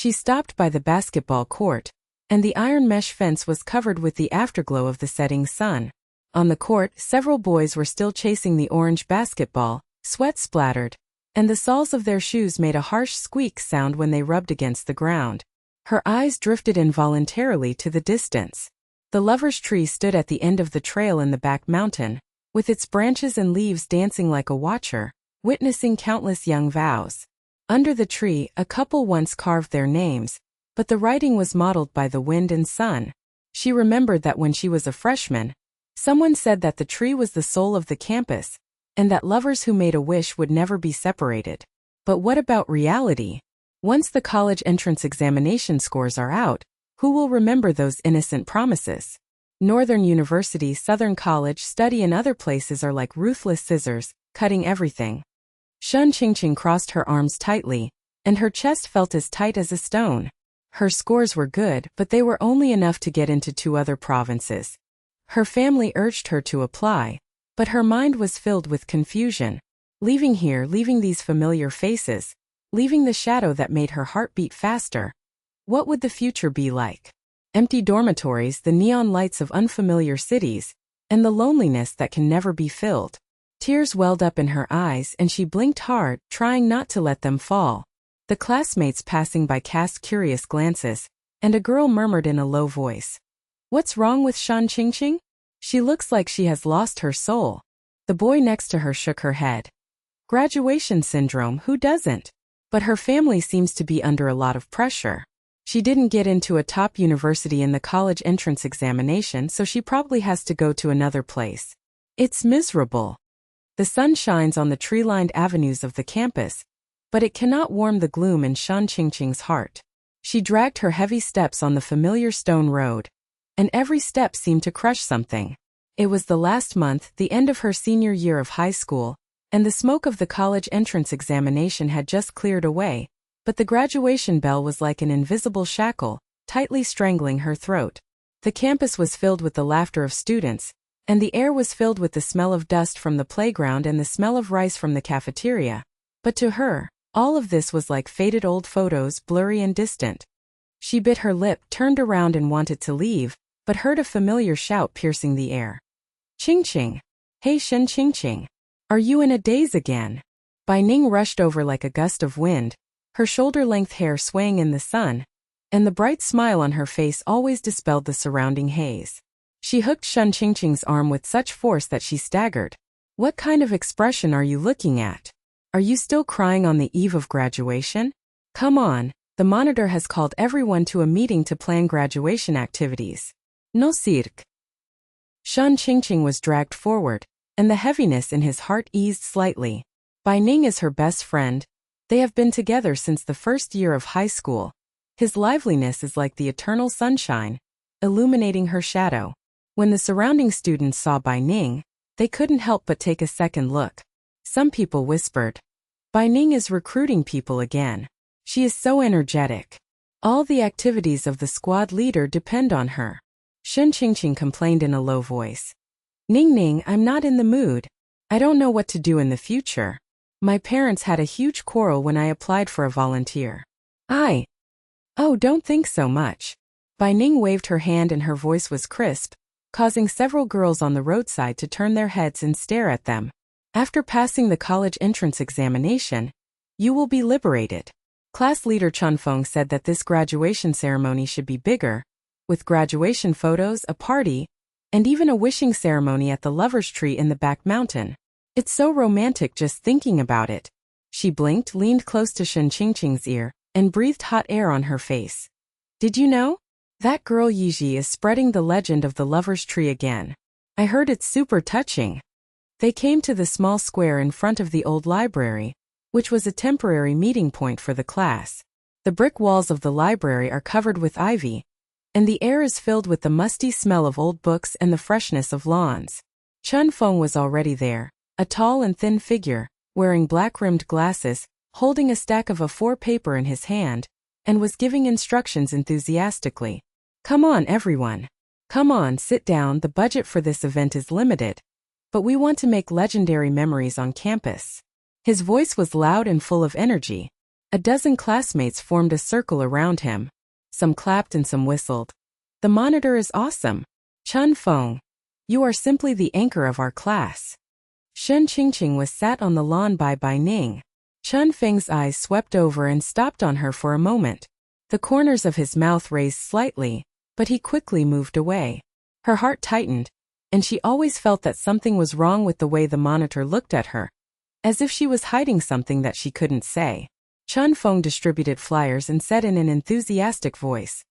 She stopped by the basketball court, and the iron mesh fence was covered with the afterglow of the setting sun. On the court, several boys were still chasing the orange basketball, sweat splattered, and the soles of their shoes made a harsh squeak sound when they rubbed against the ground. Her eyes drifted involuntarily to the distance. The lover's tree stood at the end of the trail in the back mountain, with its branches and leaves dancing like a watcher, witnessing countless young vows. Under the tree, a couple once carved their names, but the writing was mottled by the wind and sun. She remembered that when she was a freshman, someone said that the tree was the soul of the campus, and that lovers who made a wish would never be separated. But what about reality? Once the college entrance examination scores are out, who will remember those innocent promises? Northern University, Southern College, study and other places are like ruthless scissors, cutting everything. Shen Qingqing crossed her arms tightly, and her chest felt as tight as a stone. Her scores were good, but they were only enough to get into 2 other provinces. Her family urged her to apply, but her mind was filled with confusion. Leaving here, leaving these familiar faces, leaving the shadow that made her heart beat faster. What would the future be like? Empty dormitories, the neon lights of unfamiliar cities, and the loneliness that can never be filled. Tears welled up in her eyes and she blinked hard, trying not to let them fall. The classmates passing by cast curious glances, and a girl murmured in a low voice, "What's wrong with Shen Qingqing? She looks like she has lost her soul." The boy next to her shook her head. Graduation syndrome, who doesn't? But her family seems to be under a lot of pressure. She didn't get into a top university in the college entrance examination, so she probably has to go to another place. It's miserable. The sun shines on the tree-lined avenues of the campus, but it cannot warm the gloom in Shen Qingqing's heart. She dragged her heavy steps on the familiar stone road, and every step seemed to crush something. It was the last month, the end of her senior year of high school, and the smoke of the college entrance examination had just cleared away, but the graduation bell was like an invisible shackle, tightly strangling her throat. The campus was filled with the laughter of students, and the air was filled with the smell of dust from the playground and the smell of rice from the cafeteria. But to her, all of this was like faded old photos, blurry and distant. She bit her lip, turned around and wanted to leave, but heard a familiar shout piercing the air. "Qingqing! Hey Shen Qingqing! Are you in a daze again?" Bai Ning rushed over like a gust of wind, her shoulder-length hair swaying in the sun, and the bright smile on her face always dispelled the surrounding haze. She hooked Shen Qingqing's arm with such force that she staggered. "What kind of expression are you looking at? Are you still crying on the eve of graduation? Come on, the monitor has called everyone to a meeting to plan graduation activities. No cirque." Shen Qingqing was dragged forward, and the heaviness in his heart eased slightly. Bai Ning is her best friend. They have been together since the first year of high school. His liveliness is like the eternal sunshine, illuminating her shadow. When the surrounding students saw Bai Ning, they couldn't help but take a second look. Some people whispered, "Bai Ning is recruiting people again. She is so energetic. All the activities of the squad leader depend on her." Shen Qingqing complained in a low voice. "Ning, I'm not in the mood. I don't know what to do in the future. My parents had a huge quarrel when I applied for a volunteer." "Oh, don't think so much." Bai Ning waved her hand and her voice was crisp, causing several girls on the roadside to turn their heads and stare at them. "After passing the college entrance examination, you will be liberated." Class leader Chunfeng said that this graduation ceremony should be bigger, with graduation photos, a party, and even a wishing ceremony at the lover's tree in the back mountain. "It's so romantic just thinking about it." She blinked, leaned close to Shen Qingqing's ear, and breathed hot air on her face. "Did you know? That girl Yi is spreading the legend of the lover's tree again. I heard it's super touching." They came to the small square in front of the old library, which was a temporary meeting point for the class. The brick walls of the library are covered with ivy, and the air is filled with the musty smell of old books and the freshness of lawns. Chun Feng was already there, a tall and thin figure, wearing black-rimmed glasses, holding a stack of A4 paper in his hand, and was giving instructions enthusiastically. "Come on, everyone. Come on, sit down. The budget for this event is limited, but we want to make legendary memories on campus." His voice was loud and full of energy. A dozen classmates formed a circle around him. Some clapped and some whistled. The monitor is awesome. Chen Feng. You are simply the anchor of our class. Shen Qingqing was sat on the lawn by Bai Ning. Chen Feng's eyes swept over and stopped on her for a moment. The corners of his mouth raised slightly, but he quickly moved away. Her heart tightened, and she always felt that something was wrong with the way the monitor looked at her, as if she was hiding something that she couldn't say. Chen Feng distributed flyers and said in an enthusiastic voice,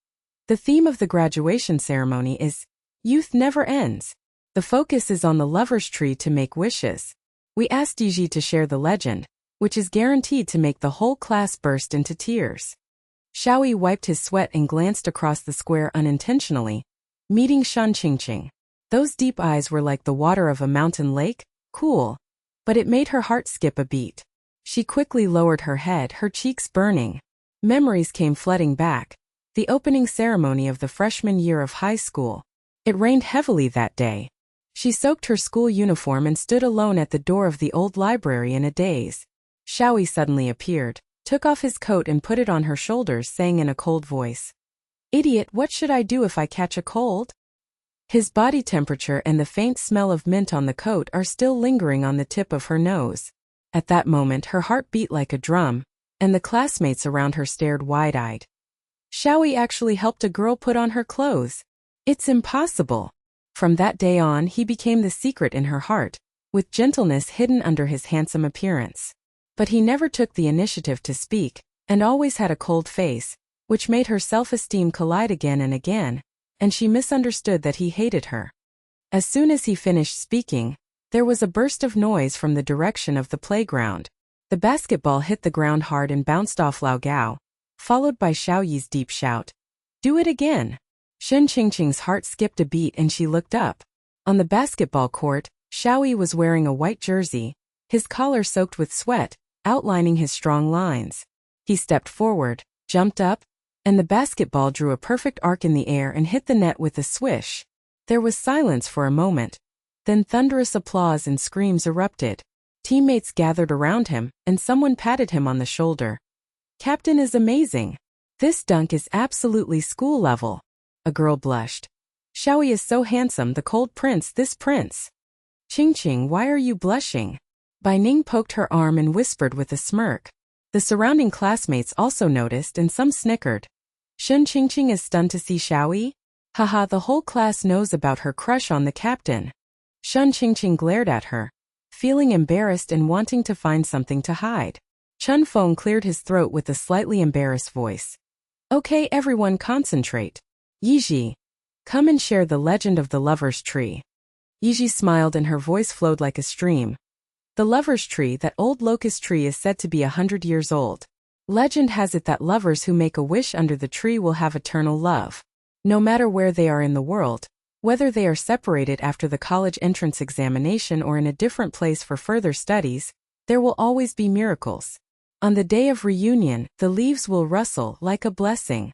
"The theme of the graduation ceremony is, Youth Never Ends. The focus is on the lover's tree to make wishes. We asked Yi to share the legend, which is guaranteed to make the whole class burst into tears." Xiao Yi wiped his sweat and glanced across the square unintentionally, meeting Shen Qingqing. Those deep eyes were like the water of a mountain lake, cool, but it made her heart skip a beat. She quickly lowered her head, her cheeks burning. Memories came flooding back. The opening ceremony of the freshman year of high school. It rained heavily that day. She soaked her school uniform and stood alone at the door of the old library in a daze. Xiao Yi suddenly appeared, took off his coat and put it on her shoulders, saying in a cold voice, "Idiot, what should I do if I catch a cold?" His body temperature and the faint smell of mint on the coat are still lingering on the tip of her nose. At that moment her heart beat like a drum, and the classmates around her stared wide-eyed. Xiao Yi actually helped a girl put on her clothes. It's impossible. From that day on he became the secret in her heart, with gentleness hidden under his handsome appearance. But he never took the initiative to speak, and always had a cold face, which made her self-esteem collide again and again, and she misunderstood that he hated her. As soon as he finished speaking, there was a burst of noise from the direction of the playground. The basketball hit the ground hard and bounced off Lao Gao, followed by Xiao Yi's deep shout, "Do it again!" Shen Qingqing's heart skipped a beat and she looked up. On the basketball court, Xiao Yi was wearing a white jersey, his collar soaked with sweat, outlining his strong lines. He stepped forward, jumped up, and the basketball drew a perfect arc in the air and hit the net with a swish. There was silence for a moment. Then thunderous applause and screams erupted. Teammates gathered around him, and someone patted him on the shoulder. "Captain is amazing. This dunk is absolutely school level." A girl blushed. "Xiao Yi is so handsome, the cold prince, this prince." "Qingqing, why are you blushing?" Bai Ning poked her arm and whispered with a smirk. The surrounding classmates also noticed and some snickered. "Shen Qingqing is stunned to see Xiao Yi? Haha, the whole class knows about her crush on the captain." Shen Qingqing glared at her, feeling embarrassed and wanting to find something to hide. Chen Feng cleared his throat with a slightly embarrassed voice. "Okay, everyone concentrate. Yi, come and share the legend of the lover's tree." Yi smiled and her voice flowed like a stream. "The lover's tree, that old locust tree, is said to be 100 years old. Legend has it that lovers who make a wish under the tree will have eternal love. No matter where they are in the world, whether they are separated after the college entrance examination or in a different place for further studies, there will always be miracles. On the day of reunion, the leaves will rustle like a blessing."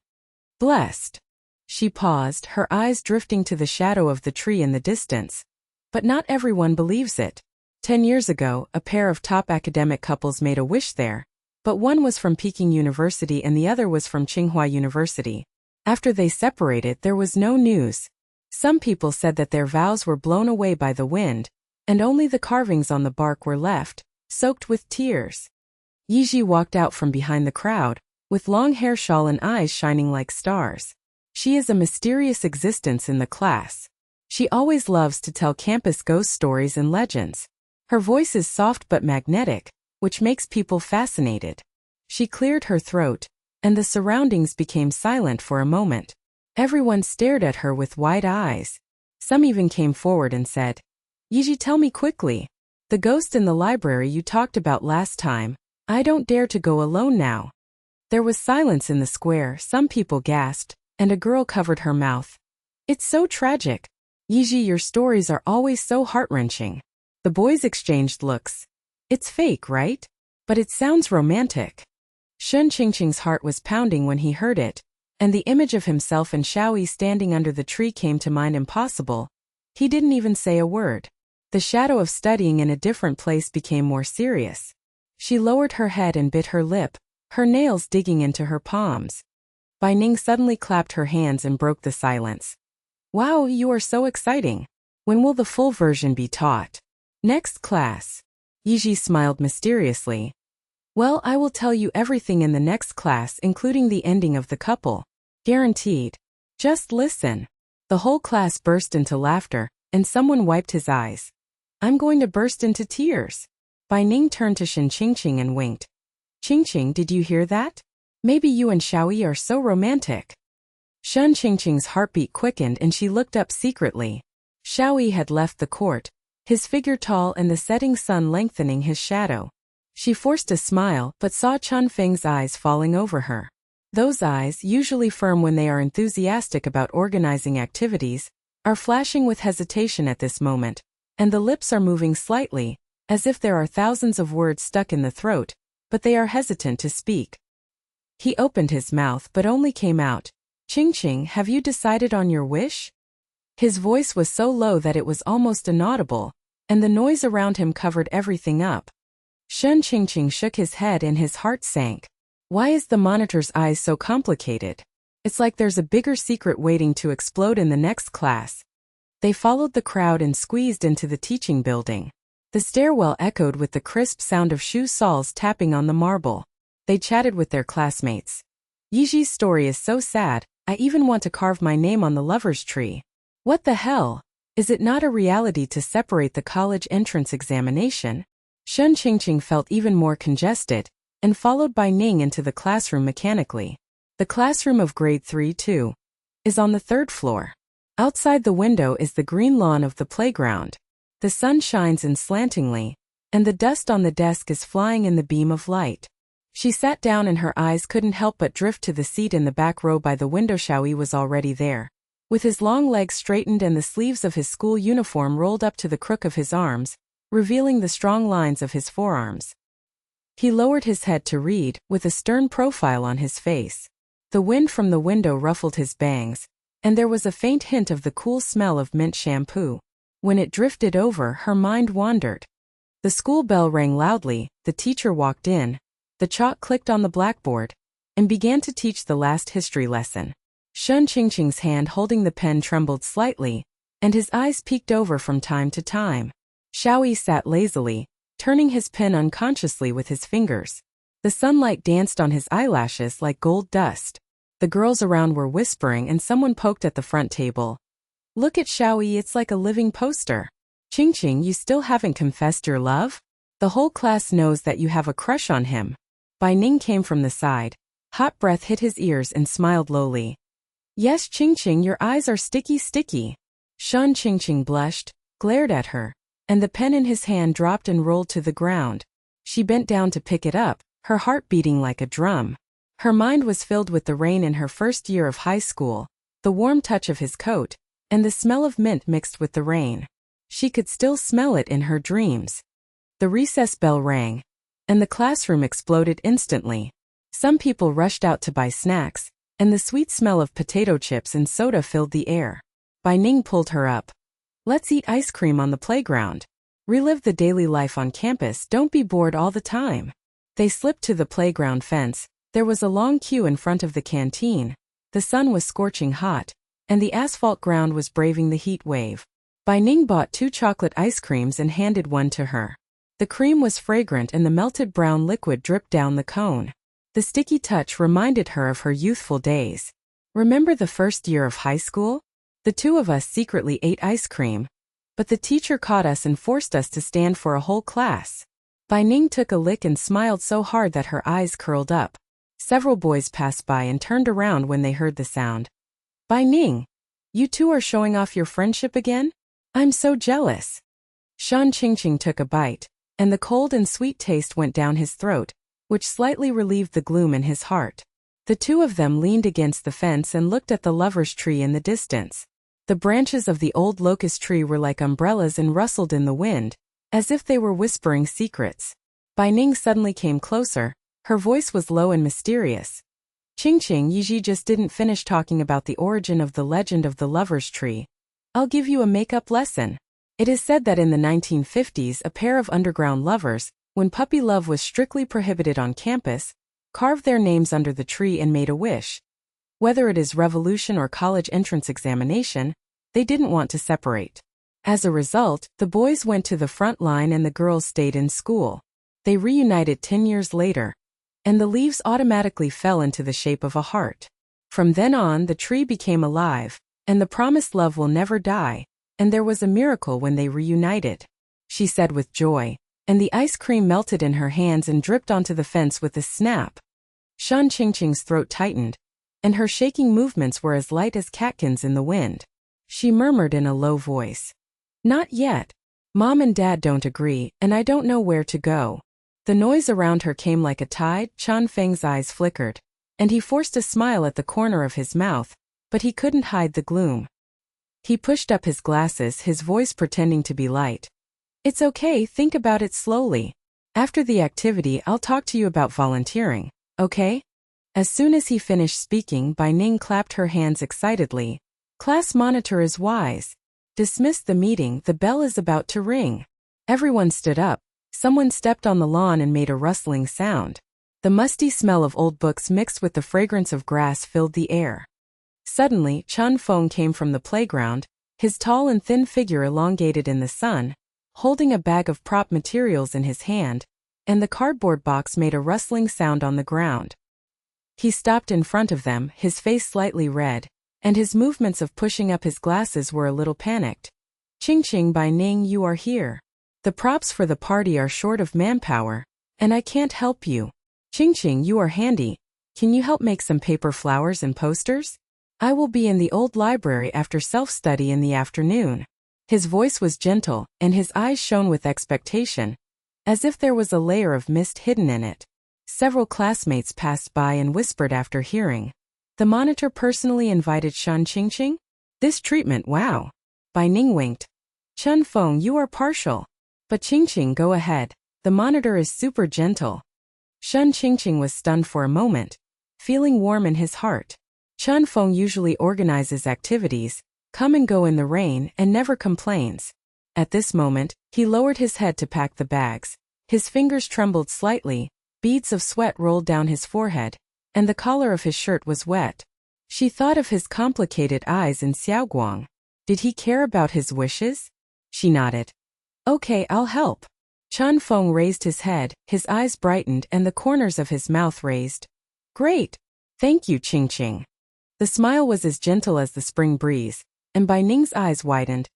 Blessed. She paused, her eyes drifting to the shadow of the tree in the distance. But not everyone believes it. 10 years ago, a pair of top academic couples made a wish there, but one was from Peking University and the other was from Tsinghua University. After they separated, there was no news. Some people said that their vows were blown away by the wind, and only the carvings on the bark were left, soaked with tears. Yi walked out from behind the crowd, with long hair, shawl and eyes shining like stars. She is a mysterious existence in the class. She always loves to tell campus ghost stories and legends. Her voice is soft but magnetic, which makes people fascinated. She cleared her throat, and the surroundings became silent for a moment. Everyone stared at her with wide eyes. Some even came forward and said, "Yi, tell me quickly. The ghost in the library you talked about last time. I don't dare to go alone now." There was silence in the square, some people gasped, and a girl covered her mouth. "It's so tragic. Yi, your stories are always so heart-wrenching." The boys exchanged looks. "It's fake, right? But it sounds romantic." Shen Qingqing's heart was pounding when he heard it, and the image of himself and Xiao Yi standing under the tree came to mind. Impossible. He didn't even say a word. The shadow of studying in a different place became more serious. She lowered her head and bit her lip, her nails digging into her palms. Bai Ning suddenly clapped her hands and broke the silence. Wow, you are so exciting. When will the full version be taught? Next class. Yi smiled mysteriously. Well, I will tell you everything in the next class, including the ending of the couple. Guaranteed. Just listen. The whole class burst into laughter, and someone wiped his eyes. I'm going to burst into tears. Bai Ning turned to Shen Qingqing and winked. Qingqing, did you hear that? Maybe you and Xiao Yi are so romantic. Shen Qingqing's heartbeat quickened and she looked up secretly. Xiao Yi had left the court, his figure tall and the setting sun lengthening his shadow. She forced a smile but saw Chun Feng's eyes falling over her. Those eyes, usually firm when they are enthusiastic about organizing activities, are flashing with hesitation at this moment, and the lips are moving slightly, as if there are thousands of words stuck in the throat, but they are hesitant to speak. He opened his mouth but only came out, Qingqing, have you decided on your wish? His voice was so low that it was almost inaudible, and the noise around him covered everything up. Shen Qingqing shook his head and his heart sank. Why is the monitor's eyes so complicated? It's like there's a bigger secret waiting to explode in the next class. They followed the crowd and squeezed into the teaching building. The stairwell echoed with the crisp sound of shoe soles tapping on the marble. They chatted with their classmates. Yiji's story is so sad, I even want to carve my name on the lover's tree. What the hell? Is it not a reality to separate the college entrance examination? Shen Qingqing felt even more congested, and followed Bai Ning into the classroom mechanically. The classroom of grade 3-2 is on the 3rd floor. Outside the window is the green lawn of the playground. The sun shines in slantingly, and the dust on the desk is flying in the beam of light. She sat down and her eyes couldn't help but drift to the seat in the back row by the window. Xiao Yi was already there, with his long legs straightened and the sleeves of his school uniform rolled up to the crook of his arms, revealing the strong lines of his forearms. He lowered his head to read, with a stern profile on his face. The wind from the window ruffled his bangs, and there was a faint hint of the cool smell of mint shampoo. When it drifted over, her mind wandered. The school bell rang loudly, the teacher walked in, the chalk clicked on the blackboard, and began to teach the last history lesson. Shen Qingqing's hand holding the pen trembled slightly, and his eyes peeked over from time to time. Xiao Yi sat lazily, turning his pen unconsciously with his fingers. The sunlight danced on his eyelashes like gold dust. The girls around were whispering and someone poked at the front table. Look at Xiao Yi, it's like a living poster. Qingqing, you still haven't confessed your love? The whole class knows that you have a crush on him. Bai Ning came from the side. Hot breath hit his ears and smiled lowly. Yes, Qingqing, your eyes are sticky. Shen Qingqing blushed, glared at her, and the pen in his hand dropped and rolled to the ground. She bent down to pick it up, her heart beating like a drum. Her mind was filled with the rain in her first year of high school, the warm touch of his coat, and the smell of mint mixed with the rain. She could still smell it in her dreams. The recess bell rang, and the classroom exploded instantly. Some people rushed out to buy snacks, and the sweet smell of potato chips and soda filled the air. Bai Ning pulled her up. Let's eat ice cream on the playground. Relive the daily life on campus, don't be bored all the time. They slipped to the playground fence. There was a long queue in front of the canteen. The sun was scorching hot, and the asphalt ground was braving the heat wave. Bai Ning bought 2 chocolate ice creams and handed one to her. The cream was fragrant and the melted brown liquid dripped down the cone. The sticky touch reminded her of her youthful days. Remember the first year of high school? The two of us secretly ate ice cream, but the teacher caught us and forced us to stand for a whole class. Bai Ning took a lick and smiled so hard that her eyes curled up. Several boys passed by and turned around when they heard the sound. Bai Ning, you two are showing off your friendship again? I'm so jealous. Shen Qingqing took a bite, and the cold and sweet taste went down his throat, which slightly relieved the gloom in his heart. The two of them leaned against the fence and looked at the lover's tree in the distance. The branches of the old locust tree were like umbrellas and rustled in the wind, as if they were whispering secrets. Bai Ning suddenly came closer. Her voice was low and mysterious. Qingqing, Yi just didn't finish talking about the origin of the legend of the lover's tree. I'll give you a makeup lesson. It is said that in the 1950s a pair of underground lovers, when puppy love was strictly prohibited on campus, carved their names under the tree and made a wish. Whether it is revolution or college entrance examination, they didn't want to separate. As a result, the boys went to the front line and the girls stayed in school. They reunited 10 years later, and the leaves automatically fell into the shape of a heart. From then on, the tree became alive, and the promised love will never die, and there was a miracle when they reunited, she said with joy, and the ice cream melted in her hands and dripped onto the fence with a snap. Shen Qingqing's throat tightened, and her shaking movements were as light as catkins in the wind. She murmured in a low voice, "Not yet. Mom and Dad don't agree, and I don't know where to go." The noise around her came like a tide. Chen Feng's eyes flickered, and he forced a smile at the corner of his mouth, but he couldn't hide the gloom. He pushed up his glasses, his voice pretending to be light. "It's okay, think about it slowly. After the activity, I'll talk to you about volunteering, okay?" As soon as he finished speaking, Bai Ning clapped her hands excitedly. "Class monitor is wise. Dismiss the meeting, the bell is about to ring." Everyone stood up. Someone stepped on the lawn and made a rustling sound. The musty smell of old books mixed with the fragrance of grass filled the air. Suddenly, Chen Feng came from the playground, his tall and thin figure elongated in the sun, holding a bag of prop materials in his hand, and the cardboard box made a rustling sound on the ground. He stopped in front of them, his face slightly red, and his movements of pushing up his glasses were a little panicked. "Qingqing, Bai Ning, you are here. The props for the party are short of manpower, and I can't help you. Qingqing, you are handy. Can you help make some paper flowers and posters? I will be in the old library after self-study in the afternoon." His voice was gentle, and his eyes shone with expectation, as if there was a layer of mist hidden in it. Several classmates passed by and whispered after hearing. "The monitor personally invited Shen Qingqing? This treatment, wow." Bai Ning winked. "Chen Feng, you are partial. But Qingqing, go ahead. The monitor is super gentle." Shen Qingqing was stunned for a moment, feeling warm in his heart. Chen Feng usually organizes activities, come and go in the rain, and never complains. At this moment, he lowered his head to pack the bags. His fingers trembled slightly, beads of sweat rolled down his forehead, and the collar of his shirt was wet. She thought of his complicated eyes in Xiaoguang. Did he care about his wishes? She nodded. "Okay, I'll help." Chen Feng raised his head, his eyes brightened and the corners of his mouth raised. "Great. Thank you, Qingqing." The smile was as gentle as the spring breeze, and Bai Ning's eyes widened.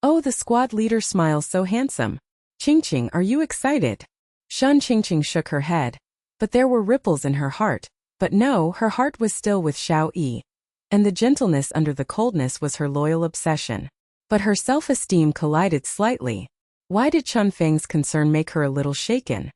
"Oh, the squad leader smiles so handsome. Qingqing, are you excited?" Shen Qingqing shook her head, but there were ripples in her heart. But no, her heart was still with Xiao Yi, and the gentleness under the coldness was her loyal obsession. But her self-esteem collided slightly. Why did Chen Feng's concern make her a little shaken?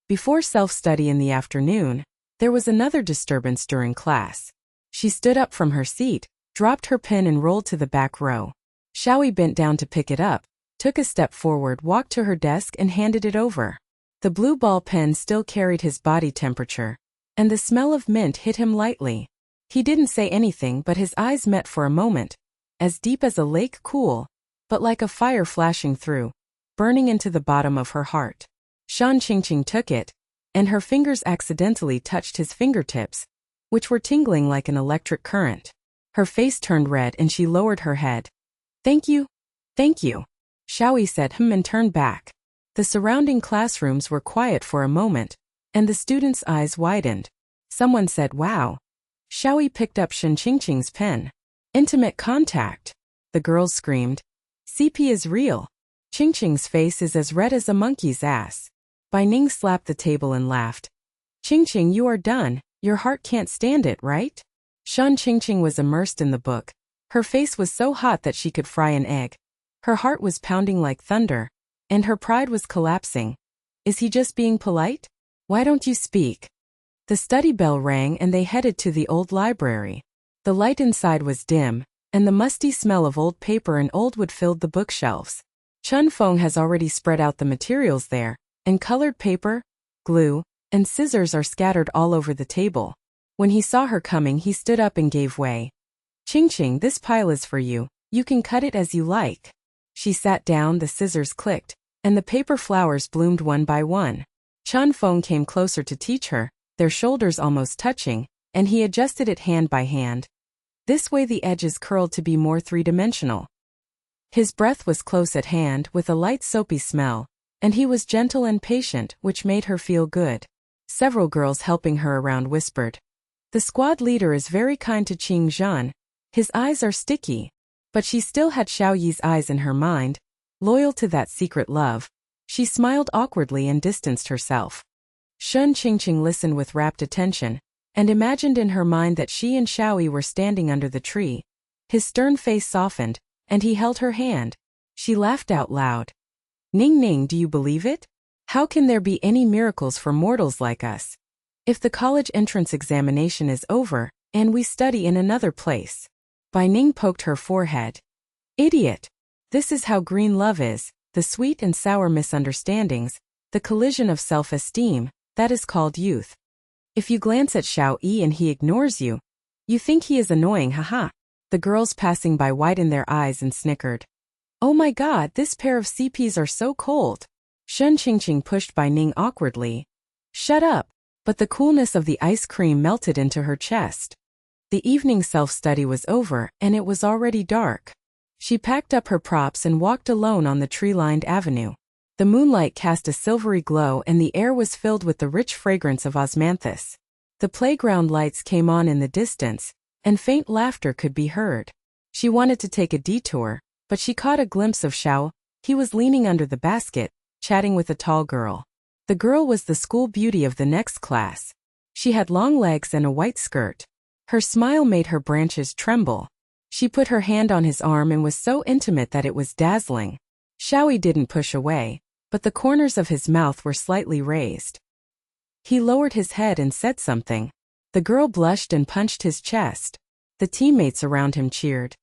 Before self-study in the afternoon, there was another disturbance during class. She stood up from her seat, dropped her pen and rolled to the back row. Xiao Yi bent down to pick it up, took a step forward, walked to her desk and handed it over. The blue ball pen still carried his body temperature, and the smell of mint hit him lightly. He didn't say anything, but his eyes met for a moment, as deep as a lake, cool, but like a fire flashing through, burning into the bottom of her heart. Shen Qingqing took it, and her fingers accidentally touched his fingertips, which were tingling like an electric current. Her face turned red and she lowered her head. "Thank you. Thank you." Xiao Yi said and turned back. The surrounding classrooms were quiet for a moment, and the students' eyes widened. Someone said, "Wow." Xiao Yi picked up Shen Qingqing's pen. "Intimate contact." The girls screamed. "CP is real." Qingqing's face is as red as a monkey's ass. Bai Ning slapped the table and laughed. "Qingqing, you are done. Your heart can't stand it, right?" Shen Qingqing was immersed in the book. Her face was so hot that she could fry an egg. Her heart was pounding like thunder, and her pride was collapsing. Is he just being polite? Why don't you speak? The study bell rang and they headed to the old library. The light inside was dim, and the musty smell of old paper and old wood filled the bookshelves. Chen Feng has already spread out the materials there, and colored paper, glue, and scissors are scattered all over the table. When he saw her coming, he stood up and gave way. "Qingqing, this pile is for you. You can cut it as you like." She sat down, the scissors clicked, and the paper flowers bloomed one by one. Chen Feng came closer to teach her. their shoulders almost touching, and he adjusted it hand by hand. This way the edges curled to be more three-dimensional. His breath was close at hand with a light soapy smell, and he was gentle and patient, which made her feel good. Several girls helping her around whispered, "The squad leader is very kind to Qingqing. His eyes are sticky." But she still had Xiao Yi's eyes in her mind, loyal to that secret love. She smiled awkwardly and distanced herself. Shen Qingqing listened with rapt attention, and imagined in her mind that she and Xiao Yi were standing under the tree. His stern face softened, and he held her hand. She laughed out loud. "Ning Ning, do you believe it? How can there be any miracles for mortals like us? If the college entrance examination is over, and we study in another place." Bai Ning poked her forehead. "Idiot! This is how green love is, the sweet and sour misunderstandings, the collision of self-esteem, that is called youth. If you glance at Xiao Yi and he ignores you, you think he is annoying, haha." The girls passing by widened their eyes and snickered. "Oh my god, this pair of CPs are so cold." Shen Qingqing pushed Bai Ning awkwardly. "Shut up." But the coolness of the ice cream melted into her chest. The evening self-study was over, and it was already dark. She packed up her props and walked alone on the tree-lined avenue. The moonlight cast a silvery glow and the air was filled with the rich fragrance of osmanthus. The playground lights came on in the distance, and faint laughter could be heard. She wanted to take a detour, but she caught a glimpse of Xiao. He was leaning under the basket, chatting with a tall girl. The girl was the school beauty of the next class. She had long legs and a white skirt. Her smile made her branches tremble. She put her hand on his arm and was so intimate that it was dazzling. Xiao Yi didn't push away, but the corners of his mouth were slightly raised. He lowered his head and said something. The girl blushed and punched his chest. The teammates around him cheered.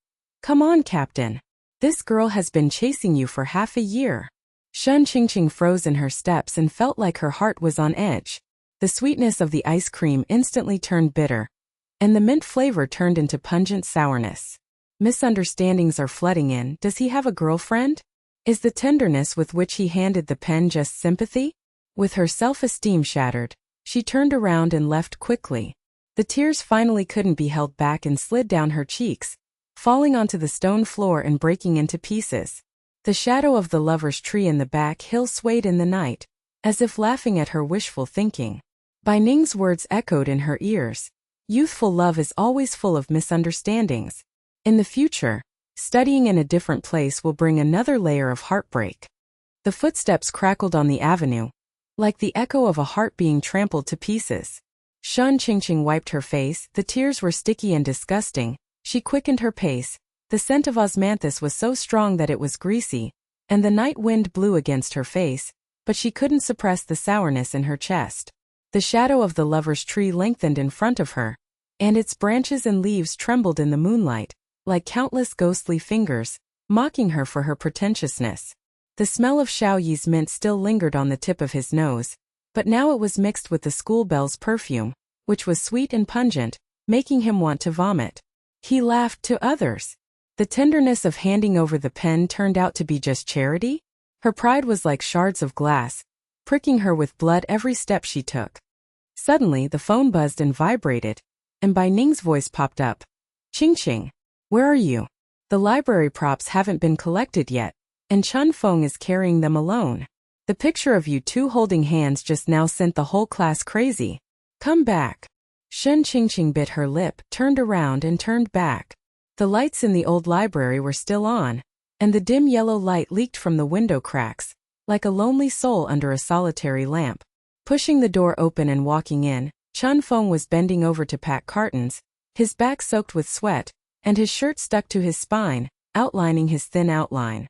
"Come on, Captain. This girl has been chasing you for half a year." Shen Qingqing froze in her steps and felt like her heart was on edge. The sweetness of the ice cream instantly turned bitter, and the mint flavor turned into pungent sourness. Misunderstandings are flooding in. Does he have a girlfriend? Is the tenderness with which he handed the pen just sympathy? With her self-esteem shattered, she turned around and left quickly. The tears finally couldn't be held back and slid down her cheeks, falling onto the stone floor and breaking into pieces. The shadow of the lover's tree in the back hill swayed in the night, as if laughing at her wishful thinking. Bai Ning's words echoed in her ears. Youthful love is always full of misunderstandings. In the future, studying in a different place will bring another layer of heartbreak. The footsteps crackled on the avenue, like the echo of a heart being trampled to pieces. Shen Qingqing wiped her face. The tears were sticky and disgusting. She quickened her pace. The scent of osmanthus was so strong that it was greasy, and the night wind blew against her face, but she couldn't suppress the sourness in her chest. The shadow of the lover's tree lengthened in front of her, and its branches and leaves trembled in the moonlight, like countless ghostly fingers, mocking her for her pretentiousness. The smell of Xiao Yi's mint still lingered on the tip of his nose, but now it was mixed with the school bell's perfume, which was sweet and pungent, making him want to vomit. He laughed to others. The tenderness of handing over the pen turned out to be just charity? Her pride was like shards of glass, pricking her with blood every step she took. Suddenly the phone buzzed and vibrated, and Bai Ning's voice popped up. "Qingqing, where are you? The library props haven't been collected yet, and Chun Feng is carrying them alone. The picture of you two holding hands just now sent the whole class crazy. Come back." Shen Qingqing bit her lip, turned around and turned back. The lights in the old library were still on, and the dim yellow light leaked from the window cracks, like a lonely soul under a solitary lamp. Pushing the door open and walking in, Chun Feng was bending over to pack cartons, his back soaked with sweat, and his shirt stuck to his spine, outlining his thin outline.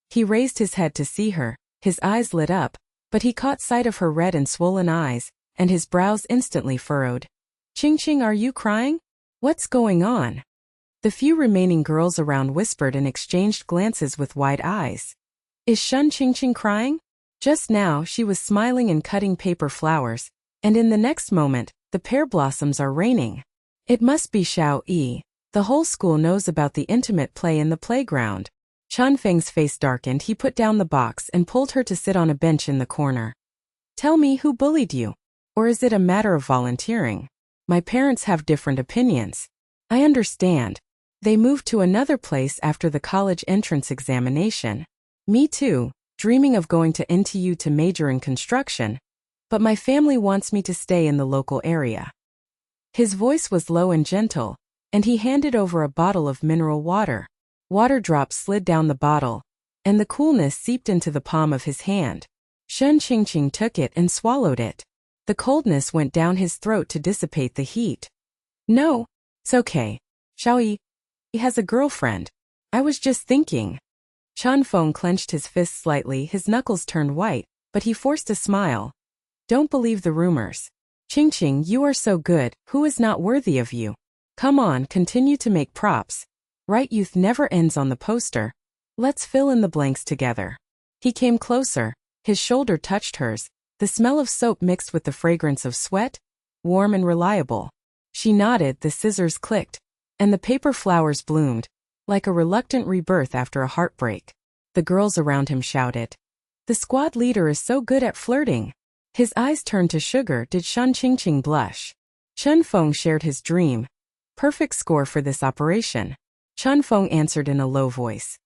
He raised his head to see her, his eyes lit up, but he caught sight of her red and swollen eyes, and his brows instantly furrowed. "Qingqing, are you crying? What's going on?" The few remaining girls around whispered and exchanged glances with wide eyes. Is Shen Qingqing crying? Just now she was smiling and cutting paper flowers, and in the next moment, the pear blossoms are raining. It must be Xiao Yi. The whole school knows about the intimate play in the playground. Chun Feng's face darkened. He put down the box and pulled her to sit on a bench in the corner. "Tell me, who bullied you?" Or is it a matter of volunteering? My parents have different opinions. I understand. They moved to another place after the college entrance examination. Me too, dreaming of going to NTU to major in construction. But my family wants me to stay in the local area. His voice was low and gentle, and he handed over a bottle of mineral water. Water drops slid down the bottle, and the coolness seeped into the palm of his hand. Shen Qingqing took it and swallowed it. The coldness went down his throat to dissipate the heat. No, it's okay. Xiao Yi, he has a girlfriend. I was just thinking. Qingqing clenched his fist slightly, his knuckles turned white, but he forced a smile. Don't believe the rumors. Qingqing, you are so good, who is not worthy of you? Come on, continue to make props. Right youth never ends on the poster. Let's fill in the blanks together. He came closer, his shoulder touched hers, the smell of soap mixed with the fragrance of sweat, warm and reliable. She nodded, the scissors clicked, and the paper flowers bloomed, like a reluctant rebirth after a heartbreak. The girls around him shouted. The squad leader is so good at flirting. His eyes turned to sugar. Did Shen Qingqing blush? Qingqing shared his dream. Perfect score for this operation. Qingqing answered in a low voice.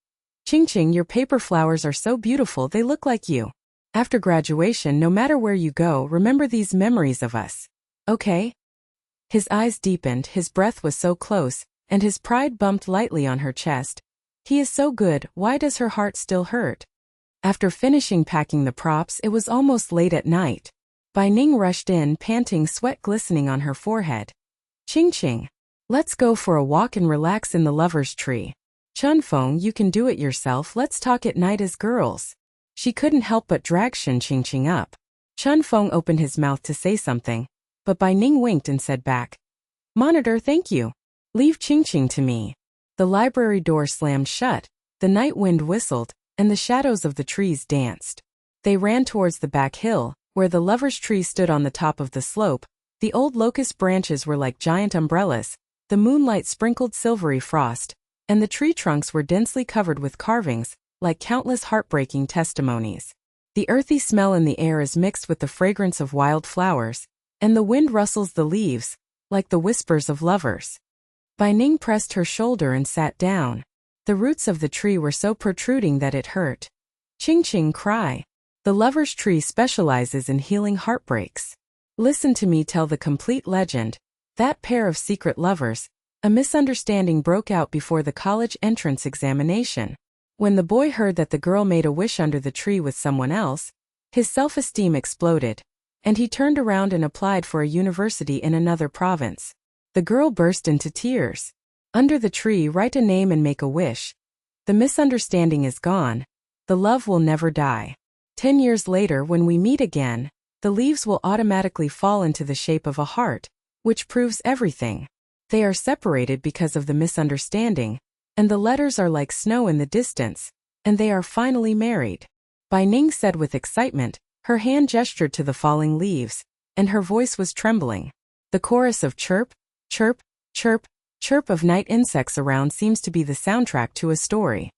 Qingqing, your paper flowers are so beautiful they look like you. After graduation, no matter where you go, remember these memories of us. Okay? His eyes deepened, his breath was so close, and his pride bumped lightly on her chest. He is so good, why does her heart still hurt? After finishing packing the props, it was almost late at night. Bai Ning rushed in, panting, sweat glistening on her forehead. Qingqing, let's go for a walk and relax in the lover's tree. Qingqing, you can do it yourself, let's talk at night as girls. She couldn't help but drag Shen Qingqing up. Qingqing opened his mouth to say something, but Bai Ning winked and said back. Monitor, thank you. Leave Qingqing to me. The library door slammed shut, the night wind whistled, and the shadows of the trees danced. They ran towards the back hill, where the lover's tree stood on the top of the slope. The old locust branches were like giant umbrellas, the moonlight sprinkled silvery frost, and the tree trunks were densely covered with carvings, like countless heartbreaking testimonies. The earthy smell in the air is mixed with the fragrance of wild flowers, and the wind rustles the leaves, like the whispers of lovers. Bai Ning pressed her shoulder and sat down. The roots of the tree were so protruding that it hurt. Qingqing, cry. The lover's tree specializes in healing heartbreaks. Listen to me tell the complete legend. That pair of secret lovers, a misunderstanding broke out before the college entrance examination. When the boy heard that the girl made a wish under the tree with someone else, his self-esteem exploded, and he turned around and applied for a university in another province. The girl burst into tears. Under the tree, write a name and make a wish. The misunderstanding is gone. The love will never die. 10 years later, when we meet again, the leaves will automatically fall into the shape of a heart, which proves everything. They are separated because of the misunderstanding, and the letters are like snow in the distance, and they are finally married. Bai Ning said with excitement, her hand gestured to the falling leaves, and her voice was trembling. The chorus of chirp, chirp, chirp, chirp of night insects around seems to be the soundtrack to a story.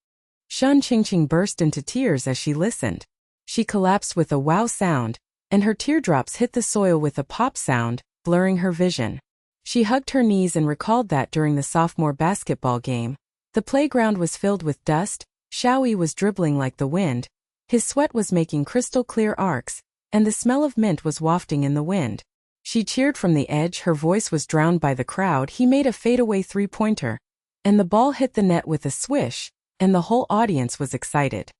Shen Qingqing burst into tears as she listened. She collapsed with a wow sound, and her teardrops hit the soil with a pop sound, blurring her vision. She hugged her knees and recalled that during the sophomore basketball game, the playground was filled with dust, Xiao Yi was dribbling like the wind, his sweat was making crystal clear arcs, and the smell of mint was wafting in the wind. She cheered from the edge, her voice was drowned by the crowd. He made a fadeaway three-pointer, and the ball hit the net with a swish, and the whole audience was excited.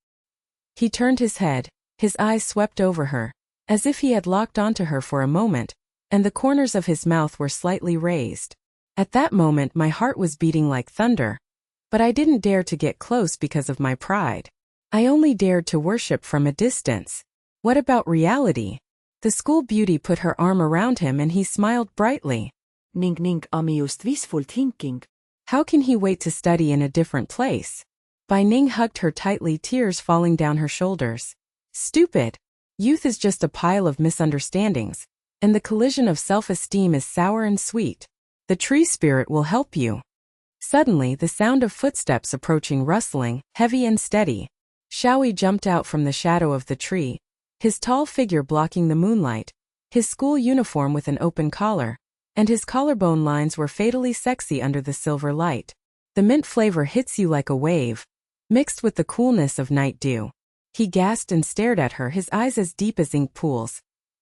He turned his head, his eyes swept over her, as if he had locked onto her for a moment, and the corners of his mouth were slightly raised. At that moment my heart was beating like thunder. But I didn't dare to get close because of my pride. I only dared to worship from a distance. What about reality? The school beauty put her arm around him and he smiled brightly. Ning ami just wishful thinking. How can he wait to study in a different place? Bai Ning hugged her tightly, tears falling down her shoulders. Stupid. Youth is just a pile of misunderstandings, and the collision of self-esteem is sour and sweet. The tree spirit will help you. Suddenly, the sound of footsteps approaching rustling, heavy and steady. Xiao Yi jumped out from the shadow of the tree, his tall figure blocking the moonlight. his school uniform with an open collar, and his collarbone lines were fatally sexy under the silver light. The mint flavor hits you like a wave, mixed with the coolness of night dew. He gasped and stared at her, his eyes as deep as ink pools.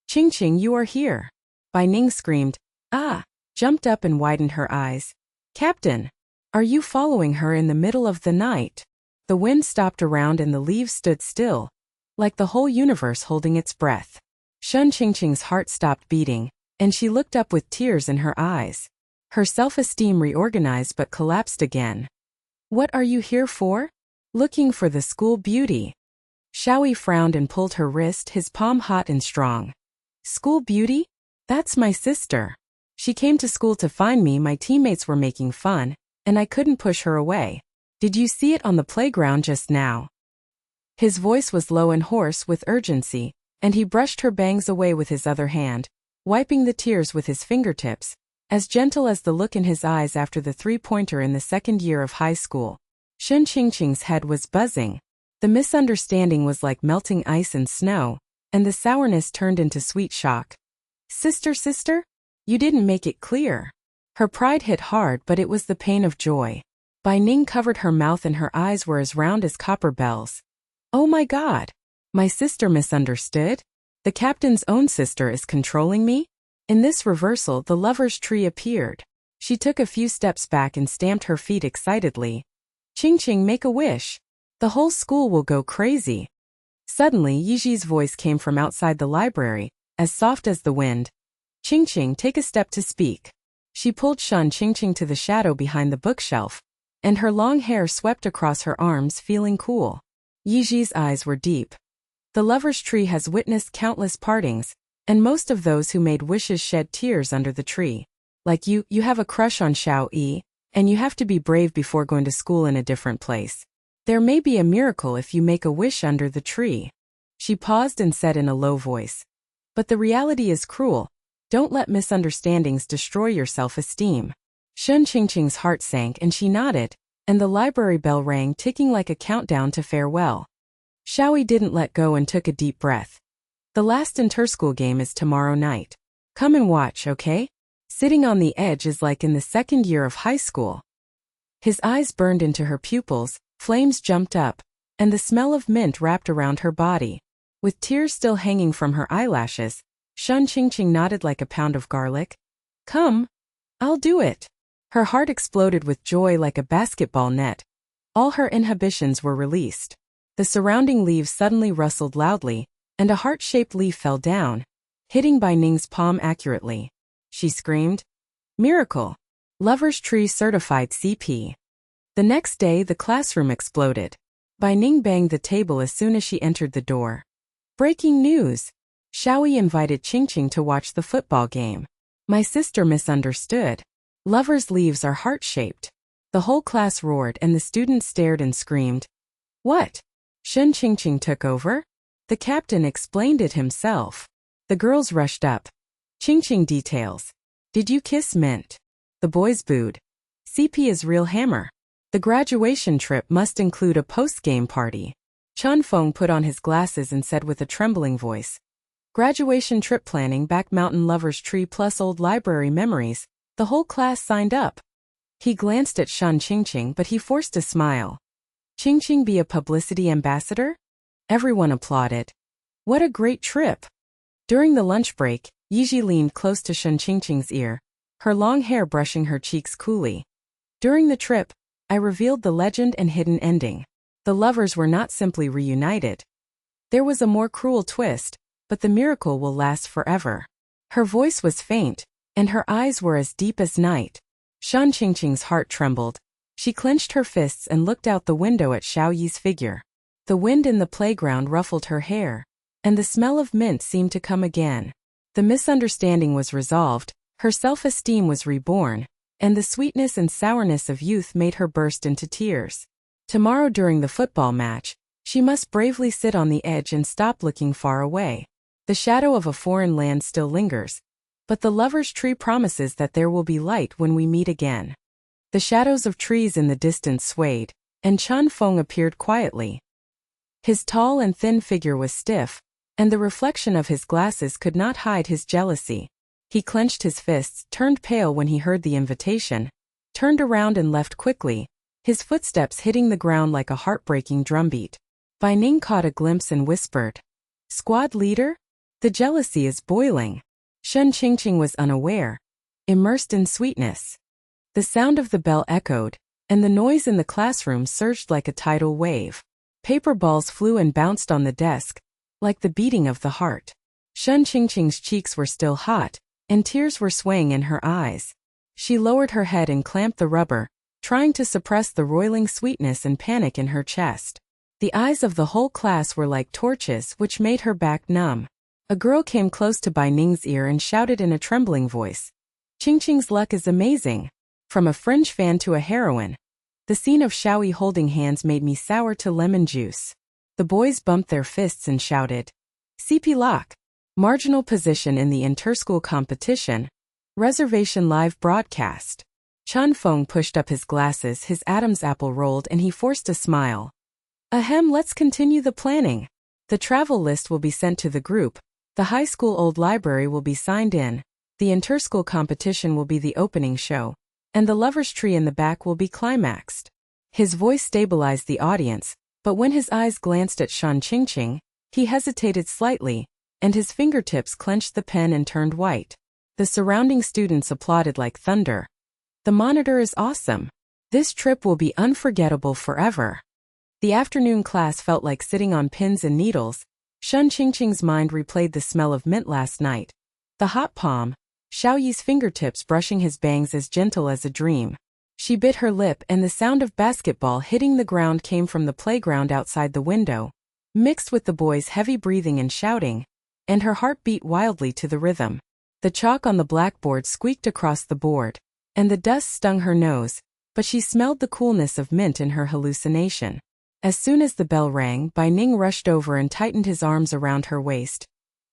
"Qingqing, you are here!" Bai Ning screamed. "Ah!" Jumped up and widened her eyes. "Captain! Are you following her in the middle of the night?" The wind stopped around and the leaves stood still, like the whole universe holding its breath. Shen Qingqing's heart stopped beating, and she looked up with tears in her eyes. Her self-esteem reorganized but collapsed again. "What are you here for?" "Looking for the school beauty." Xiao Yi frowned and pulled her wrist, his palm hot and strong. "School beauty? That's my sister. She came to school to find me. My teammates were making fun, and I couldn't push her away. Did you see it on the playground just now?" His voice was low and hoarse with urgency, and he brushed her bangs away with his other hand, wiping the tears with his fingertips, as gentle as the look in his eyes after the three-pointer in the second year of high school. Shen Qingqing's head was buzzing. The misunderstanding was like melting ice and snow, and the sourness turned into sweet shock. Sister? You didn't make it clear." Her pride hit hard, but it was the pain of joy. Bai Ning covered her mouth and her eyes were as round as copper bells. "Oh my God! My sister misunderstood? The captain's own sister is controlling me?" In this reversal, the lover's tree appeared. She took a few steps back and stamped her feet excitedly. "Qingqing, make a wish. The whole school will go crazy." Suddenly, Yiji's voice came from outside the library, as soft as the wind. "Qingqing, take a step to speak." She pulled Shen Qingqing to the shadow behind the bookshelf, and her long hair swept across her arms, feeling cool. Yiji's eyes were deep. The lover's tree has witnessed countless partings, and most of those who made wishes shed tears under the tree. Like you have a crush on Xiao Yi, and you have to be brave before going to school in a different place. There may be a miracle if you make a wish under the tree. She paused and said in a low voice. But the reality is cruel. Don't let misunderstandings destroy your self-esteem. Shen Qingqing's heart sank and she nodded, and the library bell rang, ticking like a countdown to farewell. Xiao Yi didn't let go and took a deep breath. "The last inter-school game is tomorrow night. Come and watch, okay?" Sitting on the edge is like in the second year of high school. His eyes burned into her pupils, flames jumped up, and the smell of mint wrapped around her body. With tears still hanging from her eyelashes, Shen Qingqing nodded like a pound of garlic. "Come. I'll do it." Her heart exploded with joy like a basketball net. All her inhibitions were released. The surrounding leaves suddenly rustled loudly, and a heart-shaped leaf fell down, hitting Bai Ning's palm accurately. She screamed, "Miracle! Lover's Tree Certified CP." The next day, the classroom exploded. Bai Ning banged the table as soon as she entered the door. "Breaking news! Xiao Yi invited Qingqing to watch the football game. My sister misunderstood. Lover's leaves are heart-shaped." The whole class roared and the students stared and screamed. "What? Shen Qingqing took over?" The captain explained it himself. The girls rushed up. "Qingqing details. Did you kiss Mint?" The boys booed. "CP is real hammer. The graduation trip must include a post-game party." Chun Feng put on his glasses and said with a trembling voice. "Graduation trip planning, Back Mountain Lover's Tree plus old library memories." The whole class signed up. He glanced at Shen Qingqing, but he forced a smile. "Qingqing be a publicity ambassador?" Everyone applauded. "What a great trip!" During the lunch break, Yiji leaned close to Shen Qingqing's ear, her long hair brushing her cheeks coolly. "During the trip, I revealed the legend and hidden ending. The lovers were not simply reunited. There was a more cruel twist, but the miracle will last forever." Her voice was faint, and her eyes were as deep as night. Shen Qingqing's heart trembled. She clenched her fists and looked out the window at Xiao Yi's figure. The wind in the playground ruffled her hair, and the smell of mint seemed to come again. The misunderstanding was resolved, her self-esteem was reborn, and the sweetness and sourness of youth made her burst into tears. Tomorrow during the football match, she must bravely sit on the edge and stop looking far away. The shadow of a foreign land still lingers, but the lover's tree promises that there will be light when we meet again. The shadows of trees in the distance swayed, and Chun Feng appeared quietly. His tall and thin figure was stiff, and the reflection of his glasses could not hide his jealousy. He clenched his fists, turned pale when he heard the invitation, turned around and left quickly, his footsteps hitting the ground like a heartbreaking drumbeat. Bai Ning caught a glimpse and whispered, "Squad leader? The jealousy is boiling." Shen Qingqing was unaware, immersed in sweetness. The sound of the bell echoed, and the noise in the classroom surged like a tidal wave. Paper balls flew and bounced on the desk, like the beating of the heart. Shen Qingqing's cheeks were still hot, and tears were swaying in her eyes. She lowered her head and clamped the rubber, trying to suppress the roiling sweetness and panic in her chest. The eyes of the whole class were like torches, which made her back numb. A girl came close to Bai Ning's ear and shouted in a trembling voice, "Qingqing's luck is amazing. From a fringe fan to a heroine." The scene of Xiao Yi holding hands made me sour to lemon juice. The boys bumped their fists and shouted, "CP lock." Marginal position in the interschool competition. Reservation live broadcast. Chun Feng pushed up his glasses, his Adam's apple rolled, and he forced a smile. "Ahem, let's continue the planning. The travel list will be sent to the group. The high school old library will be signed in. The interschool competition will be the opening show. And the lover's tree in the back will be climaxed." His voice stabilized the audience, but when his eyes glanced at Shen Qingqing, he hesitated slightly, and his fingertips clenched the pen and turned white. The surrounding students applauded like thunder. "The monitor is awesome. This trip will be unforgettable forever." The afternoon class felt like sitting on pins and needles. Shen Qingqing's mind replayed the smell of mint last night. The hot palm, Xiao Yi's fingertips brushing his bangs as gentle as a dream. She bit her lip and the sound of basketball hitting the ground came from the playground outside the window, mixed with the boys' heavy breathing and shouting, and her heart beat wildly to the rhythm. The chalk on the blackboard squeaked across the board, and the dust stung her nose, but she smelled the coolness of mint in her hallucination. As soon as the bell rang, Bai Ning rushed over and tightened his arms around her waist.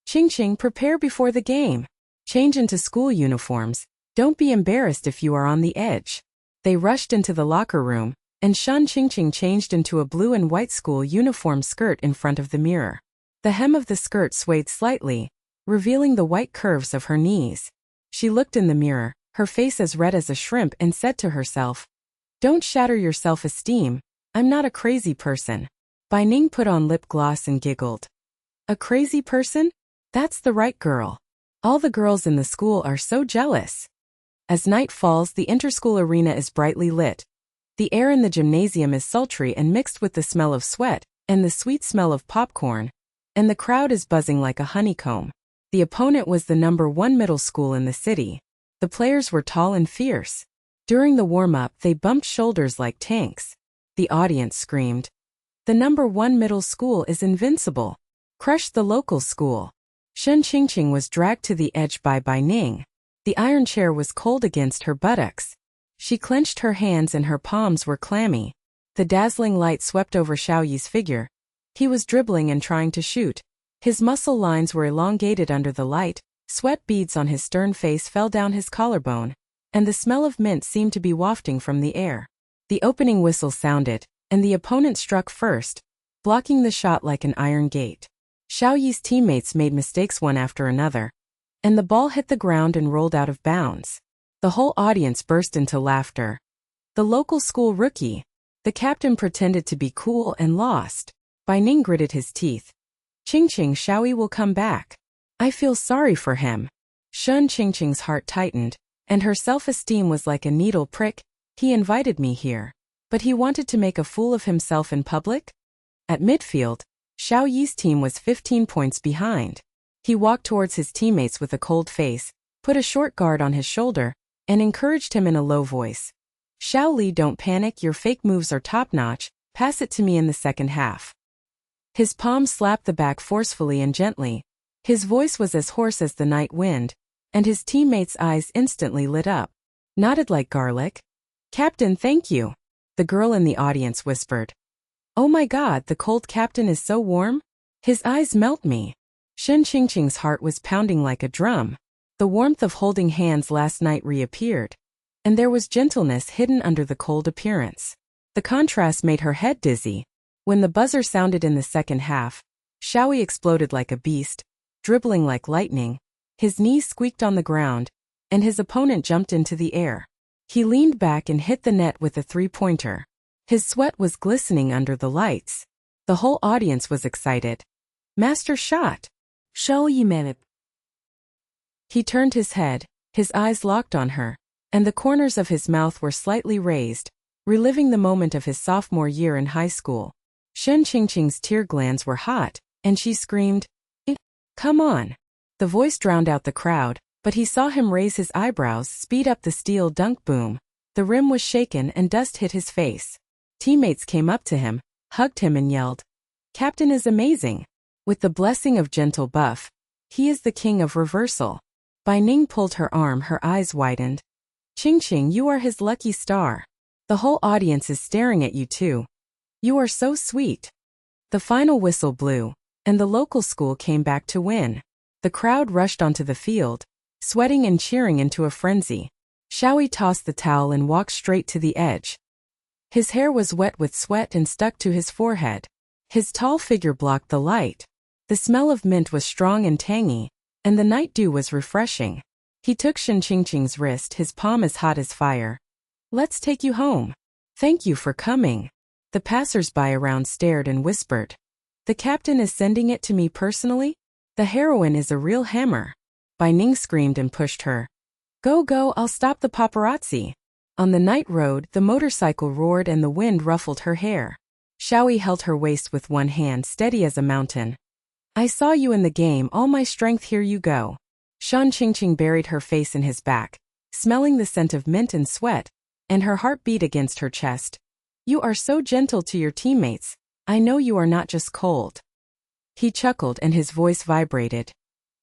"Qingqing, prepare before the game. Change into school uniforms. Don't be embarrassed if you are on the edge." They rushed into the locker room, and Shen Qingqing changed into a blue and white school uniform skirt in front of the mirror. The hem of the skirt swayed slightly, revealing the white curves of her knees. She looked in the mirror, her face as red as a shrimp, and said to herself, "Don't shatter your self-esteem. I'm not a crazy person." Bai Ning put on lip gloss and giggled. "A crazy person? That's the right girl. All the girls in the school are so jealous." As night falls, the interschool arena is brightly lit. The air in the gymnasium is sultry and mixed with the smell of sweat and the sweet smell of popcorn, and the crowd is buzzing like a honeycomb. The opponent was the number 1 middle school in the city. The players were tall and fierce. During the warm-up, they bumped shoulders like tanks. The audience screamed, "The number 1 middle school is invincible. Crush the local school." Shen Qingqing was dragged to the edge by Bai Ning. The iron chair was cold against her buttocks. She clenched her hands and her palms were clammy. The dazzling light swept over Xiao Yi's figure. He was dribbling and trying to shoot. His muscle lines were elongated under the light, sweat beads on his stern face fell down his collarbone, and the smell of mint seemed to be wafting from the air. The opening whistle sounded, and the opponent struck first, blocking the shot like an iron gate. Xiao Yi's teammates made mistakes one after another, and the ball hit the ground and rolled out of bounds. The whole audience burst into laughter. The local school rookie. The captain pretended to be cool and lost. Bai Ning gritted his teeth. "Qingqing, Xiao Yi will come back. I feel sorry for him." Shen Qingqing's heart tightened, and her self-esteem was like a needle prick. He invited me here, but he wanted to make a fool of himself in public? At midfield, Xiao Yi's team was 15 points behind. He walked towards his teammates with a cold face, put a short guard on his shoulder, and encouraged him in a low voice. "Xiao Li, don't panic, your fake moves are top-notch, pass it to me in the second half." His palm slapped the back forcefully and gently. His voice was as hoarse as the night wind, and his teammates' eyes instantly lit up. Nodded like garlic. "Captain, thank you," the girl in the audience whispered. "Oh my God, the cold captain is so warm. His eyes melt me." Shen Qingqing's heart was pounding like a drum. The warmth of holding hands last night reappeared, and there was gentleness hidden under the cold appearance. The contrast made her head dizzy. When the buzzer sounded in the second half, Xiao Yi exploded like a beast, dribbling like lightning. His knees squeaked on the ground, and his opponent jumped into the air. He leaned back and hit the net with a three-pointer. His sweat was glistening under the lights. The whole audience was excited. Master shot! Xiao Yi manip. He turned his head, his eyes locked on her, and the corners of his mouth were slightly raised, reliving the moment of his sophomore year in high school. Shen Qingqing's tear glands were hot, and she screamed, "Come on!" The voice drowned out the crowd, but he saw him raise his eyebrows, speed up the steel dunk boom. The rim was shaken and dust hit his face. Teammates came up to him, hugged him and yelled, "Captain is amazing!" With the blessing of gentle buff, he is the king of reversal. Bai Ning pulled her arm, her eyes widened. "Qingqing, you are his lucky star. The whole audience is staring at you too. You are so sweet." The final whistle blew, and the local school came back to win. The crowd rushed onto the field, sweating and cheering into a frenzy. Xiao Yi tossed the towel and walked straight to the edge. His hair was wet with sweat and stuck to his forehead. His tall figure blocked the light. The smell of mint was strong and tangy, and the night dew was refreshing. He took Shen Qingqing's wrist, his palm as hot as fire. "Let's take you home. Thank you for coming." The passers-by around stared and whispered, "The captain is sending it to me personally? The heroine is a real hammer." Bai Ning screamed and pushed her. "Go, go, I'll stop the paparazzi." On the night road, the motorcycle roared and the wind ruffled her hair. Xiao Yi held her waist with one hand, steady as a mountain. "I saw you in the game, all my strength, here you go." Shen Qingqing buried her face in his back, smelling the scent of mint and sweat, and her heart beat against her chest. "You are so gentle to your teammates. I know you are not just cold." He chuckled and his voice vibrated.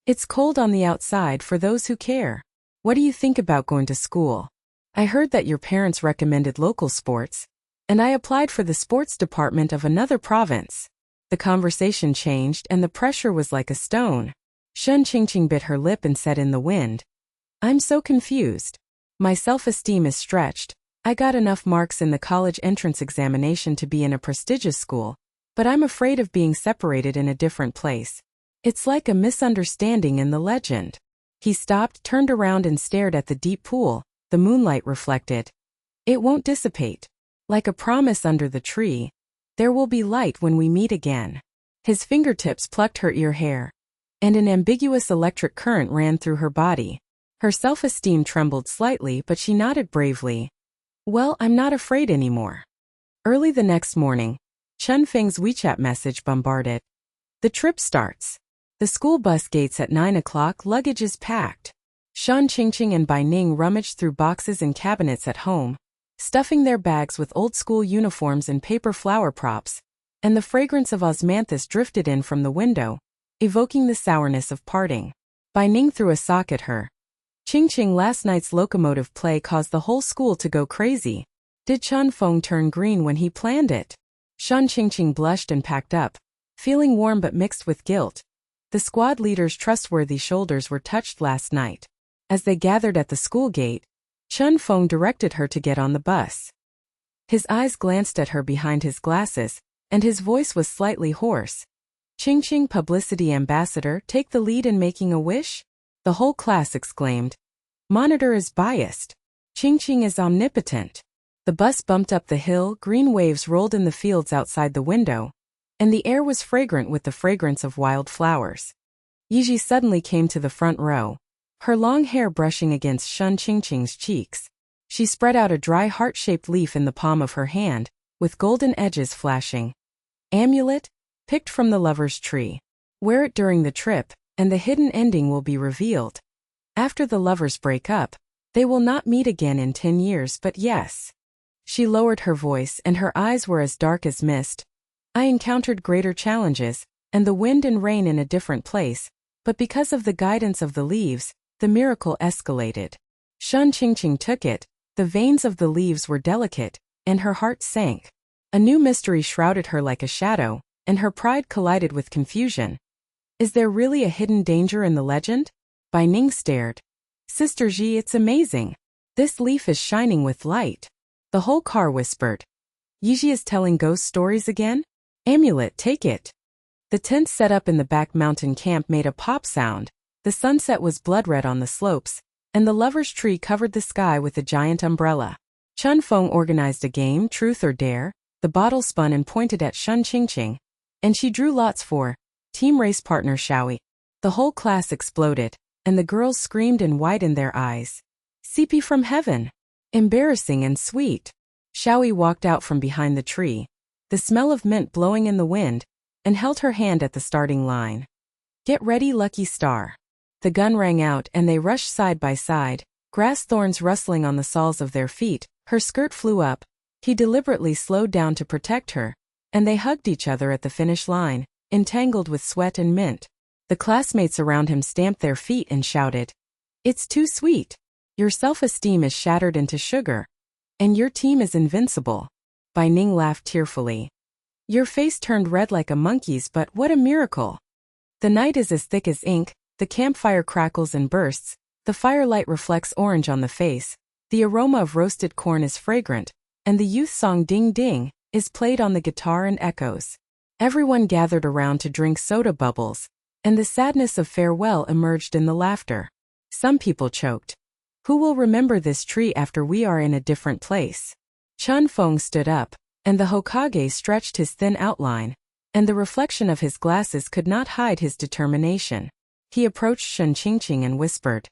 "It's cold on the outside for those who care. What do you think about going to school? I heard that your parents recommended local sports, and I applied for the sports department of another province." The conversation changed and the pressure was like a stone. Shen Qingqing bit her lip and said in the wind, "I'm so confused. My self-esteem is stretched. I got enough marks in the college entrance examination to be in a prestigious school, but I'm afraid of being separated in a different place. It's like a misunderstanding in the legend." He stopped, turned around and stared at the deep pool. The moonlight reflected. "It won't dissipate. Like a promise under the tree. There will be light when we meet again." His fingertips plucked her ear hair, and an ambiguous electric current ran through her body. Her self-esteem trembled slightly, but she nodded bravely. "Well, I'm not afraid anymore." Early the next morning, Chen Feng's WeChat message bombarded. "The trip starts. The school bus gates at 9 o'clock, luggage is packed." Shen Qingqing and Bai Ning rummaged through boxes and cabinets at home, stuffing their bags with old-school uniforms and paper flower props, and the fragrance of osmanthus drifted in from the window, evoking the sourness of parting. Bai Ning threw a sock at her. "Qingqing, last night's locomotive play caused the whole school to go crazy. Did Chen Feng turn green when he planned it?" Shen Qingqing blushed and packed up, feeling warm but mixed with guilt. The squad leader's trustworthy shoulders were touched last night. As they gathered at the school gate, Chen Feng directed her to get on the bus. His eyes glanced at her behind his glasses, and his voice was slightly hoarse. "Qingqing, publicity ambassador, take the lead in making a wish?" The whole class exclaimed. "Monitor is biased. Qingqing is omnipotent." The bus bumped up the hill, green waves rolled in the fields outside the window, and the air was fragrant with the fragrance of wild flowers. Yiji suddenly came to the front row, her long hair brushing against Shen Qingqing's cheeks. She spread out a dry heart-shaped leaf in the palm of her hand, with golden edges flashing. "Amulet, picked from the lover's tree. Wear it during the trip, and the hidden ending will be revealed. After the lovers break up, they will not meet again in 10 years, but yes." She lowered her voice and her eyes were as dark as mist. "I encountered greater challenges, and the wind and rain in a different place, but because of the guidance of the leaves, the miracle escalated." Shen Qingqing took it, the veins of the leaves were delicate, and her heart sank. A new mystery shrouded her like a shadow, and her pride collided with confusion. Is there really a hidden danger in the legend? Bai Ning stared. "Sister Ji, it's amazing. This leaf is shining with light." The whole car whispered. "Yiji is telling ghost stories again? Amulet, take it." The tent set up in the back mountain camp made a pop sound, the sunset was blood-red on the slopes, and the lover's tree covered the sky with a giant umbrella. Chen Feng organized a game, Truth or Dare. The bottle spun and pointed at Shen Qingqing, and she drew lots for team race partner Xiao Yi. The whole class exploded, and the girls screamed and widened their eyes. CP from heaven! Embarrassing and sweet. Xiao Yi walked out from behind the tree, the smell of mint blowing in the wind, and held her hand at the starting line. Get ready, lucky star. The gun rang out and they rushed side by side, grass thorns rustling on the soles of their feet. Her skirt flew up. He deliberately slowed down to protect her, and they hugged each other at the finish line, entangled with sweat and mint. The classmates around him stamped their feet and shouted, "It's too sweet. Your self-esteem is shattered into sugar. And your team is invincible." Bai Ning laughed tearfully. Your face turned red like a monkey's, but what a miracle. The night is as thick as ink, the campfire crackles and bursts, the firelight reflects orange on the face, the aroma of roasted corn is fragrant, and the youth song Ding Ding is played on the guitar and echoes. Everyone gathered around to drink soda bubbles, and the sadness of farewell emerged in the laughter. Some people choked. Who will remember this tree after we are in a different place? Chen Feng stood up, and the Hokage stretched his thin outline, and the reflection of his glasses could not hide his determination. He approached Shen Qingqing and whispered,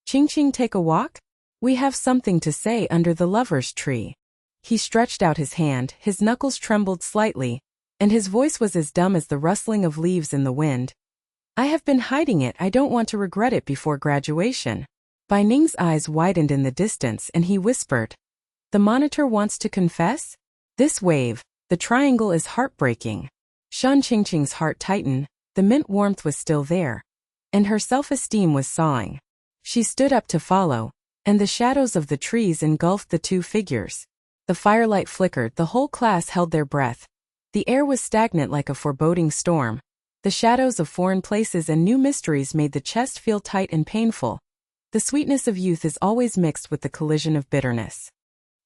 "Qingqing, take a walk? We have something to say under the lover's tree." He stretched out his hand, his knuckles trembled slightly, and his voice was as dumb as the rustling of leaves in the wind. "I have been hiding it, I don't want to regret it before graduation." Bai Ning's eyes widened in the distance and he whispered, "The monitor wants to confess? This wave, the triangle is heartbreaking." Shen Qingqing's heart tightened, the mint warmth was still there, and her self-esteem was sawing. She stood up to follow, and the shadows of the trees engulfed the two figures. The firelight flickered, the whole class held their breath. The air was stagnant like a foreboding storm. The shadows of foreign places and new mysteries made the chest feel tight and painful. The sweetness of youth is always mixed with the collision of bitterness.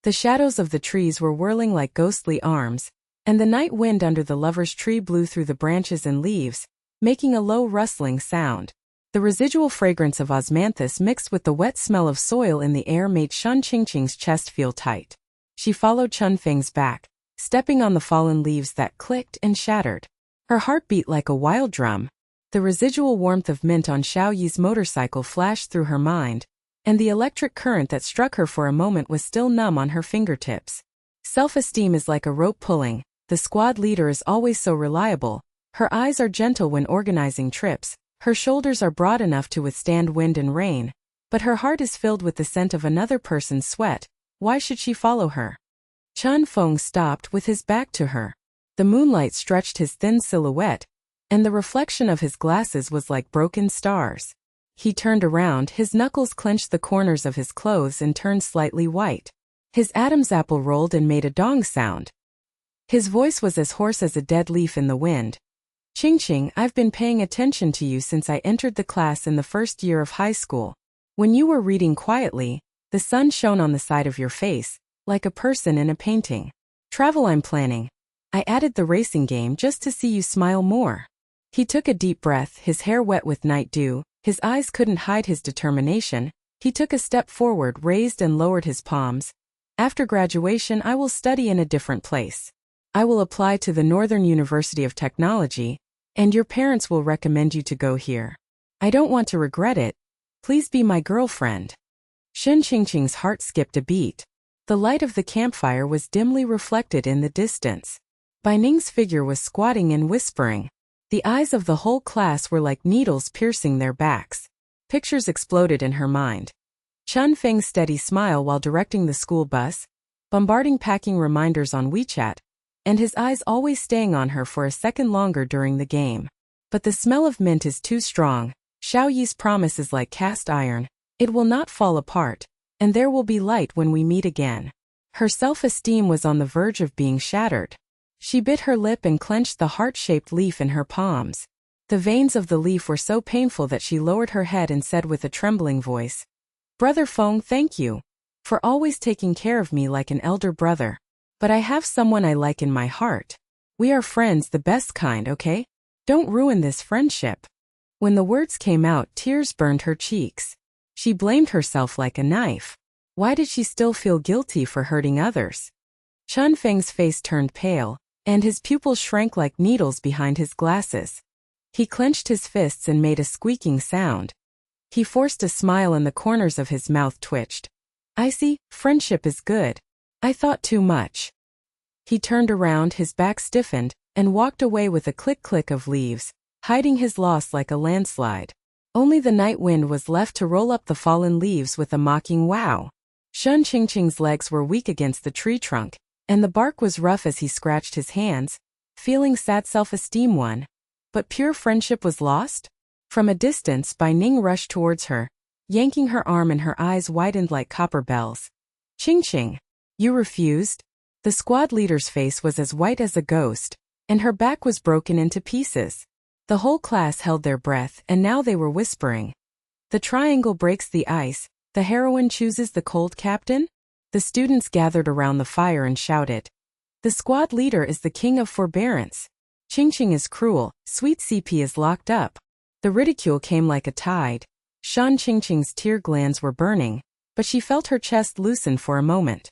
The shadows of the trees were whirling like ghostly arms, and the night wind under the lover's tree blew through the branches and leaves, making a low rustling sound. The residual fragrance of osmanthus mixed with the wet smell of soil in the air made Shen Qingqing's chest feel tight. She followed Chen Feng's back, stepping on the fallen leaves that clicked and shattered. Her heart beat like a wild drum. The residual warmth of mint on Xiao Yi's motorcycle flashed through her mind, and the electric current that struck her for a moment was still numb on her fingertips. Self-esteem is like a rope pulling. The squad leader is always so reliable. Her eyes are gentle when organizing trips. Her shoulders are broad enough to withstand wind and rain, but her heart is filled with the scent of another person's sweat. Why should she follow her? Chen Feng stopped with his back to her. The moonlight stretched his thin silhouette, and the reflection of his glasses was like broken stars. He turned around, his knuckles clenched the corners of his clothes and turned slightly white. His Adam's apple rolled and made a dong sound. His voice was as hoarse as a dead leaf in the wind. "Qingqing, I've been paying attention to you since I entered the class in the first year of high school. When you were reading quietly, the sun shone on the side of your face, like a person in a painting. Travel I'm planning. I added the racing game just to see you smile more." He took a deep breath, his hair wet with night dew, his eyes couldn't hide his determination. He took a step forward, raised and lowered his palms. "After graduation I will study in a different place. I will apply to the Northern University of Technology, and your parents will recommend you to go here. I don't want to regret it. Please be my girlfriend." Shen Qingqing's heart skipped a beat. The light of the campfire was dimly reflected in the distance. Bai Ning's figure was squatting and whispering. The eyes of the whole class were like needles piercing their backs. Pictures exploded in her mind. Chen Feng's steady smile while directing the school bus, bombarding packing reminders on WeChat, and his eyes always staying on her for a second longer during the game. But the smell of mint is too strong. Xiao Yi's promise is like cast iron. It will not fall apart, and there will be light when we meet again. Her self-esteem was on the verge of being shattered. She bit her lip and clenched the heart-shaped leaf in her palms. The veins of the leaf were so painful that she lowered her head and said with a trembling voice, "Brother Feng, thank you for always taking care of me like an elder brother. But I have someone I like in my heart. We are friends, the best kind, okay?" Don't ruin this friendship. When the words came out, tears burned her cheeks. She blamed herself like a knife. Why did she still feel guilty for hurting others? Chun Feng's face turned pale, and his pupils shrank like needles behind his glasses. He clenched his fists and made a squeaking sound. He forced a smile and the corners of his mouth twitched. I see, friendship is good. I thought too much. He turned around, his back stiffened, and walked away with a click-click of leaves, hiding his loss like a landslide. Only the night wind was left to roll up the fallen leaves with a mocking wow. Shen Qingqing's legs were weak against the tree trunk, and the bark was rough as he scratched his hands, feeling sad self-esteem won. But pure friendship was lost? From a distance, Bai Ning rushed towards her, yanking her arm, and her eyes widened like copper bells. Qingqing, you refused? The squad leader's face was as white as a ghost, and her back was broken into pieces. The whole class held their breath, and now they were whispering. The triangle breaks the ice, the heroine chooses the cold captain? The students gathered around the fire and shouted. The squad leader is the king of forbearance. Qingqing is cruel, sweet CP is locked up. The ridicule came like a tide. Shen Qingqing's tear glands were burning, but she felt her chest loosen for a moment.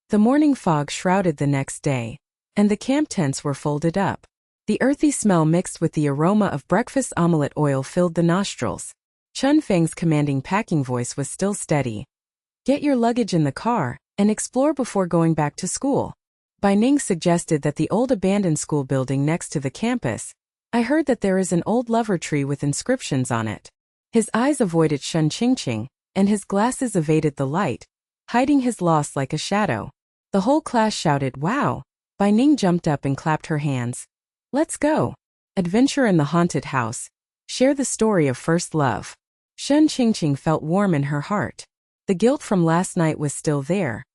The morning fog shrouded the next day, and the camp tents were folded up. The earthy smell mixed with the aroma of breakfast omelette oil filled the nostrils. Chun Feng's commanding packing voice was still steady. Get your luggage in the car, and explore before going back to school. Bai Ning suggested that the old abandoned school building next to the campus. I heard that there is an old lover tree with inscriptions on it. His eyes avoided Shen Qingqing, and his glasses evaded the light, hiding his loss like a shadow. The whole class shouted, wow! Bai Ning jumped up and clapped her hands. Let's go. Adventure in the haunted house. Share the story of first love. Shen Qingqing felt warm in her heart. The guilt from last night was still there,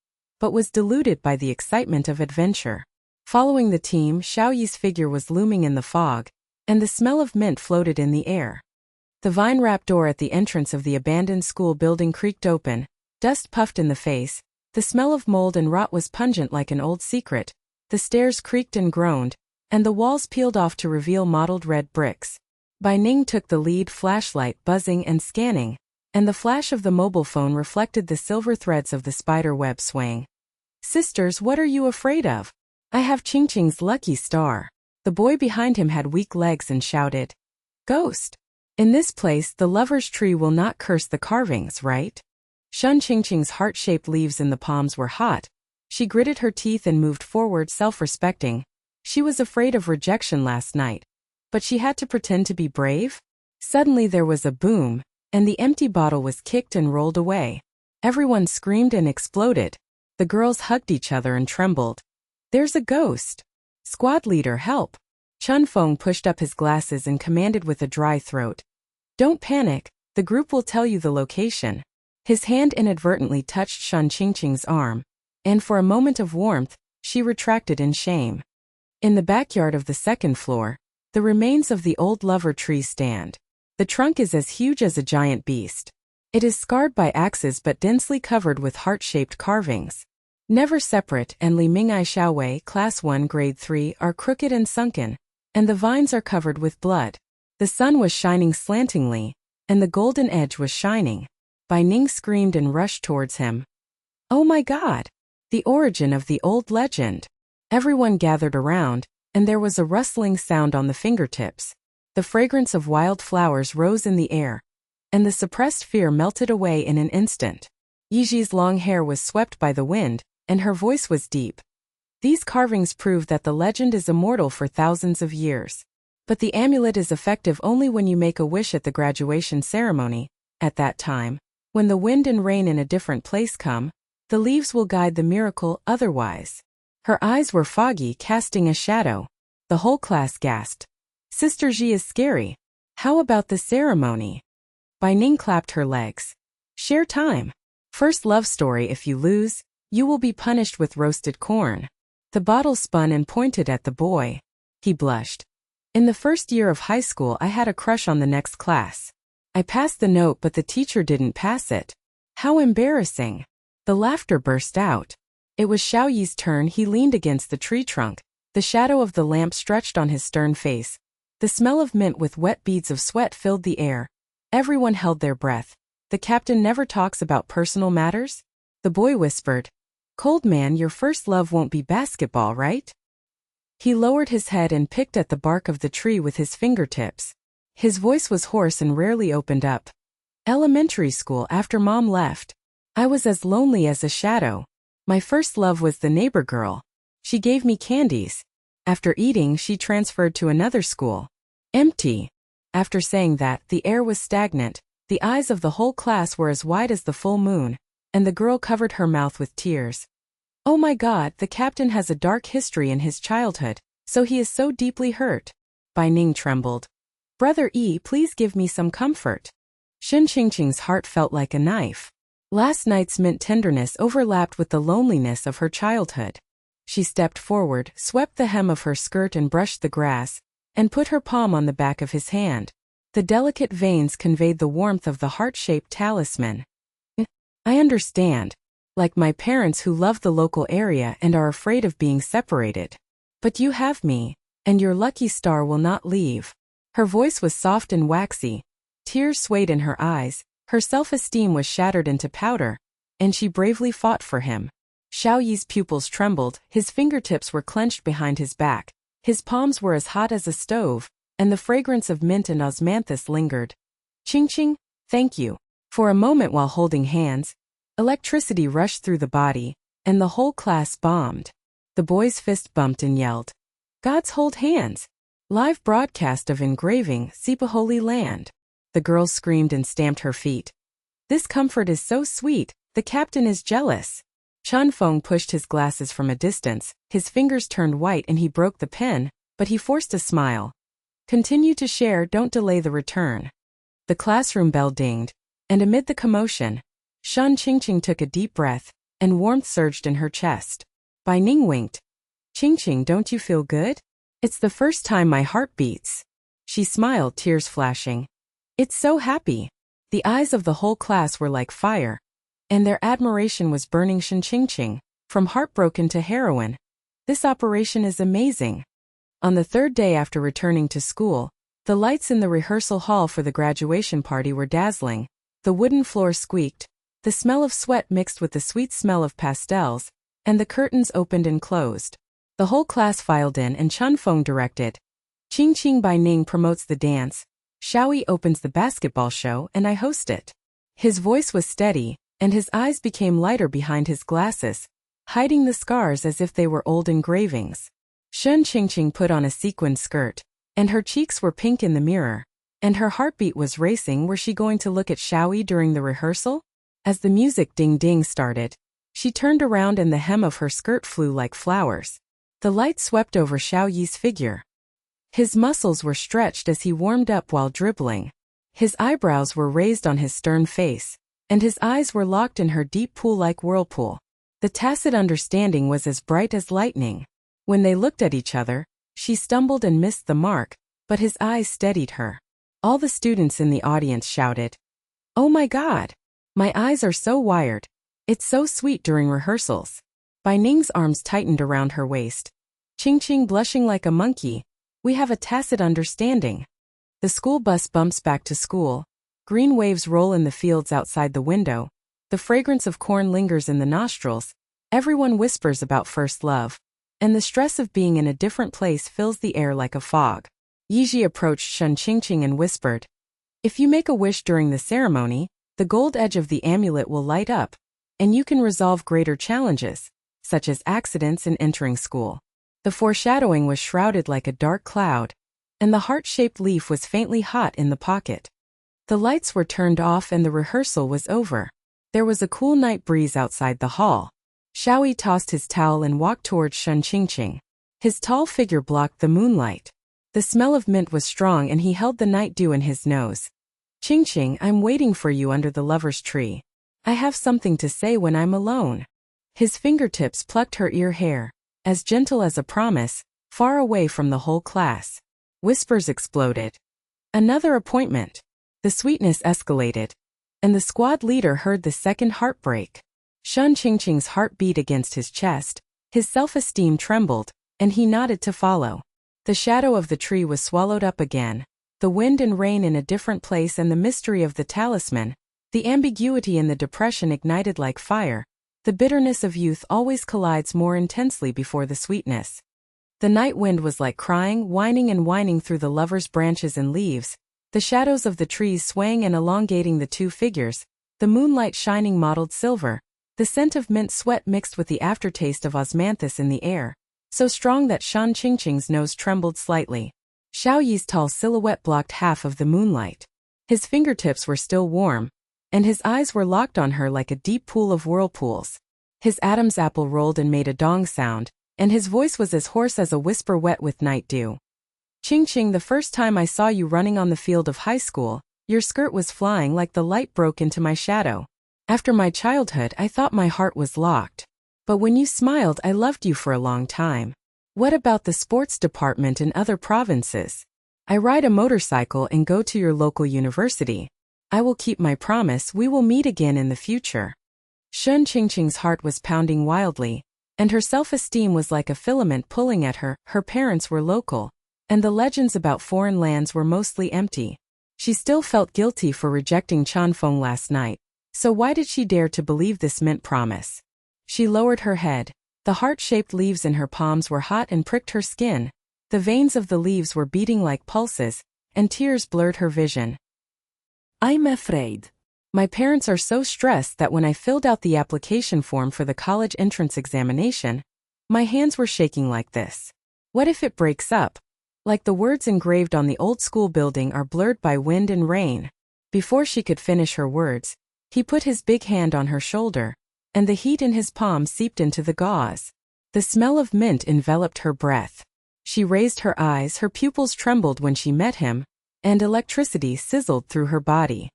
but was diluted by the excitement of adventure. Following the team, Xiao Yi's figure was looming in the fog, and the smell of mint floated in the air. The vine-wrapped door at the entrance of the abandoned school building creaked open, dust puffed in the face, the smell of mold and rot was pungent like an old secret, the stairs creaked and groaned, and the walls peeled off to reveal mottled red bricks. Bai Ning took the lead, flashlight buzzing and scanning, and the flash of the mobile phone reflected the silver threads of the spider web swaying. Sisters, what are you afraid of? I have Qingqing's lucky star. The boy behind him had weak legs and shouted. Ghost! In this place the lover's tree will not curse the carvings, right? Shen Qingqing's heart-shaped leaves in the palms were hot. She gritted her teeth and moved forward, self-respecting. She was afraid of rejection last night, but she had to pretend to be brave? Suddenly there was a boom, and the empty bottle was kicked and rolled away. Everyone screamed and exploded. The girls hugged each other and trembled. There's a ghost! Squad leader, help! Chun Feng pushed up his glasses and commanded with a dry throat. Don't panic, the group will tell you the location. His hand inadvertently touched Shen Qingqing's arm, and for a moment of warmth, she retracted in shame. In the backyard of the second floor, the remains of the old lover tree stand. The trunk is as huge as a giant beast. It is scarred by axes but densely covered with heart-shaped carvings. Never separate, and Li Mingai Xiaowei Class 1 Grade 3 are crooked and sunken, and the vines are covered with blood. The sun was shining slantingly, and the golden edge was shining. Bai Ning screamed and rushed towards him. Oh my God! The origin of the old legend! Everyone gathered around, and there was a rustling sound on the fingertips. The fragrance of wild flowers rose in the air, and the suppressed fear melted away in an instant. Yiji's long hair was swept by the wind, and her voice was deep. These carvings prove that the legend is immortal for thousands of years. But the amulet is effective only when you make a wish at the graduation ceremony. At that time, when the wind and rain in a different place come, the leaves will guide the miracle otherwise. Her eyes were foggy, casting a shadow. The whole class gasped. Sister Ji is scary. How about the ceremony? Bai Ning clapped her legs. Share time. First love story. If you lose, you will be punished with roasted corn. The bottle spun and pointed at the boy. He blushed. In the first year of high school I had a crush on the next class. I passed the note but the teacher didn't pass it. How embarrassing. The laughter burst out. It was Xiao Yi's turn. He leaned against the tree trunk. The shadow of the lamp stretched on his stern face, The smell of mint with wet beads of sweat filled the air. Everyone held their breath. The captain never talks about personal matters? The boy whispered. Cold man, your first love won't be basketball, right? He lowered his head and picked at the bark of the tree with his fingertips. His voice was hoarse and rarely opened up. Elementary school after mom left. I was as lonely as a shadow. My first love was the neighbor girl. She gave me candies. After eating, she transferred to another school. Empty. After saying that, the air was stagnant. The eyes of the whole class were as wide as the full moon, and the girl covered her mouth with tears. Oh my God, the captain has a dark history in his childhood, so he is so deeply hurt. Bai Ning trembled. Brother E, please give me some comfort. Shen Qingqing's heart felt like a knife. Last night's mint tenderness overlapped with the loneliness of her childhood. She stepped forward, swept the hem of her skirt and brushed the grass, and put her palm on the back of his hand. The delicate veins conveyed the warmth of the heart-shaped talisman. I understand. Like my parents who love the local area and are afraid of being separated. But you have me, and your lucky star will not leave. Her voice was soft and waxy. Tears swayed in her eyes. Her self-esteem was shattered into powder, and she bravely fought for him. Xiao Yi's pupils trembled, his fingertips were clenched behind his back. His palms were as hot as a stove, and the fragrance of mint and osmanthus lingered. Qingqing, thank you. For a moment while holding hands, electricity rushed through the body, and the whole class bombed. The boy's fist bumped and yelled. Gods hold hands. Live broadcast of engraving, Sipa Holy Land. The girl screamed and stamped her feet. This comfort is so sweet, the captain is jealous. Feng pushed his glasses from a distance, his fingers turned white and he broke the pen, but he forced a smile. Continue to share, don't delay the return. The classroom bell dinged, and amid the commotion, Shen Qingqing took a deep breath, and warmth surged in her chest. Bai Ning winked. Qingqing, don't you feel good? It's the first time my heart beats. She smiled, tears flashing. It's so happy. The eyes of the whole class were like fire, and their admiration was burning. Shen Qingqing, from heartbroken to heroine. This operation is amazing. On the third day after returning to school, the lights in the rehearsal hall for the graduation party were dazzling. The wooden floor squeaked, the smell of sweat mixed with the sweet smell of pastels, and the curtains opened and closed. The whole class filed in and Feng directed. Qingqing Bai Ning promotes the dance, Xiao Yi opens the basketball show and I host it. His voice was steady, and his eyes became lighter behind his glasses, hiding the scars as if they were old engravings. Shen Qingqing put on a sequined skirt, and her cheeks were pink in the mirror, and her heartbeat was racing. Was she going to look at Xiao Yi during the rehearsal? As the music ding-ding started, she turned around and the hem of her skirt flew like flowers. The light swept over Xiao Yi's figure. His muscles were stretched as he warmed up while dribbling. His eyebrows were raised on his stern face, and his eyes were locked in her deep pool-like whirlpool. The tacit understanding was as bright as lightning. When they looked at each other, she stumbled and missed the mark, but his eyes steadied her. All the students in the audience shouted, "Oh my God! My eyes are so wired. It's so sweet during rehearsals." Bai Ning's arms tightened around her waist. Qingqing blushing like a monkey, we have a tacit understanding. The school bus bumps back to school. Green waves roll in the fields outside the window. The fragrance of corn lingers in the nostrils. Everyone whispers about first love, and the stress of being in a different place fills the air like a fog. Yiji approached Shen Qingqing and whispered, "If you make a wish during the ceremony, the gold edge of the amulet will light up, and you can resolve greater challenges, such as accidents in entering school." The foreshadowing was shrouded like a dark cloud, and the heart-shaped leaf was faintly hot in the pocket. The lights were turned off and the rehearsal was over. There was a cool night breeze outside the hall. Xiao Yi tossed his towel and walked towards Shen Qingqing. His tall figure blocked the moonlight. The smell of mint was strong and he held the night dew in his nose. "Qingqing, I'm waiting for you under the lover's tree. I have something to say when I'm alone." His fingertips plucked her ear hair, as gentle as a promise, far away from the whole class. Whispers exploded. Another appointment. The sweetness escalated, and the squad leader heard the second heartbreak. Shen Qingqing's heart beat against his chest, his self-esteem trembled, and he nodded to follow. The shadow of the tree was swallowed up again. The wind and rain in a different place and the mystery of the talisman, the ambiguity in the depression ignited like fire. The bitterness of youth always collides more intensely before the sweetness. The night wind was like crying, whining and whining through the lovers' branches and leaves, the shadows of the trees swaying and elongating the two figures, the moonlight shining mottled silver, the scent of mint sweat mixed with the aftertaste of osmanthus in the air, so strong that Shen Qingqing's nose trembled slightly. Xiao Yi's tall silhouette blocked half of the moonlight. His fingertips were still warm, and his eyes were locked on her like a deep pool of whirlpools. His Adam's apple rolled and made a dong sound, and his voice was as hoarse as a whisper wet with night dew. Qingqing, the first time I saw you running on the field of high school, your skirt was flying like the light broke into my shadow. After my childhood, I thought my heart was locked. But when you smiled, I loved you for a long time. What about the sports department in other provinces? I ride a motorcycle and go to your local university. I will keep my promise, we will meet again in the future. Shen Qingqing's heart was pounding wildly, and her self-esteem was like a filament pulling at her. Her parents were local, and the legends about foreign lands were mostly empty. She still felt guilty for rejecting Chanfeng last night, so why did she dare to believe this mint promise? She lowered her head. The heart-shaped leaves in her palms were hot and pricked her skin. The veins of the leaves were beating like pulses, and tears blurred her vision. I'm afraid. My parents are so stressed that when I filled out the application form for the college entrance examination, my hands were shaking like this. What if it breaks up? Like the words engraved on the old school building are blurred by wind and rain. Before she could finish her words, he put his big hand on her shoulder, and the heat in his palm seeped into the gauze. The smell of mint enveloped her breath. She raised her eyes, her pupils trembled when she met him, and electricity sizzled through her body.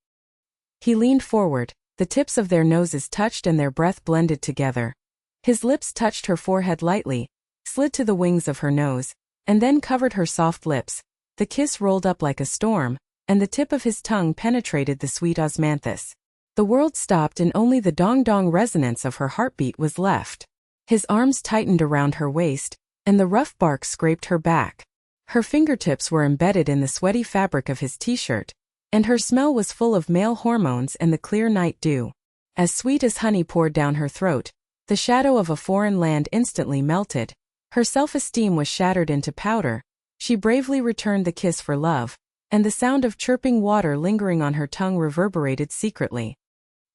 He leaned forward, the tips of their noses touched and their breath blended together. His lips touched her forehead lightly, slid to the wings of her nose, and then covered her soft lips. The kiss rolled up like a storm, and the tip of his tongue penetrated the sweet osmanthus. The world stopped and only the dong-dong resonance of her heartbeat was left. His arms tightened around her waist, and the rough bark scraped her back. Her fingertips were embedded in the sweaty fabric of his t-shirt, and her smell was full of male hormones and the clear night dew. As sweet as honey poured down her throat, the shadow of a foreign land instantly melted. Her self-esteem was shattered into powder. She bravely returned the kiss for love, and the sound of chirping water lingering on her tongue reverberated secretly.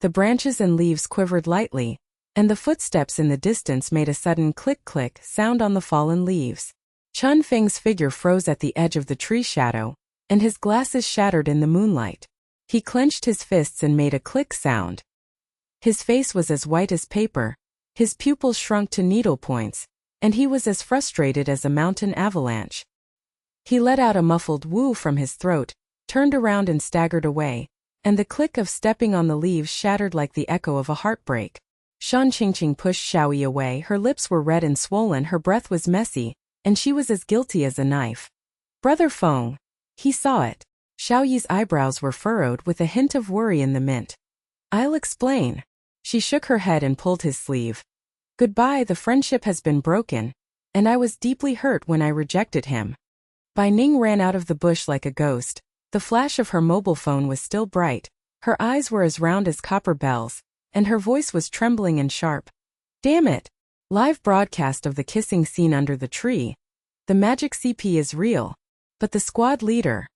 The branches and leaves quivered lightly, and the footsteps in the distance made a sudden click-click sound on the fallen leaves. Chun Feng's figure froze at the edge of the tree shadow, and his glasses shattered in the moonlight. He clenched his fists and made a click sound. His face was as white as paper, his pupils shrunk to needle points, and he was as frustrated as a mountain avalanche. He let out a muffled woo from his throat, turned around and staggered away, and the click of stepping on the leaves shattered like the echo of a heartbreak. Shen Qingqing pushed Xiao Yi away. Her lips were red and swollen, her breath was messy, and she was as guilty as a knife. Brother Feng. He saw it. Xiao Yi's eyebrows were furrowed with a hint of worry in the mint. I'll explain. She shook her head and pulled his sleeve. Goodbye, the friendship has been broken, and I was deeply hurt when I rejected him. Bai Ning ran out of the bush like a ghost. The flash of her mobile phone was still bright, her eyes were as round as copper bells, and her voice was trembling and sharp. Damn it! Live broadcast of the kissing scene under the tree. The magic CP is real. But the squad leader.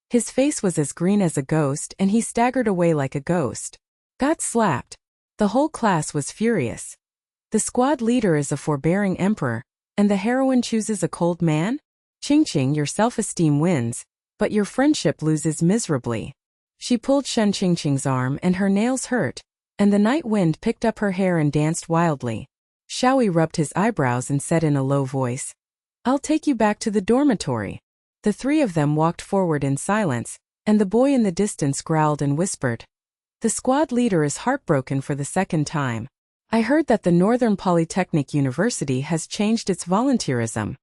His face was as green as a ghost and he staggered away like a ghost. Got slapped. The whole class was furious. The squad leader is a forbearing emperor, and the heroine chooses a cold man? Qingqing, your self-esteem wins, but your friendship loses miserably. She pulled Shen Qingqing's arm and her nails hurt, and the night wind picked up her hair and danced wildly. Xiao Yi rubbed his eyebrows and said in a low voice, I'll take you back to the dormitory. The three of them walked forward in silence, and the boy in the distance growled and whispered. The squad leader is heartbroken for the second time. I heard that the Northern Polytechnic University has changed its volunteerism.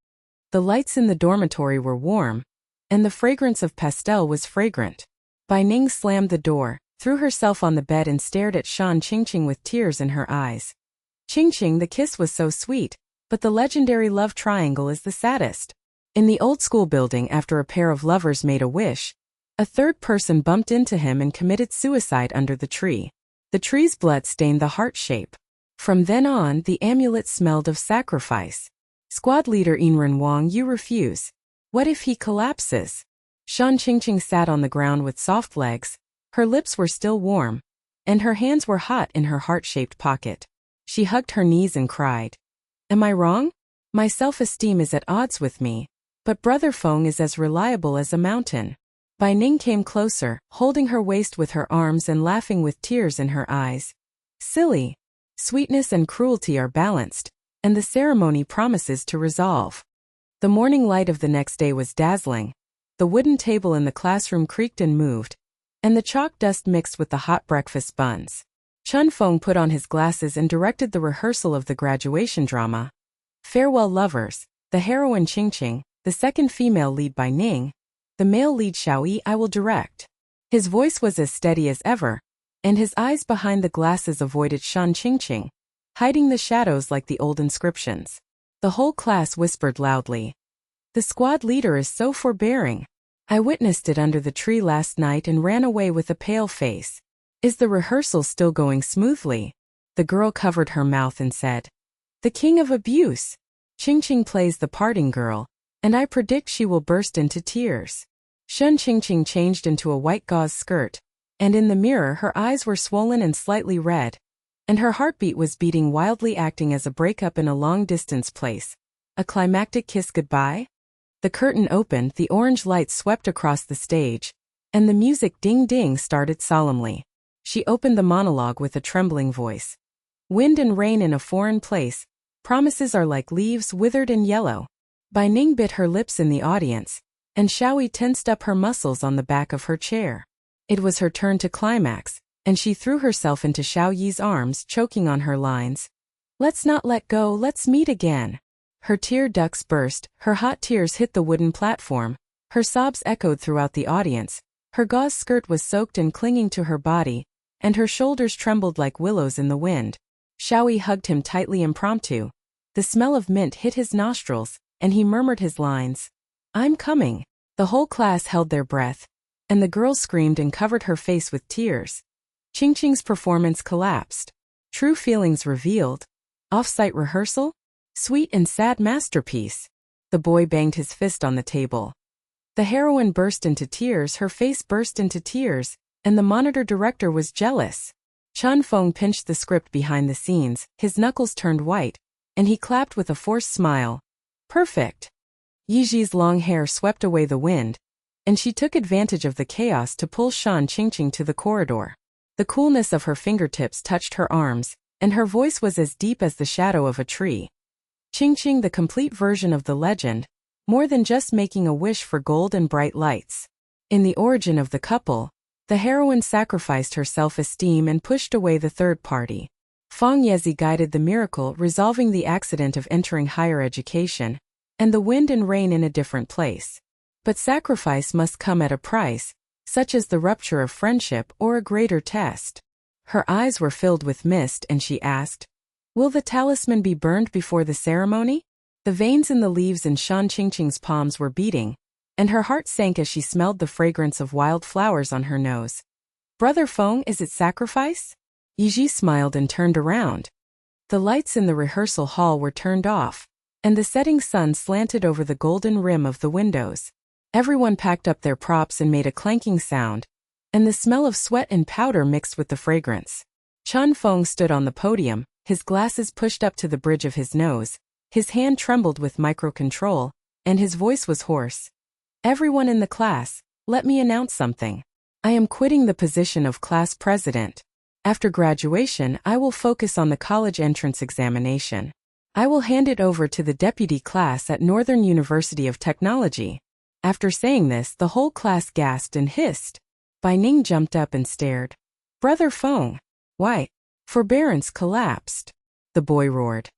The lights in the dormitory were warm, and the fragrance of pastel was fragrant. Bai Ning slammed the door, threw herself on the bed and stared at Shen Qingqing with tears in her eyes. Qingqing, the kiss was so sweet, but the legendary love triangle is the saddest. In the old school building, after a pair of lovers made a wish, a third person bumped into him and committed suicide under the tree. The tree's blood stained the heart shape. From then on, the amulet smelled of sacrifice. Squad leader Inran Wang, you refuse. What if he collapses? Shen Qingqing sat on the ground with soft legs. Her lips were still warm, and her hands were hot in her heart-shaped pocket. She hugged her knees and cried. Am I wrong? My self-esteem is at odds with me, but Brother Feng is as reliable as a mountain. Bai Ning came closer, holding her waist with her arms and laughing with tears in her eyes. Silly. Sweetness and cruelty are balanced, and the ceremony promises to resolve. The morning light of the next day was dazzling. The wooden table in the classroom creaked and moved, and the chalk dust mixed with the hot breakfast buns. Chun Feng put on his glasses and directed the rehearsal of the graduation drama. Farewell Lovers, the heroine Qingqing, the second female lead Bai Ning, the male lead Xiao Yi I will direct. His voice was as steady as ever, and his eyes behind the glasses avoided Shen Qingqing, hiding the shadows like the old inscriptions. The whole class whispered loudly. The squad leader is so forbearing. I witnessed it under the tree last night and ran away with a pale face. Is the rehearsal still going smoothly? The girl covered her mouth and said. The king of abuse. Qingqing plays the parting girl, and I predict she will burst into tears. Shen Qingqing changed into a white gauze skirt, and in the mirror her eyes were swollen and slightly red, and her heartbeat was beating wildly, acting as a breakup in a long-distance place. A climactic kiss goodbye? The curtain opened, the orange light swept across the stage, and the music ding-ding started solemnly. She opened the monologue with a trembling voice. Wind and rain in a foreign place, promises are like leaves withered and yellow. Bai Ning bit her lips in the audience, and Xiao Yi tensed up her muscles on the back of her chair. It was her turn to climax, and she threw herself into Xiao Yi's arms, choking on her lines. Let's not let go, let's meet again. Her tear ducts burst, her hot tears hit the wooden platform, her sobs echoed throughout the audience, her gauze skirt was soaked and clinging to her body, and her shoulders trembled like willows in the wind. Xiao Yi hugged him tightly impromptu. The smell of mint hit his nostrils, and he murmured his lines. I'm coming. The whole class held their breath, and the girl screamed and covered her face with tears. Qingqing's performance collapsed. True feelings revealed. Off-site rehearsal? Sweet and sad masterpiece. The boy banged his fist on the table. The heroine burst into tears, her face burst into tears, and the monitor director was jealous. Chun Feng pinched the script behind the scenes, his knuckles turned white, and he clapped with a forced smile. Perfect. Yiji's long hair swept away the wind, and she took advantage of the chaos to pull Shen Qingqing to the corridor. The coolness of her fingertips touched her arms, and her voice was as deep as the shadow of a tree. Qingqing, the complete version of the legend, more than just making a wish for gold and bright lights. In the origin of the couple, the heroine sacrificed her self-esteem and pushed away the third party. Feng Yezi guided the miracle, resolving the accident of entering higher education, and the wind and rain in a different place. But sacrifice must come at a price, such as the rupture of friendship or a greater test. Her eyes were filled with mist and she asked, will the talisman be burned before the ceremony? The veins in the leaves in Shen Qingqing's palms were beating, and her heart sank as she smelled the fragrance of wild flowers on her nose. Brother Feng, is it sacrifice? Yiji smiled and turned around. The lights in the rehearsal hall were turned off, and the setting sun slanted over the golden rim of the windows. Everyone packed up their props and made a clanking sound, and the smell of sweat and powder mixed with the fragrance. Chun Feng stood on the podium, his glasses pushed up to the bridge of his nose, his hand trembled with micro-control, and his voice was hoarse. Everyone in the class, let me announce something. I am quitting the position of class president. After graduation, I will focus on the college entrance examination. I will hand it over to the deputy class at Northern University of Technology. After saying this, the whole class gasped and hissed. Bai Ning jumped up and stared. Brother Feng. Why? Forbearance collapsed. The boy roared.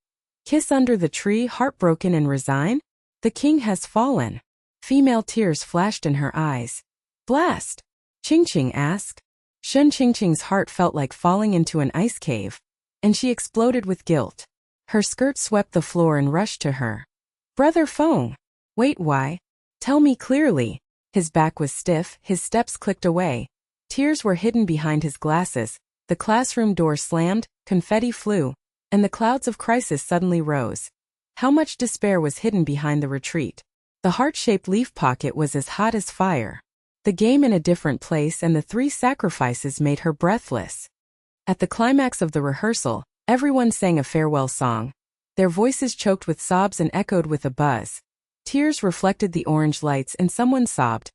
Kiss under the tree, heartbroken and resign? The king has fallen. Female tears flashed in her eyes. Blast! Qingqing asked. Shen Qingqing's heart felt like falling into an ice cave, and she exploded with guilt. Her skirt swept the floor and rushed to her. Brother Feng! Wait, why? Tell me clearly. His back was stiff, his steps clicked away. Tears were hidden behind his glasses, the classroom door slammed, confetti flew, and the clouds of crisis suddenly rose. How much despair was hidden behind the retreat? The heart-shaped leaf pocket was as hot as fire. The game in a different place and the 3 sacrifices made her breathless. At the climax of the rehearsal, everyone sang a farewell song. Their voices choked with sobs and echoed with a buzz. Tears reflected the orange lights and someone sobbed.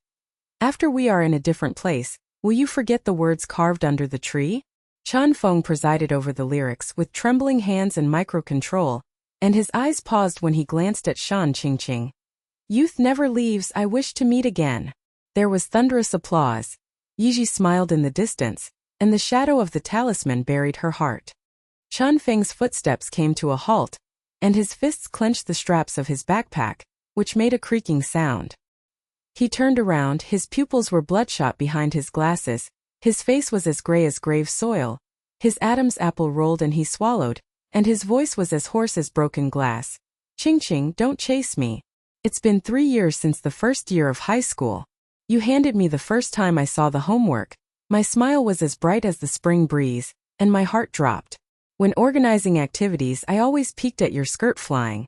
After we are in a different place, will you forget the words carved under the tree? Chen Feng presided over the lyrics with trembling hands and micro-control, and his eyes paused when he glanced at Shen Qingqing. Youth never leaves, I wish to meet again. There was thunderous applause. Yi smiled in the distance, and the shadow of the talisman buried her heart. Chen Feng's footsteps came to a halt, and his fists clenched the straps of his backpack, which made a creaking sound. He turned around, his pupils were bloodshot behind his glasses, his face was as gray as grave soil, his Adam's apple rolled and he swallowed, and his voice was as hoarse as broken glass. Qingqing, don't chase me. It's been 3 years since the first year of high school. You handed me the first time I saw the homework. My smile was as bright as the spring breeze, and my heart dropped. When organizing activities, I always peeked at your skirt flying.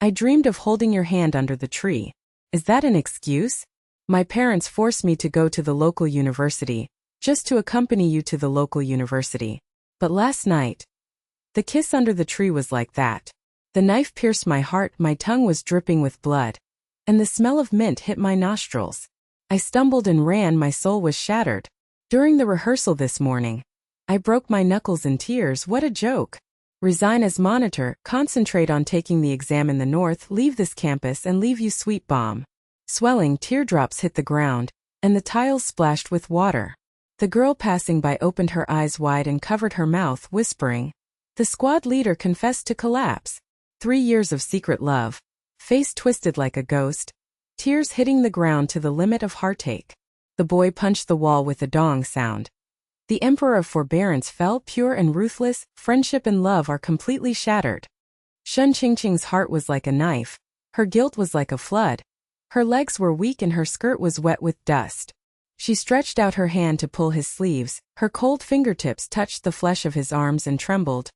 I dreamed of holding your hand under the tree. Is that an excuse? My parents forced me to go to the local university, just to accompany you to the local university. But last night, the kiss under the tree was like that. The knife pierced my heart, my tongue was dripping with blood, and the smell of mint hit my nostrils. I stumbled and ran, my soul was shattered. During the rehearsal this morning, I broke my knuckles in tears. What a joke. Resign as monitor, concentrate on taking the exam in the north, leave this campus and leave you sweet bomb. Swelling teardrops hit the ground, and the tiles splashed with water. The girl passing by opened her eyes wide and covered her mouth, whispering. The squad leader confessed to collapse. 3 years of secret love. Face twisted like a ghost. Tears hitting the ground to the limit of heartache. The boy punched the wall with a dong sound. The emperor of forbearance fell, pure and ruthless, friendship and love are completely shattered. Shen Qingqing's heart was like a knife. Her guilt was like a flood. Her legs were weak and her skirt was wet with dust. She stretched out her hand to pull his sleeves, her cold fingertips touched the flesh of his arms and trembled.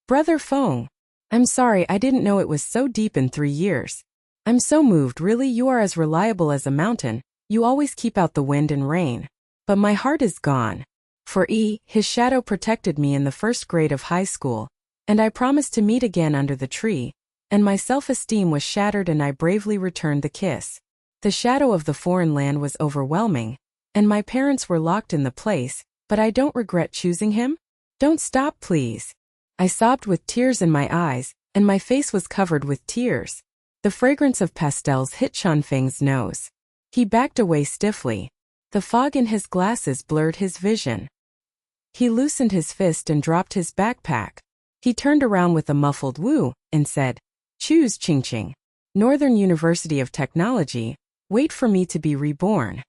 Brother Feng. I'm sorry, I didn't know it was so deep in 3 years. I'm so moved, really, you are as reliable as a mountain, you always keep out the wind and rain. But my heart is gone. For his shadow protected me in the first grade of high school, and I promised to meet again under the tree, and my self-esteem was shattered and I bravely returned the kiss. The shadow of the foreign land was overwhelming, and my parents were locked in the place, but I don't regret choosing him. Don't stop, please. I sobbed with tears in my eyes, and my face was covered with tears. The fragrance of pastels hit Chen Feng's nose. He backed away stiffly. The fog in his glasses blurred his vision. He loosened his fist and dropped his backpack. He turned around with a muffled woo, and said, Choose Qingqing. Northern University of Technology, wait for me to be reborn.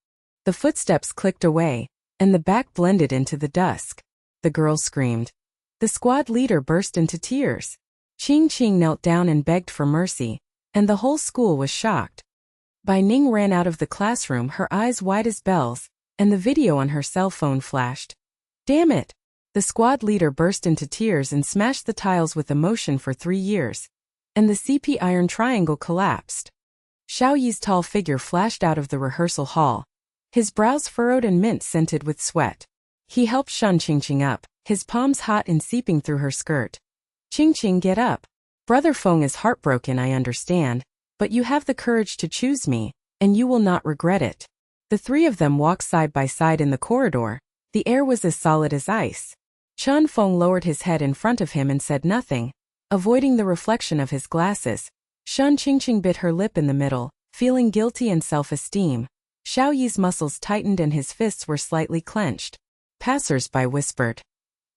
The footsteps clicked away, and the back blended into the dusk. The girl screamed. The squad leader burst into tears. Qingqing knelt down and begged for mercy, and the whole school was shocked. Bai Ning ran out of the classroom, her eyes wide as bells, and the video on her cell phone flashed. Damn it! The squad leader burst into tears and smashed the tiles with emotion for 3 years. And the CP iron triangle collapsed. Xiao Yi's tall figure flashed out of the rehearsal hall. His brows furrowed and mint-scented with sweat. He helped Shen Qingqing up, his palms hot and seeping through her skirt. Qingqing, get up. Brother Feng is heartbroken, I understand, but you have the courage to choose me, and you will not regret it. The 3 of them walked side by side in the corridor. The air was as solid as ice. Chen Feng lowered his head in front of him and said nothing, avoiding the reflection of his glasses. Shen Qingqing bit her lip in the middle, feeling guilty and self-esteem. Xiao Yi's muscles tightened and his fists were slightly clenched. Passers-by whispered.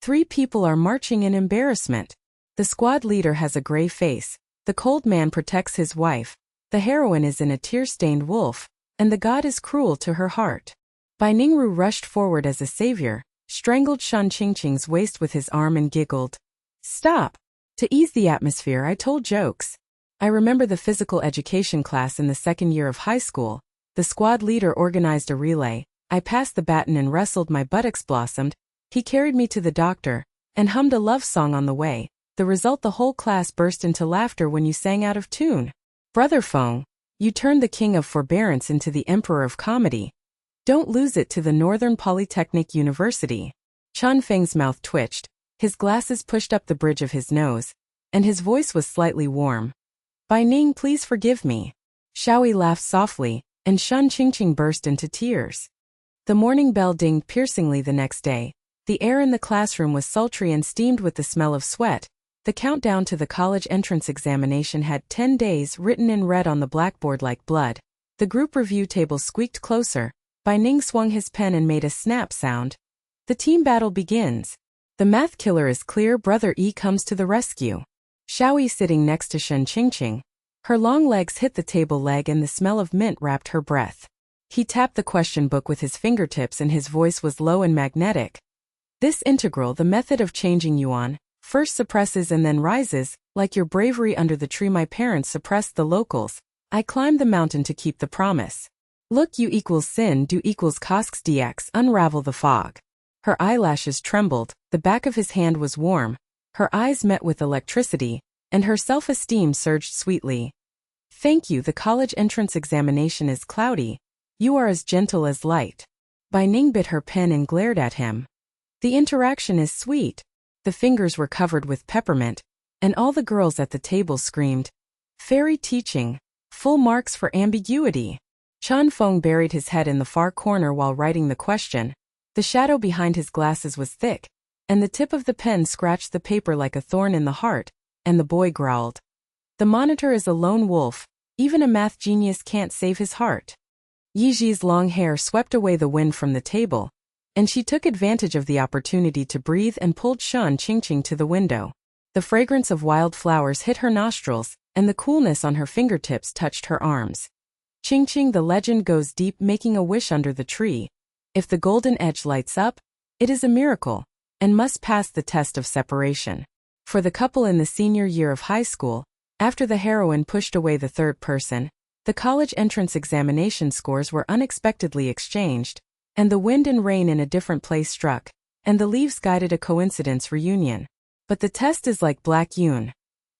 3 people are marching in embarrassment. The squad leader has a gray face. The cold man protects his wife. The heroine is in a tear-stained wolf, and the god is cruel to her heart. Bai Ningru rushed forward as a savior, strangled Shen Qingqing's waist with his arm and giggled. Stop! To ease the atmosphere, I told jokes. I remember the physical education class in the second year of high school. The squad leader organized a relay. I passed the baton and wrestled, my buttocks blossomed. He carried me to the doctor and hummed a love song on the way. The result, the whole class burst into laughter when you sang out of tune. Brother Feng, you turned the king of forbearance into the emperor of comedy. Don't lose it to the Northern Polytechnic University. Chen Feng's mouth twitched, his glasses pushed up the bridge of his nose, and his voice was slightly warm. Bai Ning, please forgive me. Xiao Yi laughed softly, and Shen Qingqing burst into tears. The morning bell dinged piercingly the next day. The air in the classroom was sultry and steamed with the smell of sweat. The countdown to the college entrance examination had 10 days written in red on the blackboard like blood. The group review table squeaked closer. Bai Ning swung his pen and made a snap sound. The team battle begins. The math killer is clear. Brother E comes to the rescue. Xiao Yi sitting next to Shen Qingqing. Her long legs hit the table leg and the smell of mint wrapped her breath. He tapped the question book with his fingertips and his voice was low and magnetic. This integral, the method of changing yuan, first suppresses and then rises, like your bravery under the tree my parents suppressed the locals. I climbed the mountain to keep the promise. Look, U equals sin, do equals cosx dx, unravel the fog. Her eyelashes trembled, the back of his hand was warm, her eyes met with electricity, and her self-esteem surged sweetly. Thank you, the college entrance examination is cloudy. You are as gentle as light. Bai Ning bit her pen and glared at him. The interaction is sweet. The fingers were covered with peppermint, and all the girls at the table screamed. Fairy teaching. Full marks for ambiguity. Chen Feng buried his head in the far corner while writing the question. The shadow behind his glasses was thick, and the tip of the pen scratched the paper like a thorn in the heart, and the boy growled. The monitor is a lone wolf, even a math genius can't save his heart. Yiji's long hair swept away the wind from the table, and she took advantage of the opportunity to breathe and pulled Shen Qingqing to the window. The fragrance of wild flowers hit her nostrils, and the coolness on her fingertips touched her arms. Qingqing, the legend goes deep, making a wish under the tree. If the golden edge lights up, it is a miracle, and must pass the test of separation. For the couple in the senior year of high school, after the heroine pushed away the third person, the college entrance examination scores were unexpectedly exchanged, and the wind and rain in a different place struck, and the leaves guided a coincidence reunion. But the test is like black yun.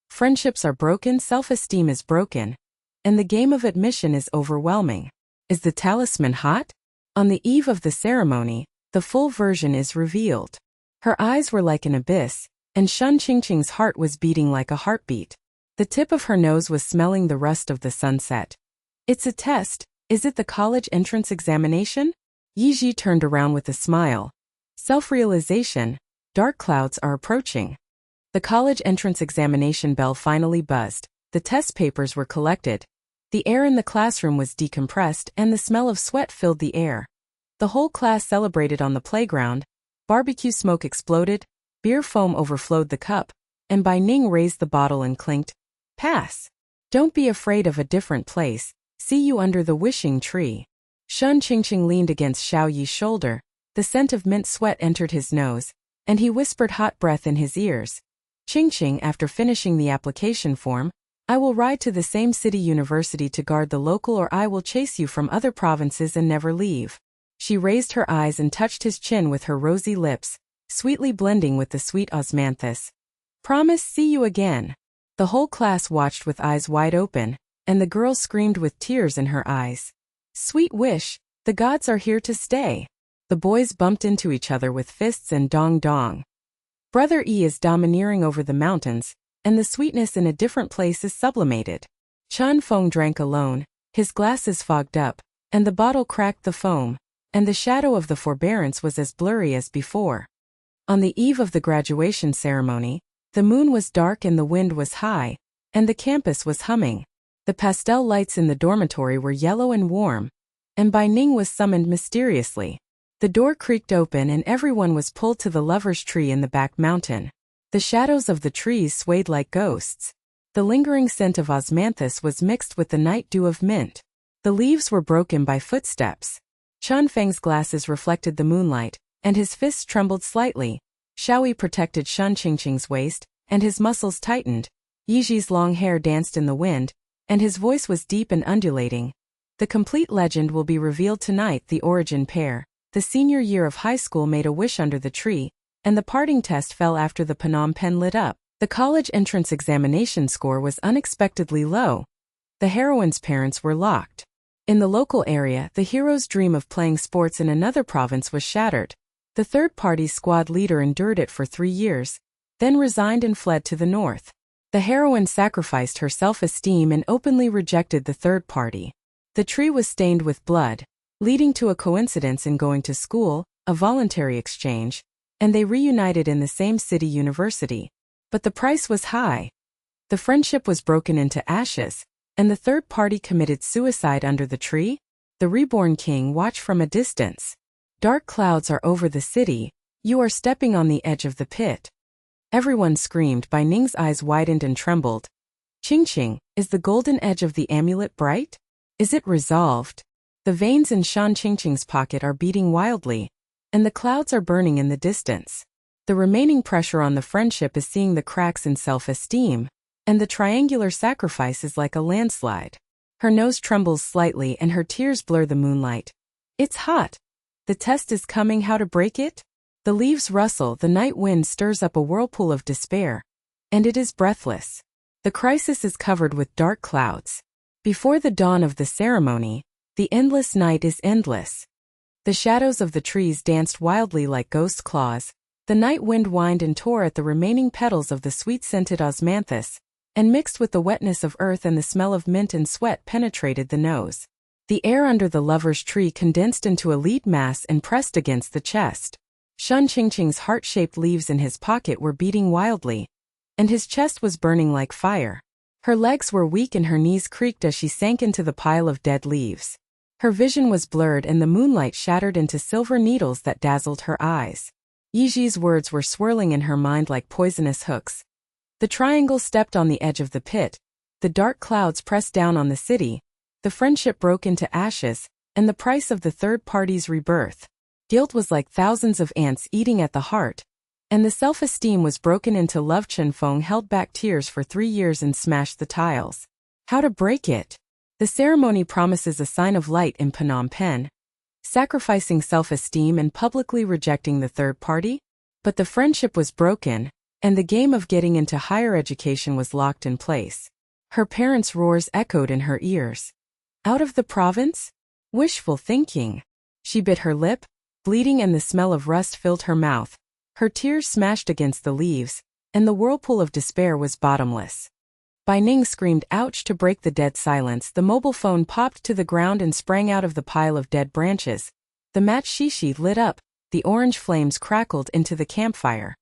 Friendships are broken, self-esteem is broken, and the game of admission is overwhelming. Is the talisman hot? On the eve of the ceremony, the full version is revealed. Her eyes were like an abyss, and Shen Qingqing's heart was beating like a heartbeat. The tip of her nose was smelling the rust of the sunset. It's a test. Is it the college entrance examination? Yiji turned around with a smile. Self-realization. Dark clouds are approaching. The college entrance examination bell finally buzzed. The test papers were collected. The air in the classroom was decompressed and the smell of sweat filled the air. The whole class celebrated on the playground. Barbecue smoke exploded, beer foam overflowed the cup, and Bai Ning raised the bottle and clinked. Pass. Don't be afraid of a different place. See you under the wishing tree. Shen Qingqing leaned against Xiao Yi's shoulder. The scent of mint sweat entered his nose, and he whispered hot breath in his ears. Qingqing, after finishing the application form, I will ride to the same city university to guard the local, or I will chase you from other provinces and never leave. She raised her eyes and touched his chin with her rosy lips, sweetly blending with the sweet osmanthus. Promise, see you again. The whole class watched with eyes wide open, and the girl screamed with tears in her eyes. Sweet wish, the gods are here to stay. The boys bumped into each other with fists and dong-dong. Brother E is domineering over the mountains, and the sweetness in a different place is sublimated. Chen Feng drank alone, his glasses fogged up, and the bottle cracked the foam, and the shadow of the forbearance was as blurry as before. On the eve of the graduation ceremony, the moon was dark and the wind was high, and the campus was humming. The pastel lights in the dormitory were yellow and warm, and Bai Ning was summoned mysteriously. The door creaked open and everyone was pulled to the lover's tree in the back mountain. The shadows of the trees swayed like ghosts. The lingering scent of osmanthus was mixed with the night dew of mint. The leaves were broken by footsteps. Chen Feng's glasses reflected the moonlight, and his fists trembled slightly. Xiao Yi protected Shen Qingqing's waist, and his muscles tightened. Yiji's long hair danced in the wind, and his voice was deep and undulating. The complete legend will be revealed tonight. The origin pair. The senior year of high school made a wish under the tree, and the parting test fell after the Phnom Penh lit up. The college entrance examination score was unexpectedly low. The heroine's parents were locked. In the local area, the hero's dream of playing sports in another province was shattered. The third-party squad leader endured it for 3 years, then resigned and fled to the north. The heroine sacrificed her self-esteem and openly rejected the third party. The tree was stained with blood, leading to a coincidence in going to school, a voluntary exchange, and they reunited in the same city university. But the price was high. The friendship was broken into ashes, and the third party committed suicide under the tree. The reborn king watched from a distance. Dark clouds are over the city. You are stepping on the edge of the pit. Everyone screamed. Bai Ning's eyes widened and trembled. Qingqing, is the golden edge of the amulet bright? Is it resolved? The veins in Shen Qingqing's pocket are beating wildly, and the clouds are burning in the distance. The remaining pressure on the friendship is seeing the cracks in self-esteem, and the triangular sacrifice is like a landslide. Her nose trembles slightly and her tears blur the moonlight. It's hot. The test is coming. How to break it? The leaves rustle, the night wind stirs up a whirlpool of despair, and it is breathless. The crisis is covered with dark clouds. Before the dawn of the ceremony, the endless night is endless. The shadows of the trees danced wildly like ghost claws. The night wind whined and tore at the remaining petals of the sweet-scented osmanthus, and mixed with the wetness of earth and the smell of mint and sweat penetrated the nose. The air under the lover's tree condensed into a lead mass and pressed against the chest. Shen Qingqing's heart-shaped leaves in his pocket were beating wildly, and his chest was burning like fire. Her legs were weak and her knees creaked as she sank into the pile of dead leaves. Her vision was blurred and the moonlight shattered into silver needles that dazzled her eyes. Yiji's words were swirling in her mind like poisonous hooks. The triangle stepped on the edge of the pit. The dark clouds pressed down on the city. The friendship broke into ashes, and the price of the third party's rebirth. Guilt was like thousands of ants eating at the heart, and the self-esteem was broken into love. Chen Feng held back tears for 3 years and smashed the tiles. How to break it? The ceremony promises a sign of light in Phnom Penh, sacrificing self-esteem and publicly rejecting the third party. But the friendship was broken, and the game of getting into higher education was locked in place. Her parents' roars echoed in her ears. Out of the province? Wishful thinking. She bit her lip, bleeding, and the smell of rust filled her mouth. Her tears smashed against the leaves, and the whirlpool of despair was bottomless. Bai Ning screamed ouch to break the dead silence. The mobile phone popped to the ground and sprang out of the pile of dead branches. The match shishi lit up, the orange flames crackled into the campfire.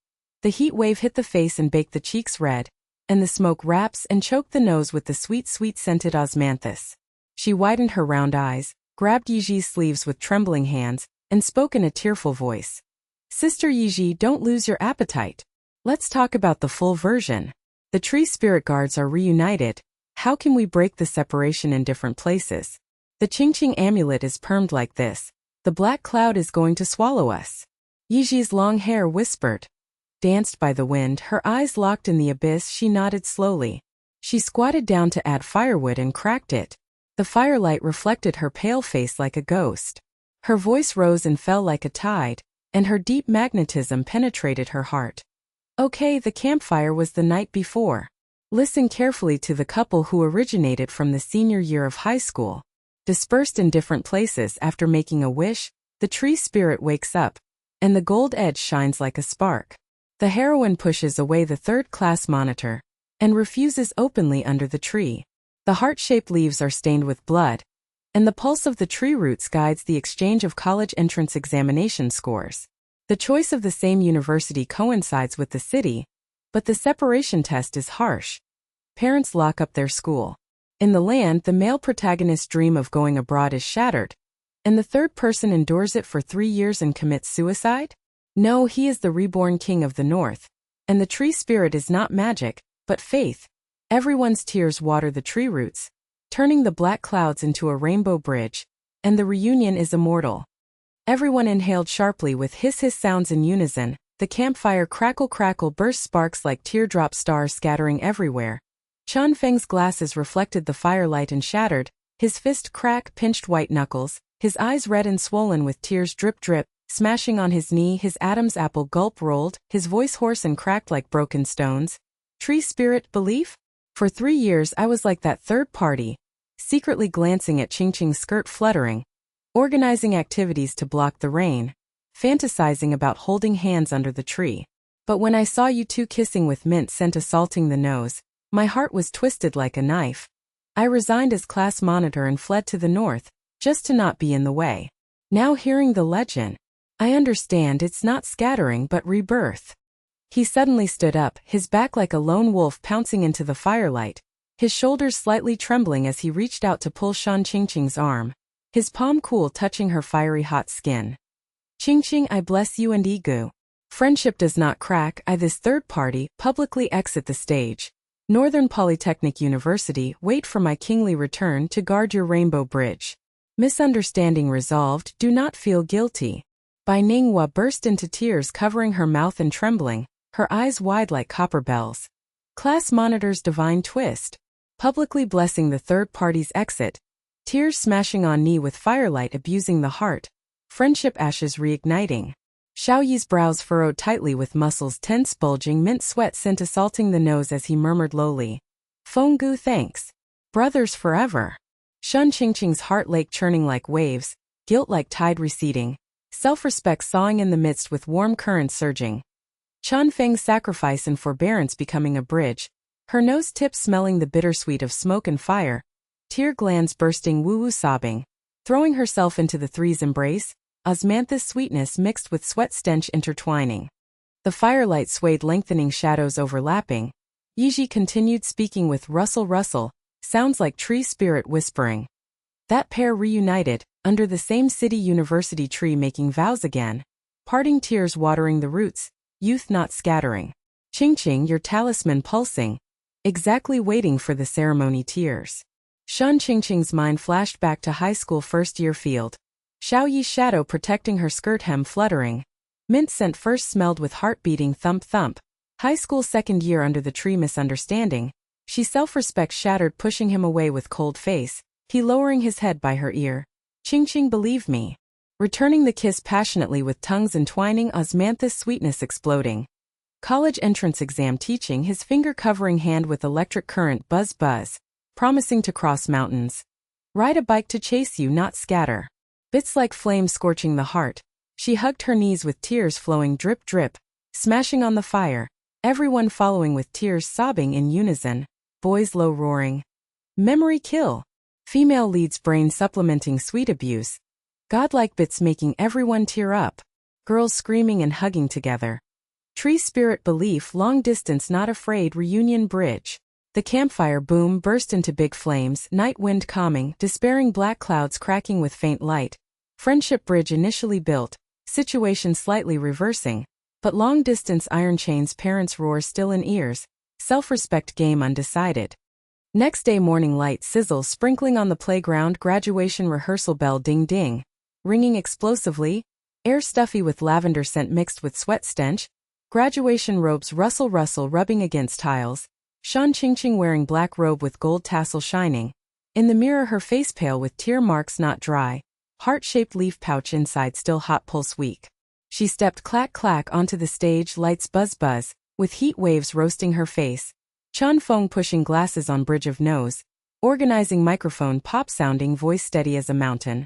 The heat wave hit the face and baked the cheeks red, and the smoke wraps and choked the nose with the sweet-scented osmanthus. She widened her round eyes, grabbed Yiji's sleeves with trembling hands, and spoke in a tearful voice. Sister Yiji, don't lose your appetite. Let's talk about the full version. The tree spirit guards are reunited. How can we break the separation in different places? The Qingqing amulet is permed like this. The black cloud is going to swallow us. Yiji's long hair whispered. Danced by the wind, her eyes locked in the abyss. She nodded slowly. She squatted down to add firewood and cracked it. The firelight reflected her pale face like a ghost. Her voice rose and fell like a tide, and her deep magnetism penetrated her heart. Okay, the campfire was the night before. Listen carefully to the couple who originated from the senior year of high school. Dispersed in different places after making a wish, the tree spirit wakes up, and the gold edge shines like a spark. The heroine pushes away the third-class monitor, and refuses openly under the tree. The heart-shaped leaves are stained with blood, and the pulse of the tree roots guides the exchange of college entrance examination scores. The choice of the same university coincides with the city, but the separation test is harsh. Parents lock up their school. In the land, the male protagonist's dream of going abroad is shattered, and the third person endures it for 3 years and commits suicide? No, he is the reborn king of the north, and the tree spirit is not magic, but faith. Everyone's tears water the tree roots, turning the black clouds into a rainbow bridge, and the reunion is immortal. Everyone inhaled sharply with hiss-hiss sounds in unison. The campfire crackle burst, sparks like teardrop stars scattering everywhere, Feng's glasses reflected the firelight and shattered, his fist pinched white knuckles, his eyes red and swollen with tears drip, smashing on his knee, his Adam's apple gulp rolled, his voice hoarse and cracked like broken stones. Tree spirit belief? For 3 years I was like that third party, secretly glancing at Qingqing's skirt fluttering, organizing activities to block the rain, fantasizing about holding hands under the tree. But when I saw you two kissing with mint scent assaulting the nose, my heart was twisted like a knife. I resigned as class monitor and fled to the north, just to not be in the way. Now hearing the legend, I understand it's not scattering but rebirth. He suddenly stood up, his back like a lone wolf pouncing into the firelight, his shoulders slightly trembling as he reached out to pull Shen Qingqing's arm, his palm cool touching her fiery hot skin. Qingqing, I bless you and egu. Friendship does not crack. I this third party publicly exit the stage. Northern Polytechnic University, wait for my kingly return to guard your rainbow bridge. Misunderstanding resolved, do not feel guilty. Bai Ning burst into tears covering her mouth and trembling, her eyes wide like copper bells. Class monitor's divine twist. Publicly blessing the third party's exit. Tears smashing on knee with firelight abusing the heart. Friendship ashes reigniting. Xiao Yi's brows furrowed tightly with muscles tense bulging mint sweat scent assaulting the nose as he murmured lowly. Fenggu thanks. Brothers forever. Shen Qingqing's heart lake churning like waves, guilt like tide receding, self-respect sawing in the midst with warm currents surging. Feng's sacrifice and forbearance becoming a bridge, her nose tips smelling the bittersweet of smoke and fire, tear glands bursting woo-woo sobbing, throwing herself into the three's embrace, osmanthus sweetness mixed with sweat stench intertwining. The firelight swayed lengthening shadows overlapping. Yiji continued speaking with rustle, sounds like tree spirit whispering. That pair reunited, under the same city university tree making vows again, parting tears watering the roots, youth not scattering. Qingqing, your talisman pulsing, exactly waiting for the ceremony tears. Shen Qingqing's mind flashed back to high school first-year field. Xiao Yi's shadow protecting her skirt hem fluttering. Mint scent first smelled with heart beating thump. High school second year under the tree misunderstanding. She self-respect shattered pushing him away with cold face, he lowering his head by her ear. Qingqing believe me. Returning the kiss passionately with tongues entwining osmanthus sweetness exploding. College entrance exam teaching his finger covering hand with electric current buzz, promising to cross mountains. Ride a bike to chase you not scatter. Bits like flames scorching the heart. She hugged her knees with tears flowing drip, smashing on the fire, everyone following with tears sobbing in unison, boys low roaring. Memory kill. Female leads brain supplementing sweet abuse. Godlike bits making everyone tear up. Girls screaming and hugging together. Tree spirit belief long distance not afraid reunion bridge. The campfire boom burst into big flames, night wind calming, despairing black clouds cracking with faint light. Friendship bridge initially built, situation slightly reversing, but long distance iron chains parents roar still in ears, self-respect game undecided. Next day morning light sizzle sprinkling on the playground graduation rehearsal bell ding, ringing explosively, air stuffy with lavender scent mixed with sweat stench, graduation robes rustle rubbing against tiles. Shen Qingqing wearing black robe with gold tassel shining. In the mirror her face pale with tear marks not dry. Heart-shaped leaf pouch inside still hot pulse weak. She stepped clack onto the stage lights buzz, with heat waves roasting her face. Feng pushing glasses on bridge of nose. Organizing microphone pop sounding voice steady as a mountain.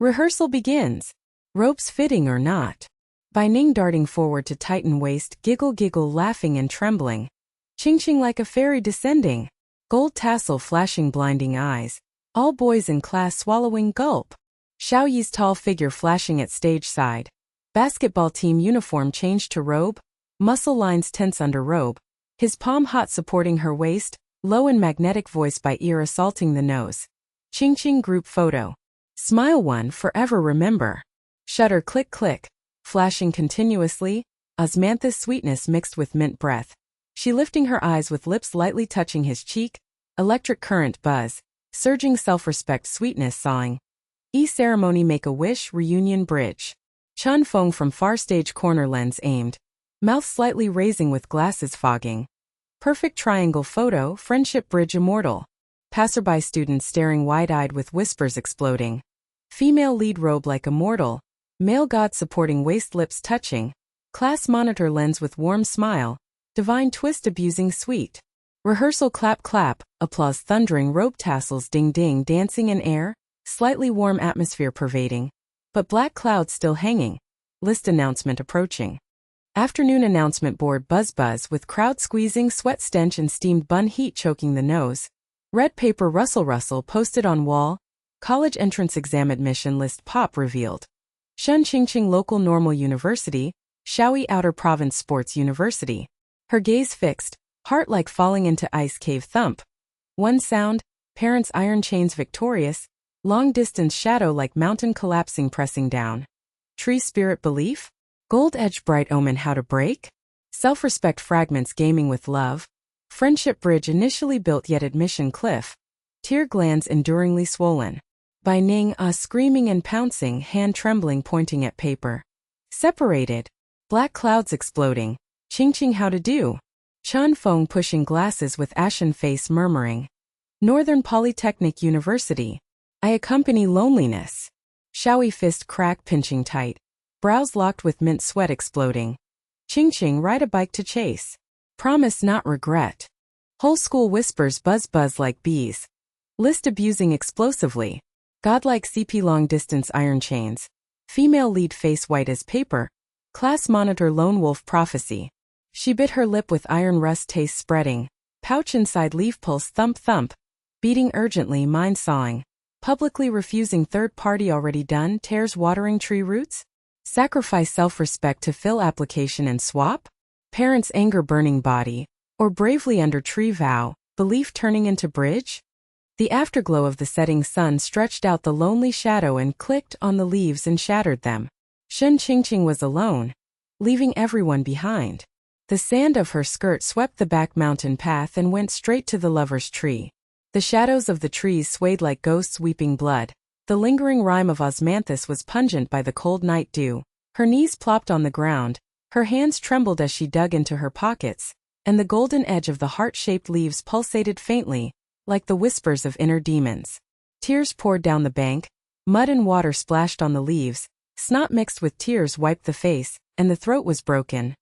Rehearsal begins. Ropes fitting or not. Bai Ning darting forward to tighten waist giggle laughing and trembling. Qingqing like a fairy descending. Gold tassel flashing blinding eyes. All boys in class swallowing gulp. Xiao Yi's tall figure flashing at stage side. Basketball team uniform changed to robe. Muscle lines tense under robe. His palm hot supporting her waist. Low and magnetic voice by ear assaulting the nose. Qingqing group photo. Smile one forever remember. Shutter click. Flashing continuously. Osmanthus sweetness mixed with mint breath. She lifting her eyes with lips lightly touching his cheek. Electric current buzz. Surging self-respect sweetness sawing. Ceremony make a wish reunion bridge. Feng from far stage corner lens aimed. Mouth slightly raising with glasses fogging. Perfect triangle photo, friendship bridge immortal. Passerby students staring wide-eyed with whispers exploding. Female lead robe like immortal. Male god supporting waist lips touching. Class monitor lens with warm smile. Divine twist abusing sweet. Rehearsal clap clap, applause thundering robe tassels ding ding dancing in air. Slightly warm atmosphere pervading. But black clouds still hanging. List announcement approaching. Afternoon announcement board buzz buzz with crowd squeezing sweat stench and steamed bun heat choking the nose. Red paper rustle rustle posted on wall. College entrance exam admission list pop revealed. Shen Qingqing local normal university. Xiao Yi outer province sports university. Her gaze fixed, heart like falling into ice cave thump. One sound, parents iron chains victorious. Long distance shadow like mountain collapsing pressing down. Tree spirit belief? Gold edge bright omen how to break? Self-respect fragments gaming with love. Friendship bridge initially built yet admission cliff. Tear glands enduringly swollen. Bai Ning screaming and pouncing hand trembling pointing at paper. Separated. Black clouds exploding. Qingqing how to do? Chan Feng pushing glasses with ashen face murmuring. Northern Polytechnic University. I accompany loneliness. Xiao Yi fist crack pinching tight. Brows locked with mint sweat exploding. Qingqing ride a bike to chase. Promise not regret. Whole school whispers buzz buzz like bees. List abusing explosively. Godlike CP long distance iron chains. Female lead face white as paper. Class monitor lone wolf prophecy. She bit her lip with iron rust taste spreading. Pouch inside leaf pulse thump thump. Beating urgently mind sawing. Publicly refusing third party already done tears watering tree roots? Sacrifice self-respect to fill application and swap? Parents anger burning body, or bravely under tree vow, belief turning into bridge? The afterglow of the setting sun stretched out the lonely shadow and clicked on the leaves and shattered them. Shen Qingqing was alone, leaving everyone behind. The sand of her skirt swept the back mountain path and went straight to the lover's tree. The shadows of the trees swayed like ghosts weeping blood. The lingering rime of osmanthus was pungent by the cold night dew. Her knees plopped on the ground. Her hands trembled as she dug into her pockets, and the golden edge of the heart-shaped leaves pulsated faintly, like the whispers of inner demons. Tears poured down the bank, mud and water splashed on the leaves, snot mixed with tears wiped the face, and the throat was broken.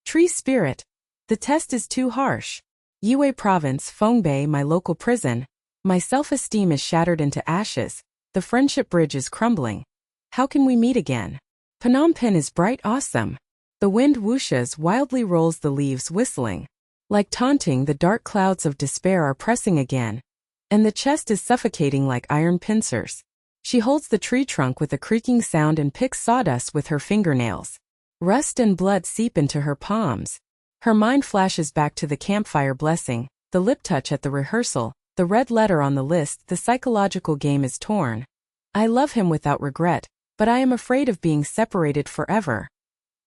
Tree spirit. The test is too harsh. Yue Province, Fengbei, my local prison. My self-esteem is shattered into ashes. The friendship bridge is crumbling. How can we meet again? Phnom Penh is bright awesome. The wind whooshes wildly rolls the leaves whistling. Like taunting the dark clouds of despair are pressing again. And the chest is suffocating like iron pincers. She holds the tree trunk with a creaking sound and picks sawdust with her fingernails. Rust and blood seep into her palms. Her mind flashes back to the campfire blessing, the lip touch at the rehearsal, the red letter on the list. The psychological game is torn. I love him without regret, but I am afraid of being separated forever.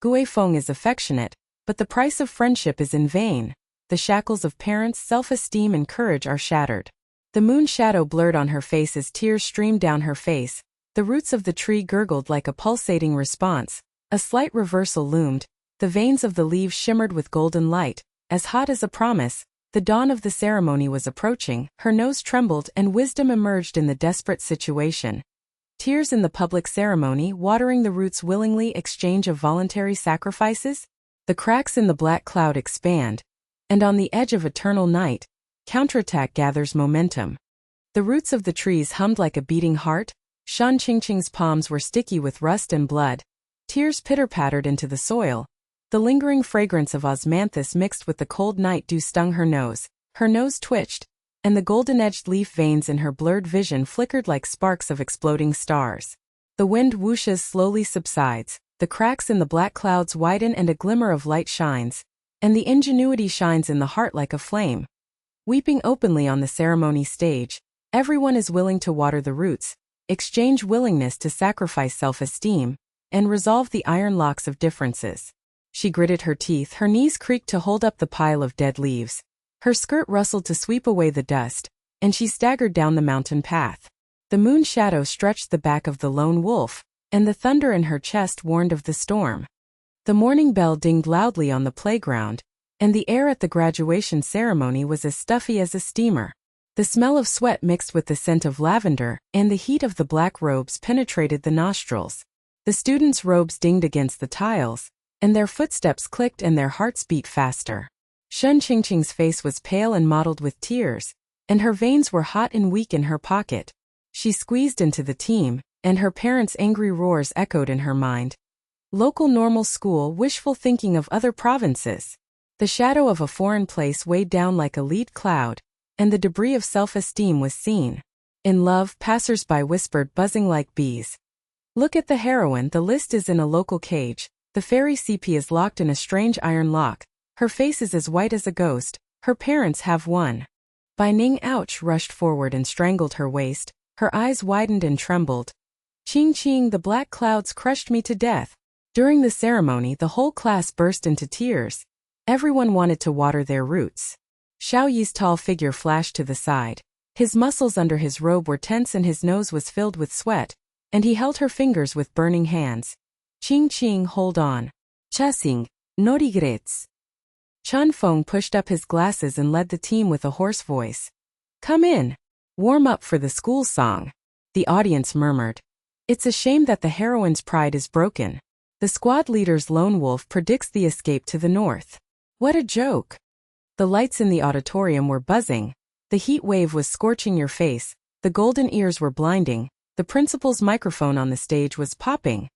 Gue Feng is affectionate, but the price of friendship is in vain. The shackles of parents' self-esteem and courage are shattered. The moon shadow blurred on her face as tears streamed down her face. The roots of the tree gurgled like a pulsating response. A slight reversal loomed. The veins of the leaves shimmered with golden light, as hot as a promise. The dawn of the ceremony was approaching. Her nose trembled and wisdom emerged in the desperate situation. Tears in the public ceremony, watering the roots willingly, exchange of voluntary sacrifices? The cracks in the black cloud expand. And on the edge of eternal night, counterattack gathers momentum. The roots of the trees hummed like a beating heart. Shen Qingqing's palms were sticky with rust and blood. Tears pitter-pattered into the soil. The lingering fragrance of osmanthus mixed with the cold night dew stung her nose. Her nose twitched, and the golden-edged leaf veins in her blurred vision flickered like sparks of exploding stars. The wind whooshes slowly subsides, the cracks in the black clouds widen and a glimmer of light shines, and the ingenuity shines in the heart like a flame. Weeping openly on the ceremony stage, everyone is willing to water the roots, exchange willingness to sacrifice self-esteem, and resolve the iron locks of differences. She gritted her teeth, her knees creaked to hold up the pile of dead leaves. Her skirt rustled to sweep away the dust, and she staggered down the mountain path. The moon shadow stretched the back of the lone wolf, and the thunder in her chest warned of the storm. The morning bell dinged loudly on the playground, and the air at the graduation ceremony was as stuffy as a steamer. The smell of sweat mixed with the scent of lavender, and the heat of the black robes penetrated the nostrils. The students' robes dinged against the tiles, and their footsteps clicked and their hearts beat faster. Shen Qingqing's face was pale and mottled with tears, and her veins were hot and weak in her pocket. She squeezed into the team, and her parents' angry roars echoed in her mind. Local normal school, wishful thinking of other provinces. The shadow of a foreign place weighed down like a lead cloud, and the debris of self-esteem was seen. In love, passers-by whispered, buzzing like bees. Look at the heroine, the list is in a local cage. The fairy CP is locked in a strange iron lock. Her face is as white as a ghost. Her parents have won. Bai Ning rushed forward and strangled her waist. Her eyes widened and trembled. Qingqing, the black clouds crushed me to death. During the ceremony, the whole class burst into tears. Everyone wanted to water their roots. Xiao Yi's tall figure flashed to the side. His muscles under his robe were tense and his nose was filled with sweat, and he held her fingers with burning hands. Qingqing, hold on. Chasing, no regrets. Feng pushed up his glasses and led the team with a hoarse voice. Come in. Warm up for the school song. The audience murmured. It's a shame that the heroine's pride is broken. The squad leader's lone wolf predicts the escape to the north. What a joke. The lights in the auditorium were buzzing. The heat wave was scorching your face. The golden ears were blinding. The principal's microphone on the stage was popping.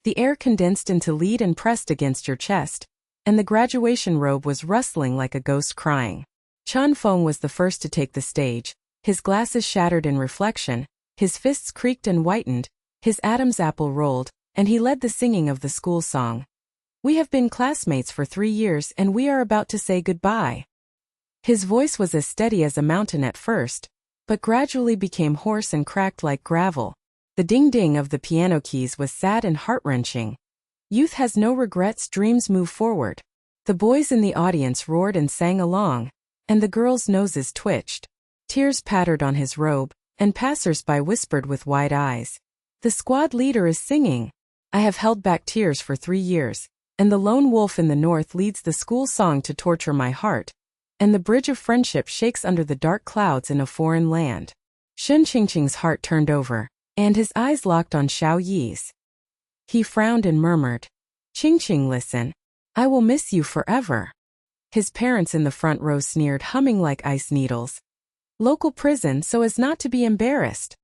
The air condensed into lead and pressed against your chest, and the graduation robe was rustling like a ghost crying. Feng was the first to take the stage. His glasses shattered in reflection, his fists creaked and whitened, his Adam's apple rolled, and he led the singing of the school song. We have been classmates for 3 years and we are about to say goodbye. His voice was as steady as a mountain at first, but gradually became hoarse and cracked like gravel. The ding-ding of the piano keys was sad and heart-wrenching. Youth has no regrets, dreams move forward. The boys in the audience roared and sang along, and the girls' noses twitched. Tears pattered on his robe, and passers-by whispered with wide eyes. The squad leader is singing. I have held back tears for 3 years, and the lone wolf in the north leads the school song to torture my heart, and the bridge of friendship shakes under the dark clouds in a foreign land. Shen Qingqing's heart turned over, and his eyes locked on Xiao Yi's. He frowned and murmured, Qingqing, listen. I will miss you forever. His parents in the front row sneered, humming like ice needles. Local prison so as not to be embarrassed.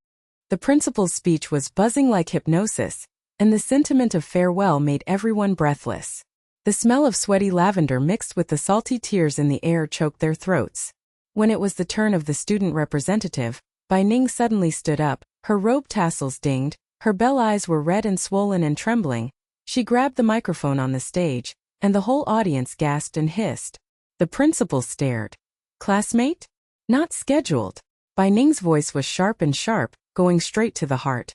The principal's speech was buzzing like hypnosis, and the sentiment of farewell made everyone breathless. The smell of sweaty lavender mixed with the salty tears in the air choked their throats. When it was the turn of the student representative, Bai Ning suddenly stood up, her robe tassels dinged, her bell eyes were red and swollen and trembling. She grabbed the microphone on the stage, and the whole audience gasped and hissed. The principal stared. Classmate? Not scheduled. Bai Ning's voice was sharp, going straight to the heart.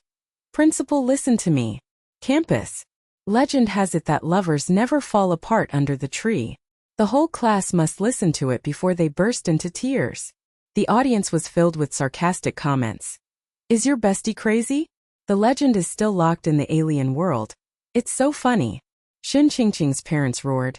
Principal, listen to me. Campus. Legend has it that lovers never fall apart under the tree. The whole class must listen to it before they burst into tears. The audience was filled with sarcastic comments. Is your bestie crazy? The legend is still locked in the alien world. It's so funny. Shen Qingqing's parents roared.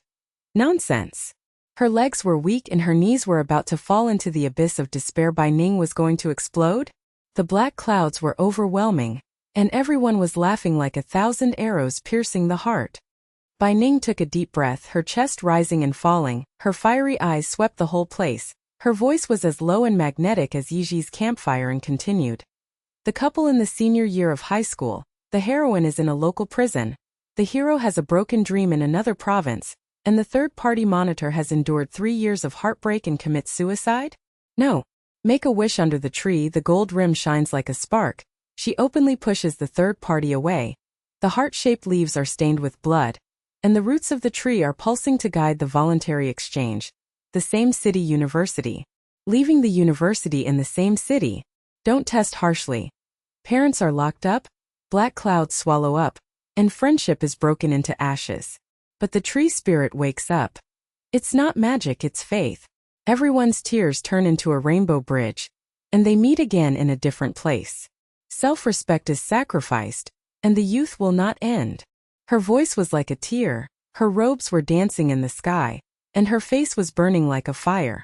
Nonsense. Her legs were weak and her knees were about to fall into the abyss of despair. Bai Ning was going to explode? The black clouds were overwhelming, and everyone was laughing like 1,000 arrows piercing the heart. Bai Ning took a deep breath, her chest rising and falling, her fiery eyes swept the whole place. Her voice was as low and magnetic as Yiji's campfire and continued. The couple in the senior year of high school, the heroine is in a local prison. The hero has a broken dream in another province, and the third-party monitor has endured 3 years of heartbreak and commits suicide? No. Make a wish under the tree, the gold rim shines like a spark. She openly pushes the third party away. The heart-shaped leaves are stained with blood, and the roots of the tree are pulsing to guide the voluntary exchange. The same city university. Leaving the university in the same city. Don't test harshly. Parents are locked up, black clouds swallow up, and friendship is broken into ashes. But the tree spirit wakes up. It's not magic, it's faith. Everyone's tears turn into a rainbow bridge, and they meet again in a different place. Self-respect is sacrificed, and the youth will not end. Her voice was like a tear, her robes were dancing in the sky, and her face was burning like a fire.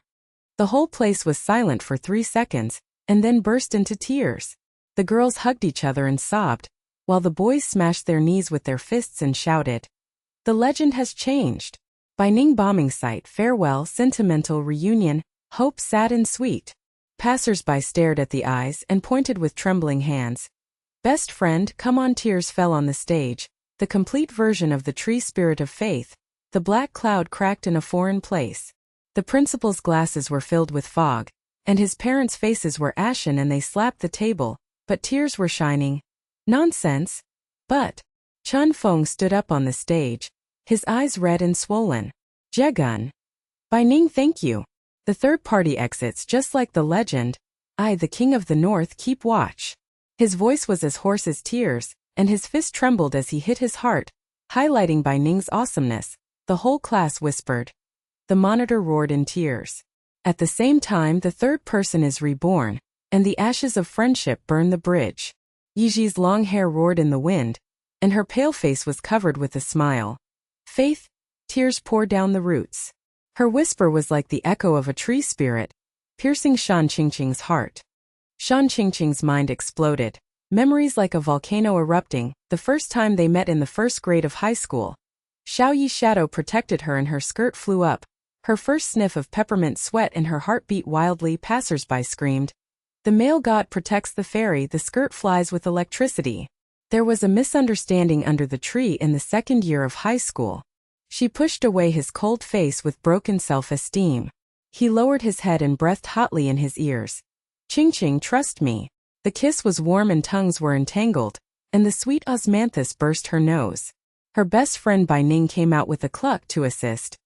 The whole place was silent for 3 seconds, and then burst into tears. The girls hugged each other and sobbed, while the boys smashed their knees with their fists and shouted, "The legend has changed. Bai Ning bombing site, farewell, sentimental reunion, hope sad and sweet." Passers-by stared at the eyes and pointed with trembling hands. "Best friend, come on." Tears fell on the stage, the complete version of the tree spirit of faith. The black cloud cracked in a foreign place. The principal's glasses were filled with fog, and his parents' faces were ashen and they slapped the table, but tears were shining. "Nonsense." But Chen Feng stood up on the stage, his eyes red and swollen. "Jegun. Bai Ning, thank you." The third party exits just like the legend. "I, the king of the north, keep watch." His voice was as hoarse as tears, and his fist trembled as he hit his heart, highlighting Bai Ning's awesomeness. The whole class whispered. The monitor roared in tears. At the same time, the third person is reborn, and the ashes of friendship burn the bridge. Yiji's long hair roared in the wind, and her pale face was covered with a smile. "Faith." Tears poured down the roots. Her whisper was like the echo of a tree spirit, piercing Shen Qingqing's heart. Shen Qingqing's mind exploded. Memories like a volcano erupting, the first time they met in the first grade of high school. Xiao Yi's shadow protected her and her skirt flew up. Her first sniff of peppermint sweat and her heart beat wildly. Passers-by screamed. The male god protects the fairy, the skirt flies with electricity. There was a misunderstanding under the tree in the second year of high school. She pushed away his cold face with broken self-esteem. He lowered his head and breathed hotly in his ears. "Qingqing, trust me." The kiss was warm and tongues were entangled, and the sweet osmanthus burst her nose. Her best friend Bai Ning came out with a cluck to assist.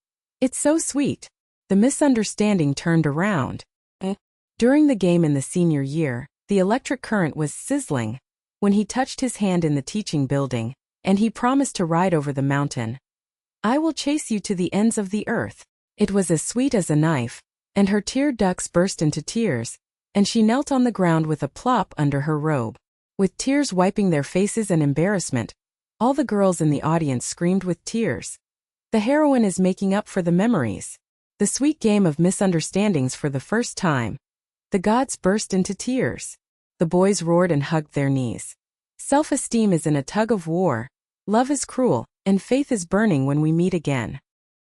"It's so sweet." The misunderstanding turned around. During the game in the senior year, the electric current was sizzling when he touched his hand in the teaching building, and he promised to ride over the mountain. "I will chase you to the ends of the earth." It was as sweet as a knife, and her tear ducts burst into tears, and she knelt on the ground with a plop under her robe. With tears wiping their faces and embarrassment, all the girls in the audience screamed with tears. The heroine is making up for the memories. The sweet game of misunderstandings for the first time. The gods burst into tears. The boys roared and hugged their knees. Self-esteem is in a tug of war. Love is cruel, and faith is burning when we meet again.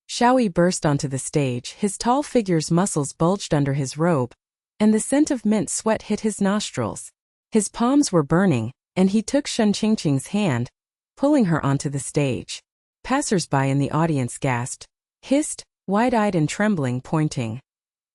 Xiao Yi burst onto the stage, his tall figure's muscles bulged under his robe, and the scent of mint sweat hit his nostrils. His palms were burning, and he took Shen Qingqing's hand, pulling her onto the stage. Passers-by in the audience gasped, hissed, wide-eyed and trembling, pointing.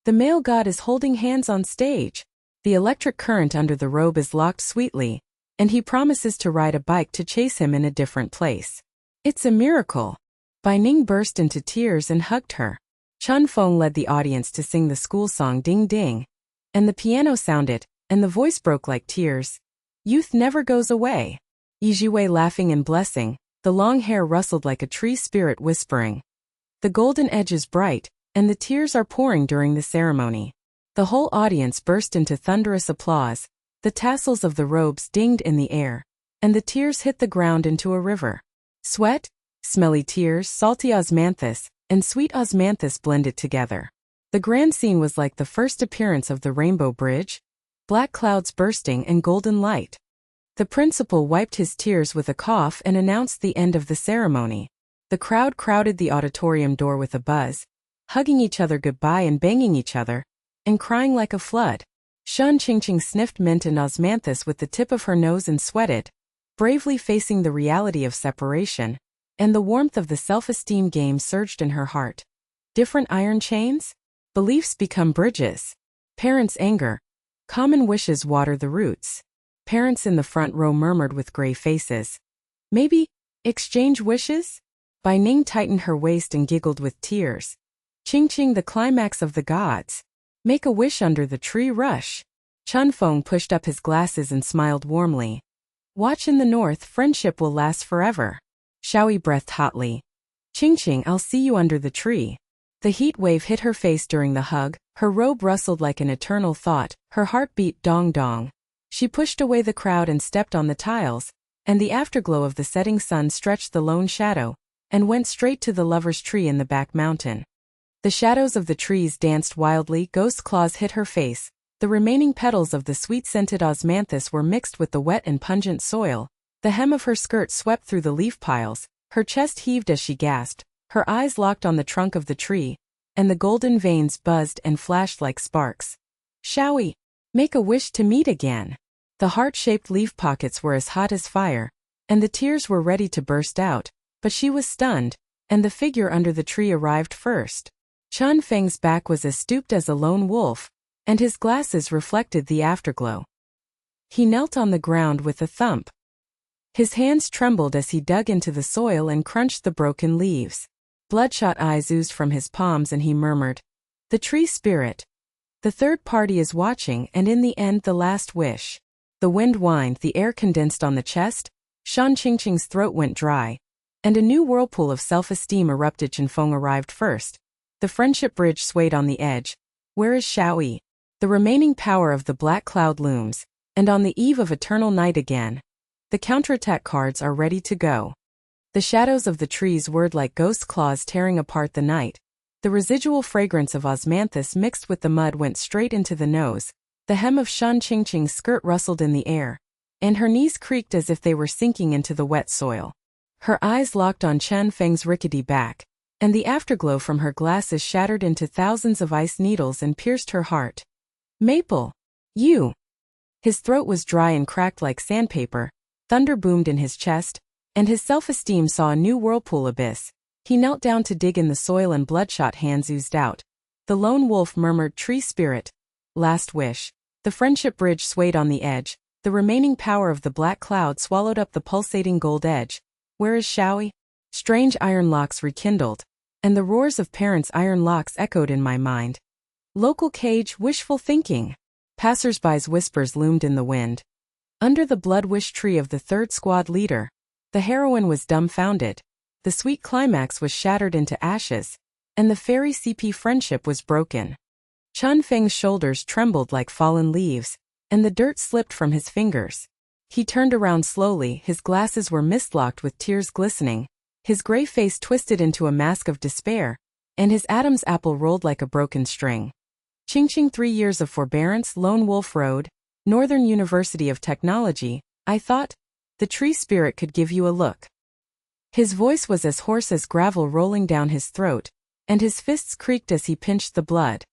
The male god is holding hands on stage. The electric current under the robe is locked sweetly, and he promises to ride a bike to chase him in a different place. It's a miracle. Bai Ning burst into tears and hugged her. Chen Feng led the audience to sing the school song Ding Ding, and the piano sounded, and the voice broke like tears. Youth never goes away. Yizhiwei laughing and blessing, the long hair rustled like a tree spirit whispering. The golden edge is bright, and the tears are pouring during the ceremony. The whole audience burst into thunderous applause. The tassels of the robes dinged in the air, and the tears hit the ground into a river. Sweat, smelly tears, salty osmanthus, and sweet osmanthus blended together. The grand scene was like the first appearance of the Rainbow Bridge, black clouds bursting and golden light. The principal wiped his tears with a cough and announced the end of the ceremony. The crowd crowded the auditorium door with a buzz, hugging each other goodbye and banging each other, and crying like a flood. Shen Qingqing sniffed mint and osmanthus with the tip of her nose and sweated, bravely facing the reality of separation, and the warmth of the self-esteem game surged in her heart. Different iron chains? Beliefs become bridges. Parents' anger. Common wishes water the roots. Parents in the front row murmured with gray faces. Maybe exchange wishes? Bai Ning tightened her waist and giggled with tears. Qingqing, the climax of the gods. Make a wish under the tree rush. Chen Feng pushed up his glasses and smiled warmly. Watch in the north, friendship will last forever. Xiao Yi breathed hotly. Qingqing, I'll see you under the tree. The heat wave hit her face during the hug, her robe rustled like an eternal thought, her heart beat dong-dong. She pushed away the crowd and stepped on the tiles, and the afterglow of the setting sun stretched the lone shadow, and went straight to the lover's tree in the back mountain. The shadows of the trees danced wildly, ghost claws hit her face. The remaining petals of the sweet-scented osmanthus were mixed with the wet and pungent soil. The hem of her skirt swept through the leaf piles, her chest heaved as she gasped, her eyes locked on the trunk of the tree, and the golden veins buzzed and flashed like sparks. Xiao Yi, make a wish to meet again. The heart-shaped leaf pockets were as hot as fire, and the tears were ready to burst out, but she was stunned, and the figure under the tree arrived first. Chen Feng's back was as stooped as a lone wolf, and his glasses reflected the afterglow. He knelt on the ground with a thump. His hands trembled as he dug into the soil and crunched the broken leaves. Bloodshot eyes oozed from his palms and he murmured, "The tree spirit. The third party is watching, and in the end the last wish." The wind whined, the air condensed on the chest, Shen Qingqing's throat went dry, and a new whirlpool of self-esteem erupted. Qingfeng arrived first. The friendship bridge swayed on the edge. Where is Xiao Yi? The remaining power of the black cloud looms, and on the eve of eternal night again. The counterattack cards are ready to go. The shadows of the trees whirred like ghost claws tearing apart the night. The residual fragrance of osmanthus mixed with the mud went straight into the nose. The hem of Shen Qingqing's skirt rustled in the air, and her knees creaked as if they were sinking into the wet soil. Her eyes locked on Chen Feng's rickety back, and the afterglow from her glasses shattered into thousands of ice needles and pierced her heart. "Maple! You!" His throat was dry and cracked like sandpaper, thunder boomed in his chest, and his self-esteem saw a new whirlpool abyss. He knelt down to dig in the soil and bloodshot hands oozed out. The lone wolf murmured, "Tree spirit. Last wish." The friendship bridge swayed on the edge. The remaining power of the black cloud swallowed up the pulsating gold edge. Where is Xiao Yi? Strange iron locks rekindled, and the roars of parents' iron locks echoed in my mind. Local cage, wishful thinking. Passers-by's whispers loomed in the wind. Under the blood wish tree of the third squad leader, the heroine was dumbfounded. The sweet climax was shattered into ashes, and the fairy CP friendship was broken. Chen Feng's shoulders trembled like fallen leaves, and the dirt slipped from his fingers. He turned around slowly, his glasses were mist-locked with tears glistening, his gray face twisted into a mask of despair, and his Adam's apple rolled like a broken string. Qingqing, 3 years of forbearance, Lone Wolf Road, Northern University of Technology. I thought the tree spirit could give you a look. His voice was as hoarse as gravel rolling down his throat, and his fists creaked as he pinched the blood.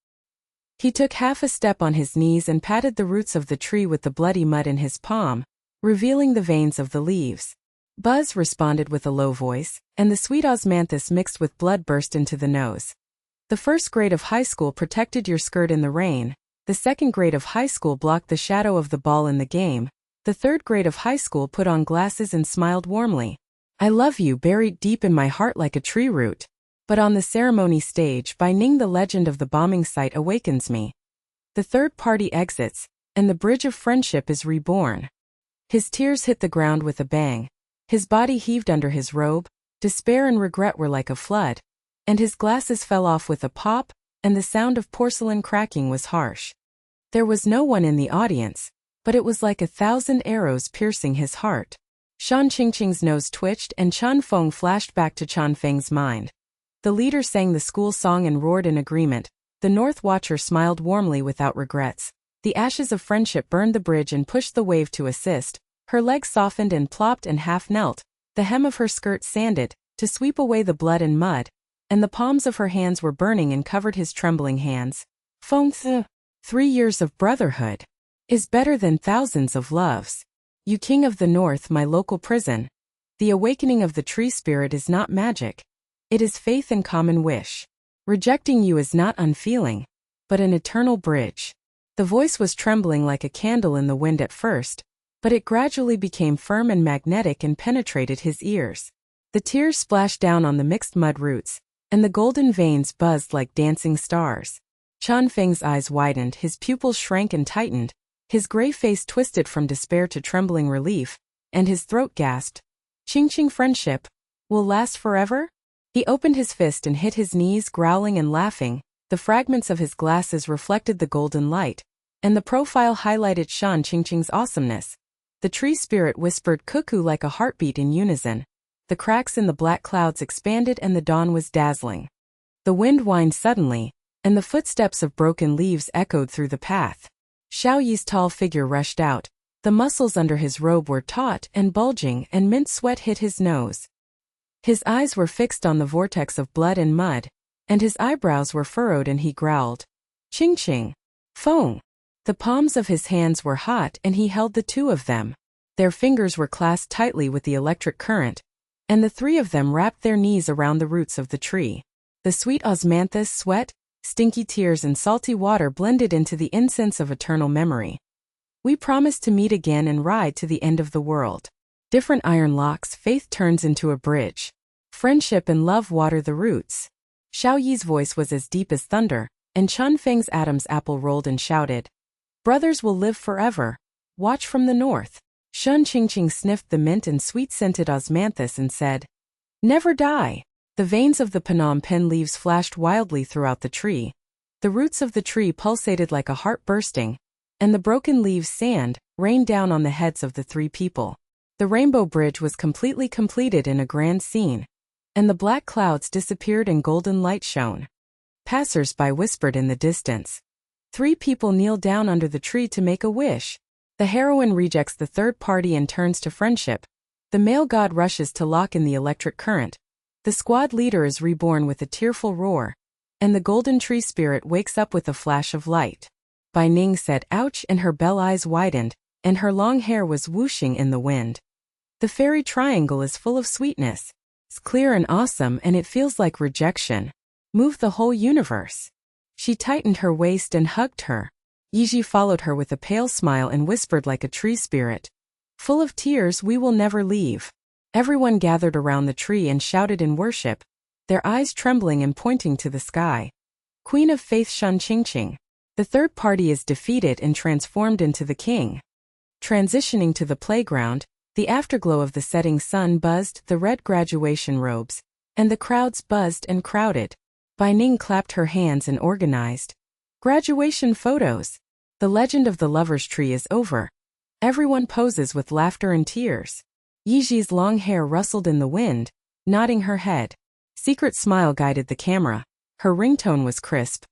He took half a step on his knees and patted the roots of the tree with the bloody mud in his palm, revealing the veins of the leaves. Buzz responded with a low voice, and the sweet osmanthus mixed with blood burst into the nose. The first grade of high school protected your skirt in the rain. The second grade of high school blocked the shadow of the ball in the game. The third grade of high school put on glasses and smiled warmly. I love you buried deep in my heart like a tree root. But on the ceremony stage, Bai Ning, the legend of the bombing site, awakens me. The third party exits, and the bridge of friendship is reborn. His tears hit the ground with a bang. His body heaved under his robe, despair and regret were like a flood, and his glasses fell off with a pop, and the sound of porcelain cracking was harsh. There was no one in the audience, but it was like 1,000 arrows piercing his heart. Shen Qingqing's nose twitched and Chen Feng flashed back to Chen Feng's mind. The leader sang the school song and roared in agreement. The North Watcher smiled warmly without regrets. The ashes of friendship burned the bridge and pushed the wave to assist. Her legs softened and plopped and half knelt. The hem of her skirt sanded, to sweep away the blood and mud, and the palms of her hands were burning and covered his trembling hands. Feng Zi, 3 years of brotherhood is better than thousands of loves. You king of the north, my local prison. The awakening of the tree spirit is not magic. It is faith and common wish. Rejecting you is not unfeeling, but an eternal bridge. The voice was trembling like a candle in the wind at first, but it gradually became firm and magnetic and penetrated his ears. The tears splashed down on the mixed mud roots, and the golden veins buzzed like dancing stars. Chen Feng's eyes widened, his pupils shrank and tightened, his gray face twisted from despair to trembling relief, and his throat gasped. Qingqing friendship will last forever? He opened his fist and hit his knees, growling and laughing. The fragments of his glasses reflected the golden light, and the profile highlighted Shen Qingqing's awesomeness. The tree spirit whispered cuckoo like a heartbeat in unison. The cracks in the black clouds expanded and the dawn was dazzling. The wind whined suddenly, and the footsteps of broken leaves echoed through the path. Xiao Yi's tall figure rushed out. The muscles under his robe were taut and bulging, and mint sweat hit his nose. His eyes were fixed on the vortex of blood and mud, and his eyebrows were furrowed, and he growled, "Qingqing! Feng!" The palms of his hands were hot, and he held the two of them. Their fingers were clasped tightly with the electric current, and the three of them wrapped their knees around the roots of the tree. The sweet osmanthus sweat, stinky tears and salty water blended into the incense of eternal memory. We promise to meet again and ride to the end of the world. Different iron locks, faith turns into a bridge. Friendship and love water the roots. Xiao Yi's voice was as deep as thunder, and Chun Feng's Adam's apple rolled and shouted, "Brothers will live forever. Watch from the north." Shen Qingqing sniffed the mint and sweet-scented osmanthus and said, "Never die." The veins of the Phnom Penh leaves flashed wildly throughout the tree. The roots of the tree pulsated like a heart bursting, and the broken leaves sand rained down on the heads of the three people. The rainbow bridge was completely completed in a grand scene, and the black clouds disappeared and golden light shone. Passers-by whispered in the distance. Three people kneel down under the tree to make a wish. The heroine rejects the third party and turns to friendship. The male god rushes to lock in the electric current. The squad leader is reborn with a tearful roar, and the golden tree spirit wakes up with a flash of light. Bai Ning said ouch, and her bell eyes widened, and her long hair was whooshing in the wind. The fairy triangle is full of sweetness. It's clear and awesome, and it feels like rejection. Move the whole universe. She tightened her waist and hugged her. Yiji followed her with a pale smile and whispered like a tree spirit, "Full of tears, we will never leave." Everyone gathered around the tree and shouted in worship, their eyes trembling and pointing to the sky. Queen of Faith Shen Qingqing. The third party is defeated and transformed into the king. Transitioning to the playground, the afterglow of the setting sun buzzed the red graduation robes, and the crowds buzzed and crowded. Bai Ning clapped her hands and organized graduation photos. The legend of the lover's tree is over. Everyone poses with laughter and tears. Yiji's long hair rustled in the wind, nodding her head. Secret smile guided the camera. Her ringtone was crisp.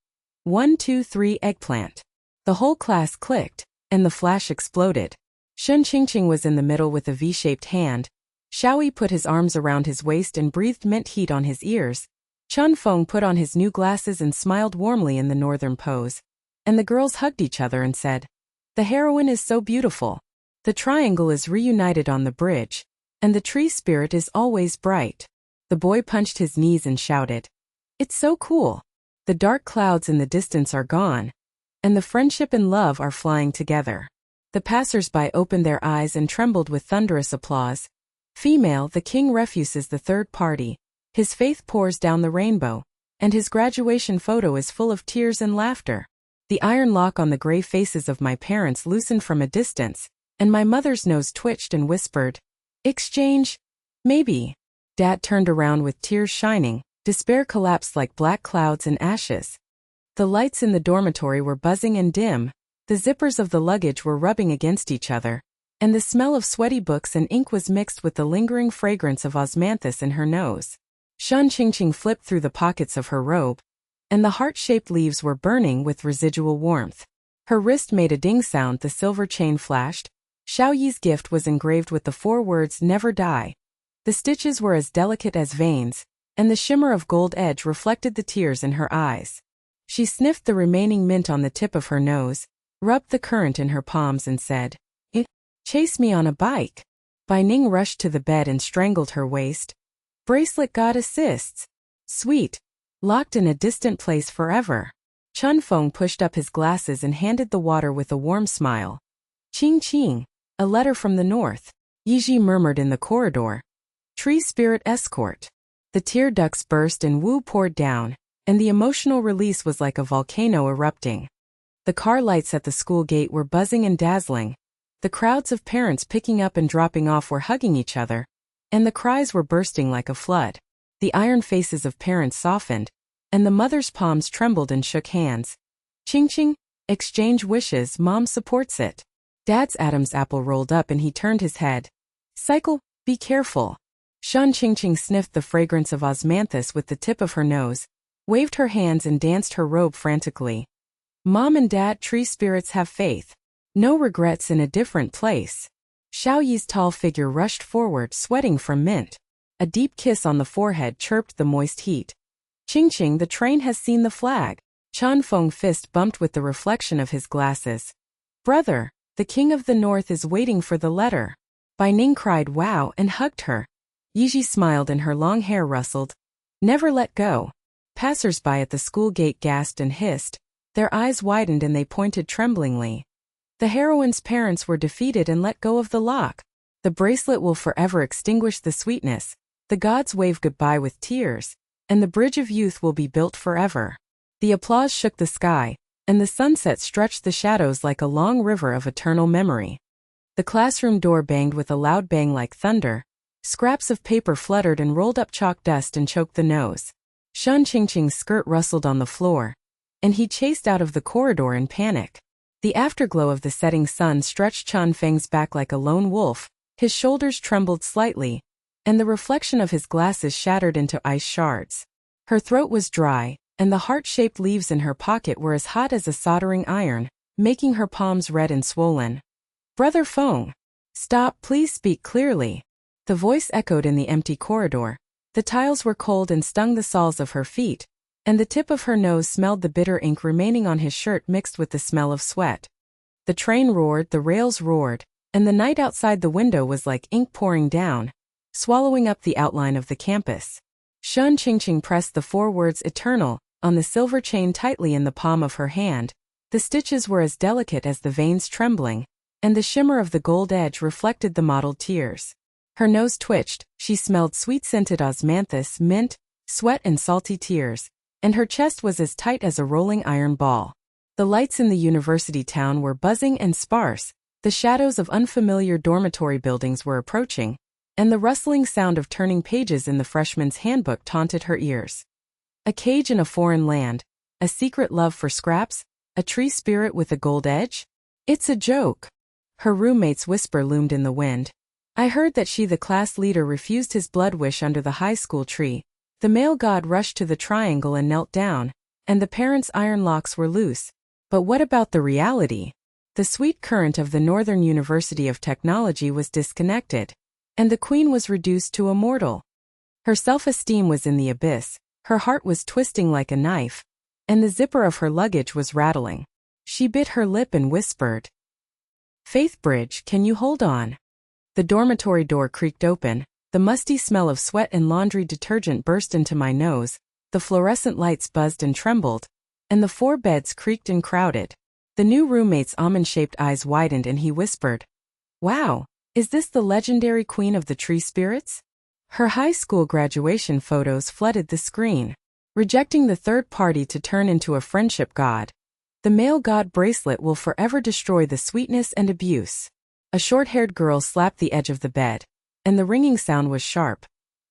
1, 2, 3 eggplant. The whole class clicked, and the flash exploded. Shen Qingqing was in the middle with a V-shaped hand. Xiao Yi put his arms around his waist and breathed mint heat on his ears. Chun Feng put on his new glasses and smiled warmly in the northern pose. And the girls hugged each other and said, "The heroine is so beautiful. The triangle is reunited on the bridge, and the tree spirit is always bright." The boy punched his knees and shouted, "It's so cool. The dark clouds in the distance are gone, and the friendship and love are flying together." The passers-by opened their eyes and trembled with thunderous applause. Female, the king refuses the third party. His faith pours down the rainbow, and his graduation photo is full of tears and laughter. The iron lock on the gray faces of my parents loosened from a distance, and my mother's nose twitched and whispered, "Exchange? Maybe." Dad turned around with tears shining. Despair collapsed like black clouds and ashes. The lights in the dormitory were buzzing and dim. The zippers of the luggage were rubbing against each other, and the smell of sweaty books and ink was mixed with the lingering fragrance of osmanthus in her nose. Shen Qingqing flipped through the pockets of her robe, and the heart-shaped leaves were burning with residual warmth. Her wrist made a ding sound, the silver chain flashed. Xiao Yi's gift was engraved with the 4 words "Never Die." The stitches were as delicate as veins, and the shimmer of gold edge reflected the tears in her eyes. She sniffed the remaining mint on the tip of her nose, rubbed the current in her palms and said, "Chase me on a bike." Bai Ning rushed to the bed and strangled her waist. "Bracelet God assists. Sweet. Locked in a distant place forever." Chun Feng pushed up his glasses and handed the water with a warm smile. "Qing, a letter from the north." Yiji murmured in the corridor. "Tree spirit escort." The tear ducts burst and Wu poured down, and the emotional release was like a volcano erupting. The car lights at the school gate were buzzing and dazzling. The crowds of parents picking up and dropping off were hugging each other, and the cries were bursting like a flood. The iron faces of parents softened, and the mother's palms trembled and shook hands. "Qingqing, exchange wishes, Mom supports it." Dad's Adam's apple rolled up and he turned his head. "Cycle, be careful." Shen Qingqing sniffed the fragrance of osmanthus with the tip of her nose. waved her hands and danced her robe frantically. Mom and Dad, tree spirits have faith. No regrets in a different place. Xiao Yi's tall figure rushed forward, sweating from mint. A deep kiss on the forehead chirped the moist heat. Qingqing, the train has seen the flag. Chan Feng's fist bumped with the reflection of his glasses. Brother, the king of the north is waiting for the letter. Bai Ning cried wow and hugged her. Yiji smiled and her long hair rustled. Never let go. Passers-by at the school gate gasped and hissed. Their eyes widened and they pointed tremblingly. The heroine's parents were defeated and let go of the lock. The bracelet will forever extinguish the sweetness. The gods wave goodbye with tears, and the bridge of youth will be built forever. The applause shook the sky, and the sunset stretched the shadows like a long river of eternal memory. The classroom door banged with a loud bang like thunder. Scraps of paper fluttered and rolled up chalk dust and choked the nose. Shen Qingqing's skirt rustled on the floor, and he chased out of the corridor in panic. The afterglow of the setting sun stretched Chan Feng's back like a lone wolf. His shoulders trembled slightly, and the reflection of his glasses shattered into ice shards. Her throat was dry, and the heart-shaped leaves in her pocket were as hot as a soldering iron, making her palms red and swollen. Brother Feng. Stop, please speak clearly. The voice echoed in the empty corridor. The tiles were cold and stung the soles of her feet, and the tip of her nose smelled the bitter ink remaining on his shirt mixed with the smell of sweat. The train roared, the rails roared, and the night outside the window was like ink pouring down, swallowing up the outline of the campus. Shen Qingqing pressed the 4 words eternal on the silver chain tightly in the palm of her hand. The stitches were as delicate as the veins trembling, and the shimmer of the gold edge reflected the mottled tears. Her nose twitched, she smelled sweet-scented osmanthus, mint, sweat and salty tears, and her chest was as tight as a rolling iron ball. The lights in the university town were buzzing and sparse. The shadows of unfamiliar dormitory buildings were approaching, and the rustling sound of turning pages in the freshman's handbook taunted her ears. A cage in a foreign land, a secret love for scraps, a tree spirit with a gold edge? It's a joke. Her roommate's whisper loomed in the wind. I heard that she, the class leader, refused his blood wish under the high school tree. The male god rushed to the triangle and knelt down, and the parents' iron locks were loose. But what about the reality? The sweet current of the Northern University of Technology was disconnected, and the queen was reduced to a mortal. Her self-esteem was in the abyss, her heart was twisting like a knife, and the zipper of her luggage was rattling. She bit her lip and whispered, Faith Bridge, can you hold on? The dormitory door creaked open, the musty smell of sweat and laundry detergent burst into my nose, the fluorescent lights buzzed and trembled, and the 4 beds creaked and crowded. The new roommate's almond-shaped eyes widened and he whispered, Wow, is this the legendary queen of the tree spirits? Her high school graduation photos flooded the screen, rejecting the third party to turn into a friendship god. The male god bracelet will forever destroy the sweetness and abuse. A short-haired girl slapped the edge of the bed, and the ringing sound was sharp.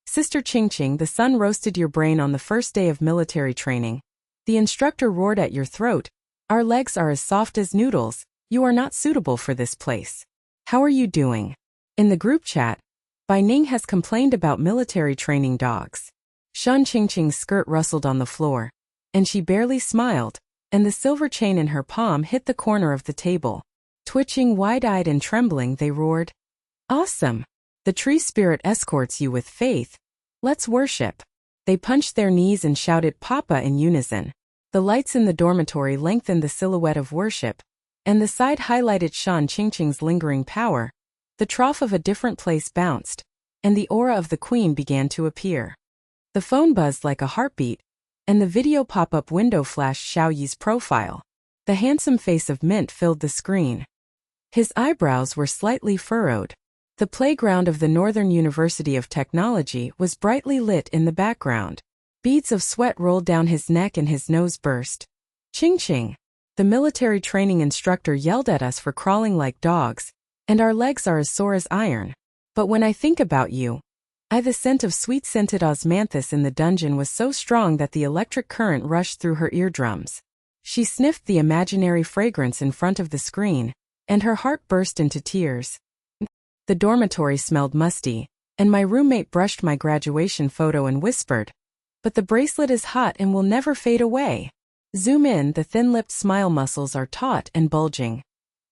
Sister Qingqing, the sun roasted your brain on the first day of military training. The instructor roared at your throat, Our legs are as soft as noodles, you are not suitable for this place. How are you doing? In the group chat, Bai Ning has complained about military training dogs. Shen Qingqing's skirt rustled on the floor, and she barely smiled, and the silver chain in her palm hit the corner of the table. Twitching wide-eyed and trembling, they roared, Awesome! The tree spirit escorts you with faith. Let's worship. They punched their knees and shouted Papa in unison. The lights in the dormitory lengthened the silhouette of worship, and the side highlighted Shen Qingqing's lingering power. The trough of a different place bounced, and the aura of the queen began to appear. The phone buzzed like a heartbeat, and the video pop-up window flashed Xiao Yi's profile. The handsome face of Mint filled the screen. His eyebrows were slightly furrowed. The playground of the Northern University of Technology was brightly lit in the background. Beads of sweat rolled down his neck and his nose burst. Qingqing! The military training instructor yelled at us for crawling like dogs, and our legs are as sore as iron. But when I think about you, the scent of sweet-scented osmanthus in the dungeon was so strong that the electric current rushed through her eardrums. She sniffed the imaginary fragrance in front of the screen, and her heart burst into tears. The dormitory smelled musty, and my roommate brushed my graduation photo and whispered, But the bracelet is hot and will never fade away. Zoom in, the thin-lipped smile muscles are taut and bulging.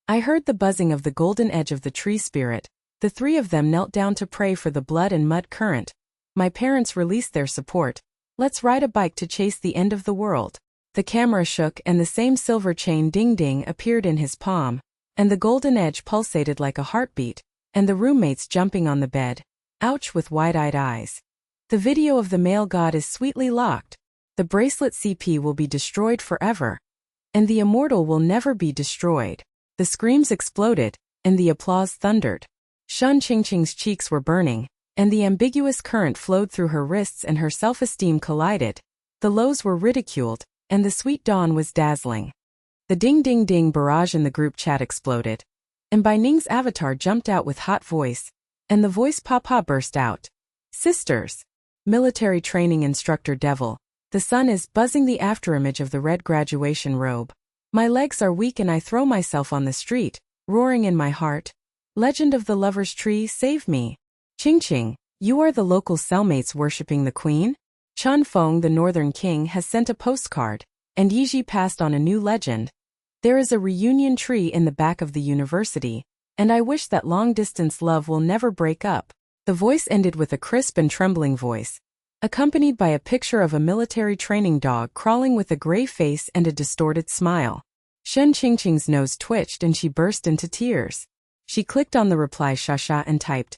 I heard the buzzing of the golden edge of the tree spirit. The three of them knelt down to pray for the blood and mud current. My parents released their support. Let's ride a bike to chase the end of the world. The camera shook and the same silver chain ding-ding appeared in his palm, and the golden edge pulsated like a heartbeat, and the roommates jumping on the bed. Ouch, with wide-eyed eyes. The video of the male god is sweetly locked. The bracelet CP will be destroyed forever. And the immortal will never be destroyed. The screams exploded, and the applause thundered. Shen Qingqing's cheeks were burning, and the ambiguous current flowed through her wrists and her self-esteem collided. The lows were ridiculed, and the sweet dawn was dazzling. The ding-ding-ding barrage in the group chat exploded, and Bai Ning's avatar jumped out with hot voice, and the voice Papa burst out. Sisters. Military training instructor devil. The sun is buzzing the afterimage of the red graduation robe. My legs are weak and I throw myself on the street, roaring in my heart. Legend of the lover's tree, save me. Qingqing, you are the local cellmates worshipping the queen? Chen Feng, the northern king, has sent a postcard, and Yi passed on a new legend. There is a reunion tree in the back of the university, and I wish that long-distance love will never break up. The voice ended with a crisp and trembling voice, accompanied by a picture of a military training dog crawling with a gray face and a distorted smile. Shen Qingqing's nose twitched and she burst into tears. She clicked on the reply Shasha and typed,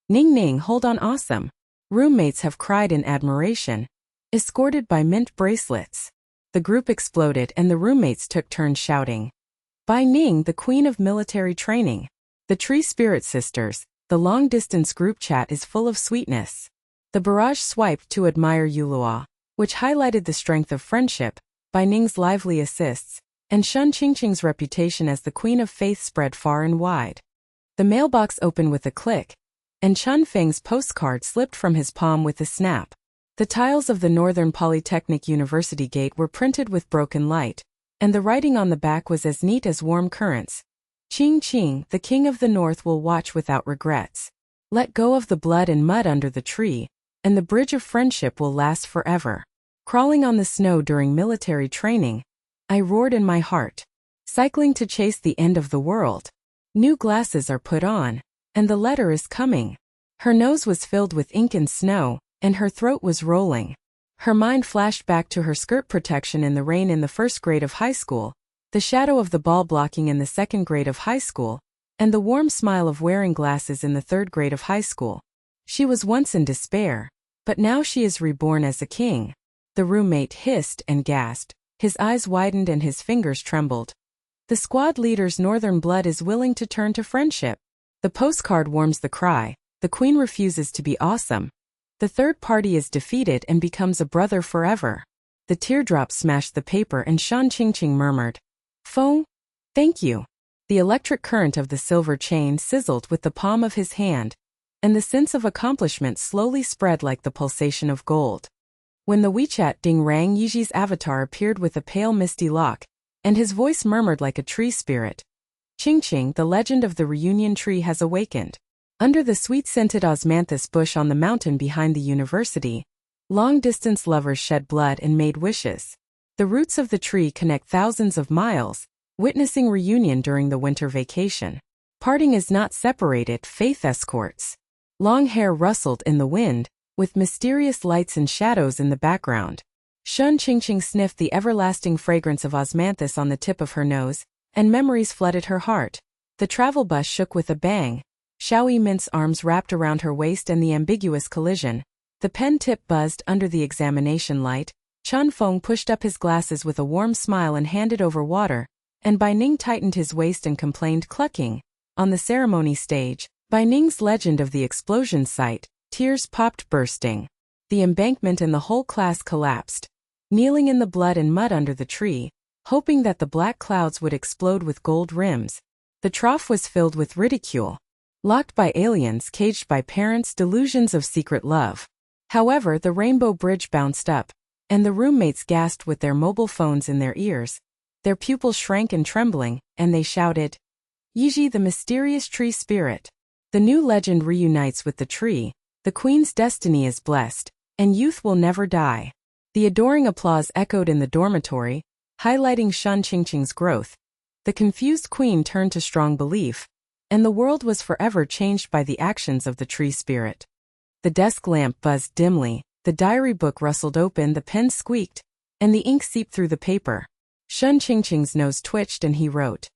Ning Ning, hold on, awesome. Roommates have cried in admiration. Escorted by mint bracelets. The group exploded and the roommates took turns shouting. Bai Ning, the queen of military training. The Tree Spirit Sisters. The long-distance group chat is full of sweetness. The barrage swiped to admire Yulua, which highlighted the strength of friendship, Bai Ning's lively assists, and Shen Qingqing's reputation as the queen of faith spread far and wide. The mailbox opened with a click, and Chen Feng's postcard slipped from his palm with a snap. The tiles of the Northern Polytechnic University gate were printed with broken light, and the writing on the back was as neat as warm currents. Qingqing, the king of the north, will watch without regrets. Let go of the blood and mud under the tree, and the bridge of friendship will last forever. Crawling on the snow during military training, I roared in my heart. Cycling to chase the end of the world. New glasses are put on, and the letter is coming. Her nose was filled with ink and snow, and her throat was rolling. Her mind flashed back to her skirt protection in the rain in the first grade of high school, the shadow of the ball blocking in the second grade of high school, and the warm smile of wearing glasses in the third grade of high school. She was once in despair, but now she is reborn as a king. The roommate hissed and gasped, his eyes widened and his fingers trembled. The squad leader's northern blood is willing to turn to friendship. The postcard warms the cry, the queen refuses to be awesome. The third party is defeated and becomes a brother forever. The teardrops smashed the paper and Shen Qingqing murmured, Phone? Thank you. The electric current of the silver chain sizzled with the palm of his hand, and the sense of accomplishment slowly spread like the pulsation of gold. When the WeChat ding rang, Yiji's avatar appeared with a pale misty lock, and his voice murmured like a tree spirit. Qingqing, the legend of the reunion tree has awakened. Under the sweet-scented osmanthus bush on the mountain behind the university, long-distance lovers shed blood and made wishes. The roots of the tree connect thousands of miles, witnessing reunion during the winter vacation. Parting is not separated, faith escorts. Long hair rustled in the wind, with mysterious lights and shadows in the background. Shen Qingqing sniffed the everlasting fragrance of osmanthus on the tip of her nose, and memories flooded her heart. The travel bus shook with a bang. Xiao Yi Mint's arms wrapped around her waist and the ambiguous collision. The pen tip buzzed under the examination light. Chen Feng pushed up his glasses with a warm smile and handed over water, and Bai Ning tightened his waist and complained, clucking. On the ceremony stage, Bai Ning's legend of the explosion site, tears popped bursting. The embankment and the whole class collapsed. Kneeling in the blood and mud under the tree, hoping that the black clouds would explode with gold rims. The trough was filled with ridicule. Locked by aliens, caged by parents, delusions of secret love. However, the rainbow bridge bounced up, and the roommates gasped with their mobile phones in their ears. Their pupils shrank in trembling, and they shouted, Yiji, the mysterious tree spirit. The new legend reunites with the tree, the queen's destiny is blessed, and youth will never die. The adoring applause echoed in the dormitory, highlighting Shen Qingqing's growth. The confused queen turned to strong belief, and the world was forever changed by the actions of the tree spirit. The desk lamp buzzed dimly, the diary book rustled open, the pen squeaked, and the ink seeped through the paper. Shen Qingqing's nose twitched and he wrote.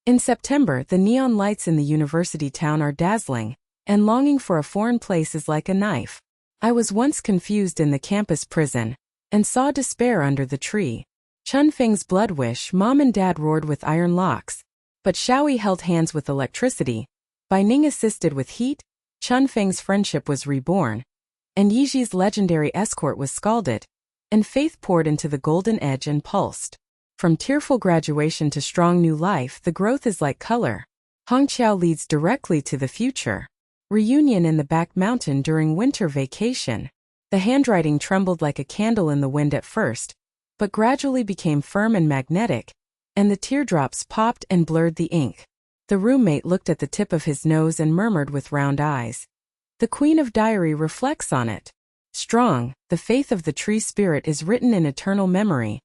In September, the neon lights in the university town are dazzling, and longing for a foreign place is like a knife. I was once confused in the campus prison, and saw despair under the tree. Chun Feng's blood wish, mom and dad roared with iron locks, but Xiao Yi held hands with electricity. Bai Ning assisted with heat. Chun Feng's friendship was reborn, and Yiji's legendary escort was scalded, and faith poured into the golden edge and pulsed. From tearful graduation to strong new life, the growth is like color. Hongqiao leads directly to the future. Reunion in the back mountain during winter vacation. The handwriting trembled like a candle in the wind at first, but gradually became firm and magnetic, and the teardrops popped and blurred the ink. The roommate looked at the tip of his nose and murmured with round eyes. The Queen of Diary reflects on it. Strong, the faith of the tree spirit is written in eternal memory.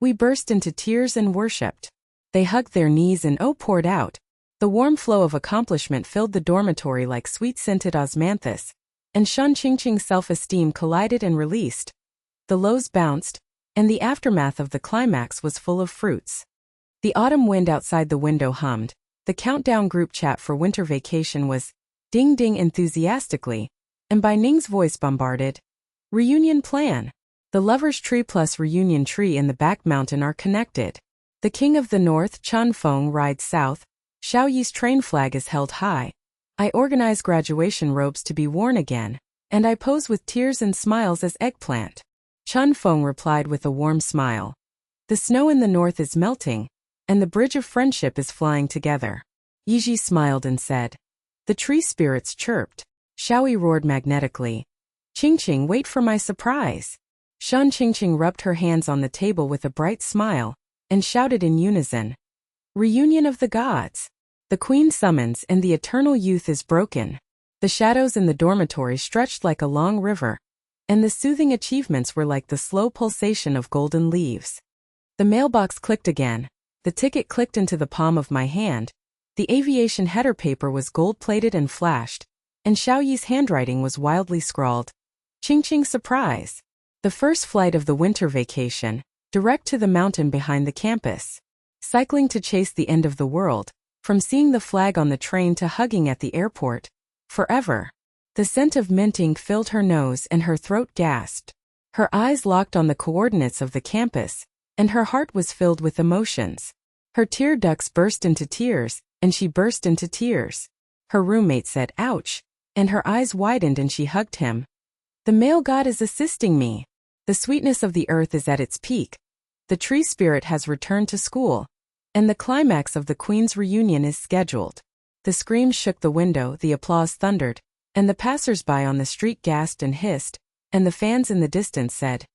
We burst into tears and worshipped. They hugged their knees and poured out. The warm flow of accomplishment filled the dormitory like sweet-scented osmanthus, and Shen Qingqing's self-esteem collided and released. The lows bounced, and the aftermath of the climax was full of fruits. The autumn wind outside the window hummed. The countdown group chat for winter vacation was ding-ding enthusiastically, and Bai Ning's voice bombarded. Reunion plan. The Lover's Tree plus Reunion Tree in the back mountain are connected. The King of the North, Chun Feng, rides south. Xiao Yi's train flag is held high. I organize graduation robes to be worn again, and I pose with tears and smiles as eggplant. Chun Feng replied with a warm smile. The snow in the north is melting, and the bridge of friendship is flying together. Yiji smiled and said. The tree spirits chirped. Xiao Yi roared magnetically. Qingqing, wait for my surprise. Shen Qingqing rubbed her hands on the table with a bright smile, and shouted in unison. Reunion of the gods. The queen summons and the eternal youth is broken. The shadows in the dormitory stretched like a long river, and the soothing achievements were like the slow pulsation of golden leaves. The mailbox clicked again. The ticket clicked into the palm of my hand. The aviation header paper was gold-plated and flashed, and Xiao Yi's handwriting was wildly scrawled. Qingqing surprise. The first flight of the winter vacation, direct to the mountain behind the campus. Cycling to chase the end of the world, from seeing the flag on the train to hugging at the airport. Forever. The scent of mint ink filled her nose and her throat gasped. Her eyes locked on the coordinates of the campus, and her heart was filled with emotions. Her tear ducts burst into tears, and she burst into tears. Her roommate said, ouch, and her eyes widened and she hugged him. The male god is assisting me. The sweetness of the earth is at its peak. The tree spirit has returned to school, and the climax of the queen's reunion is scheduled. The screams shook the window, the applause thundered, and the passers-by on the street gasped and hissed, and the fans in the distance said,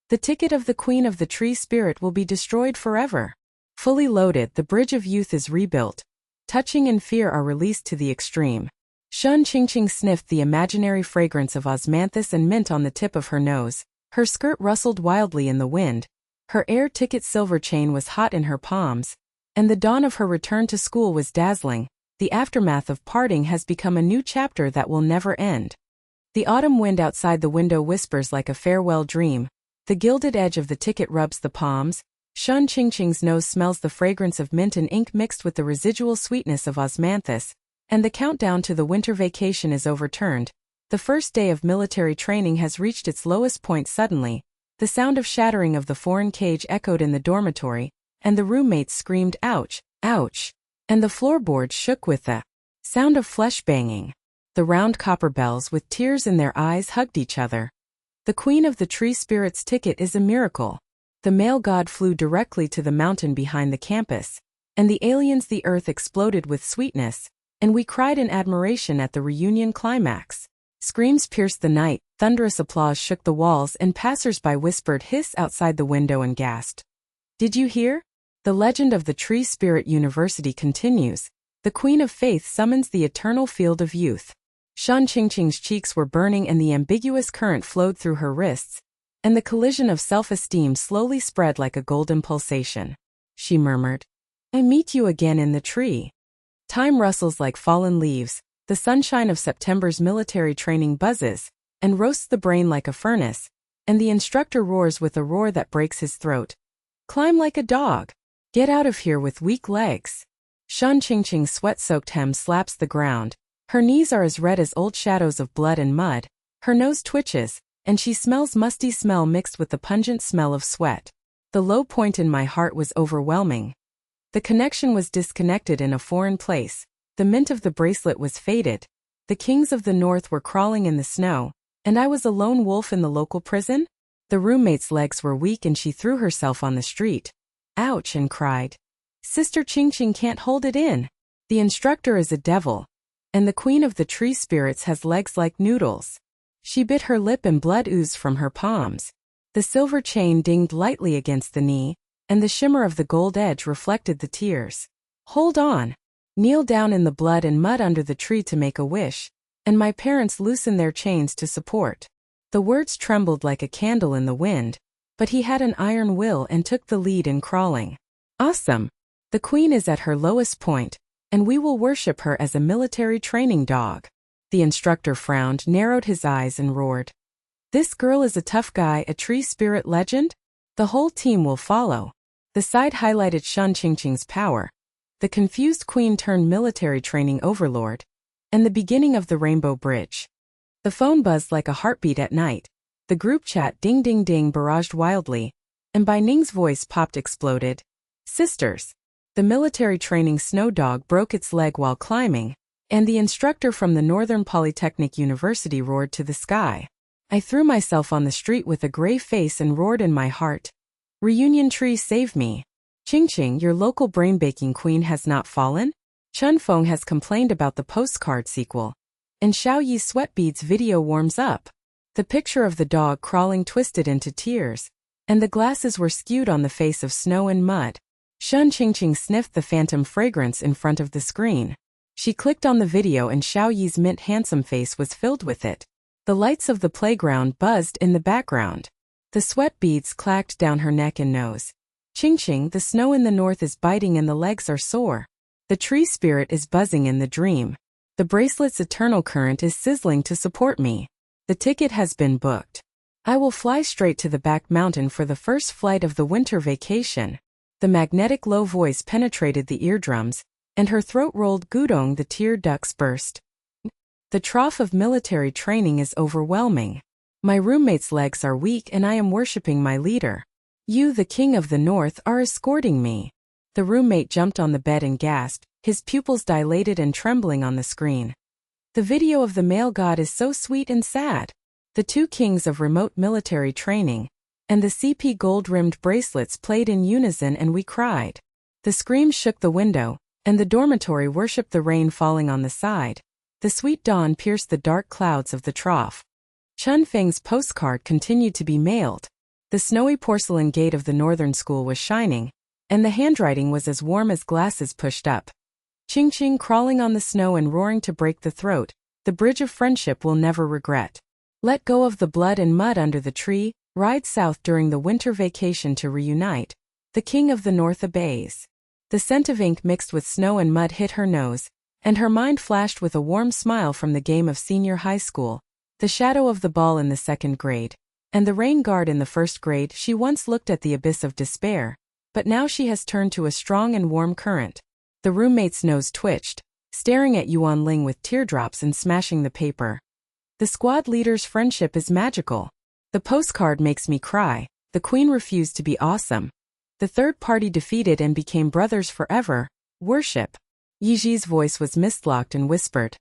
the ticket of the queen of the tree spirit will be destroyed forever. Fully loaded, the bridge of youth is rebuilt. Touching and fear are released to the extreme. Shen Qingqing sniffed the imaginary fragrance of osmanthus and mint on the tip of her nose. Her skirt rustled wildly in the wind. Her air ticket silver chain was hot in her palms, and the dawn of her return to school was dazzling. The aftermath of parting has become a new chapter that will never end. The autumn wind outside the window whispers like a farewell dream. The gilded edge of the ticket rubs the palms. Shen Qingqing's nose smells the fragrance of mint and ink mixed with the residual sweetness of osmanthus, and the countdown to the winter vacation is overturned. The first day of military training has reached its lowest point suddenly. The sound of shattering of the foreign cage echoed in the dormitory, and the roommates screamed, ouch, ouch, and the floorboards shook with the sound of flesh banging. The round copper bells with tears in their eyes hugged each other. The queen of the tree spirit's ticket is a miracle. The male god flew directly to the mountain behind the campus, and the aliens the earth exploded with sweetness, and we cried in admiration at the reunion climax. Screams pierced the night, thunderous applause shook the walls, and passers-by whispered hiss outside the window and gasped. Did you hear? The legend of the Tree Spirit University continues. The Queen of Faith summons the eternal field of youth. Shen Qingqing's cheeks were burning and the ambiguous current flowed through her wrists, and the collision of self-esteem slowly spread like a golden pulsation. She murmured, "I meet you again in the tree." Time rustles like fallen leaves, the sunshine of September's military training buzzes and roasts the brain like a furnace, and the instructor roars with a roar that breaks his throat. "Climb like a dog. Get out of here with weak legs." Shen Qingqing's sweat-soaked hem slaps the ground. Her knees are as red as old shadows of blood and mud, her nose twitches, and she smells musty smell mixed with the pungent smell of sweat. The low point in my heart was overwhelming. The connection was disconnected in a foreign place, the mint of the bracelet was faded, the kings of the north were crawling in the snow, and I was a lone wolf in the local prison? The roommate's legs were weak and she threw herself on the street. "Ouch!" and cried. "Sister Qingqing can't hold it in. The instructor is a devil, and the queen of the tree spirits has legs like noodles." She bit her lip and blood oozed from her palms. The silver chain dinged lightly against the knee, and the shimmer of the gold edge reflected the tears. "Hold on. Kneel down in the blood and mud under the tree to make a wish, and my parents loosen their chains to support." The words trembled like a candle in the wind, but he had an iron will and took the lead in crawling. "Awesome. The queen is at her lowest point, and we will worship her as a military training dog." The instructor frowned, narrowed his eyes, and roared. "This girl is a tough guy, a tree spirit legend? The whole team will follow." The side highlighted Shen Qingqing's power. The confused queen turned military training overlord, and the beginning of the Rainbow Bridge. The phone buzzed like a heartbeat at night. The group chat ding ding ding barraged wildly, and Bai Ning's voice popped exploded. "Sisters. The military training snow dog broke its leg while climbing, and the instructor from the Northern Polytechnic University roared to the sky." I threw myself on the street with a gray face and roared in my heart, "Reunion tree, save me. Qingqing, your local brain-baking queen has not fallen? Chun Feng has complained about the postcard sequel, and Xiao Yi's sweat beads video warms up." The picture of the dog crawling twisted into tears, and the glasses were skewed on the face of snow and mud. Shen Qingqing sniffed the phantom fragrance in front of the screen. She clicked on the video and Xiao Yi's mint handsome face was filled with it. The lights of the playground buzzed in the background. The sweat beads clacked down her neck and nose. "Qingqing, the snow in the north is biting and the legs are sore. The tree spirit is buzzing in the dream. The bracelet's eternal current is sizzling to support me. The ticket has been booked. I will fly straight to the back mountain for the first flight of the winter vacation." The magnetic low voice penetrated the eardrums, and her throat rolled gudong, the tear ducts burst. "The trough of military training is overwhelming. My roommate's legs are weak and I am worshipping my leader. You, the king of the north, are escorting me." The roommate jumped on the bed and gasped, his pupils dilated and trembling on the screen. "The video of the male god is so sweet and sad. The two kings of remote military training, and the CP gold-rimmed bracelets played in unison and we cried." The screams shook the window, and the dormitory worshipped the rain falling on the side. The sweet dawn pierced the dark clouds of the trough. Chun Feng's postcard continued to be mailed. The snowy porcelain gate of the northern school was shining, and the handwriting was as warm as glasses pushed up. "Qingqing crawling on the snow and roaring to break the throat, the bridge of friendship will never regret. Let go of the blood and mud under the tree, ride south during the winter vacation to reunite. The king of the north obeys." The scent of ink mixed with snow and mud hit her nose, and her mind flashed with a warm smile from the game of senior high school, the shadow of the ball in the second grade, and the rain guard in the first grade. She once looked at the abyss of despair, but now she has turned to a strong and warm current. The roommate's nose twitched, staring at Yuan Ling with teardrops and smashing the paper. "The squad leader's friendship is magical. The postcard makes me cry. The queen refused to be awesome. The third party defeated and became brothers forever. Worship." Yiji's voice was mist-locked and whispered,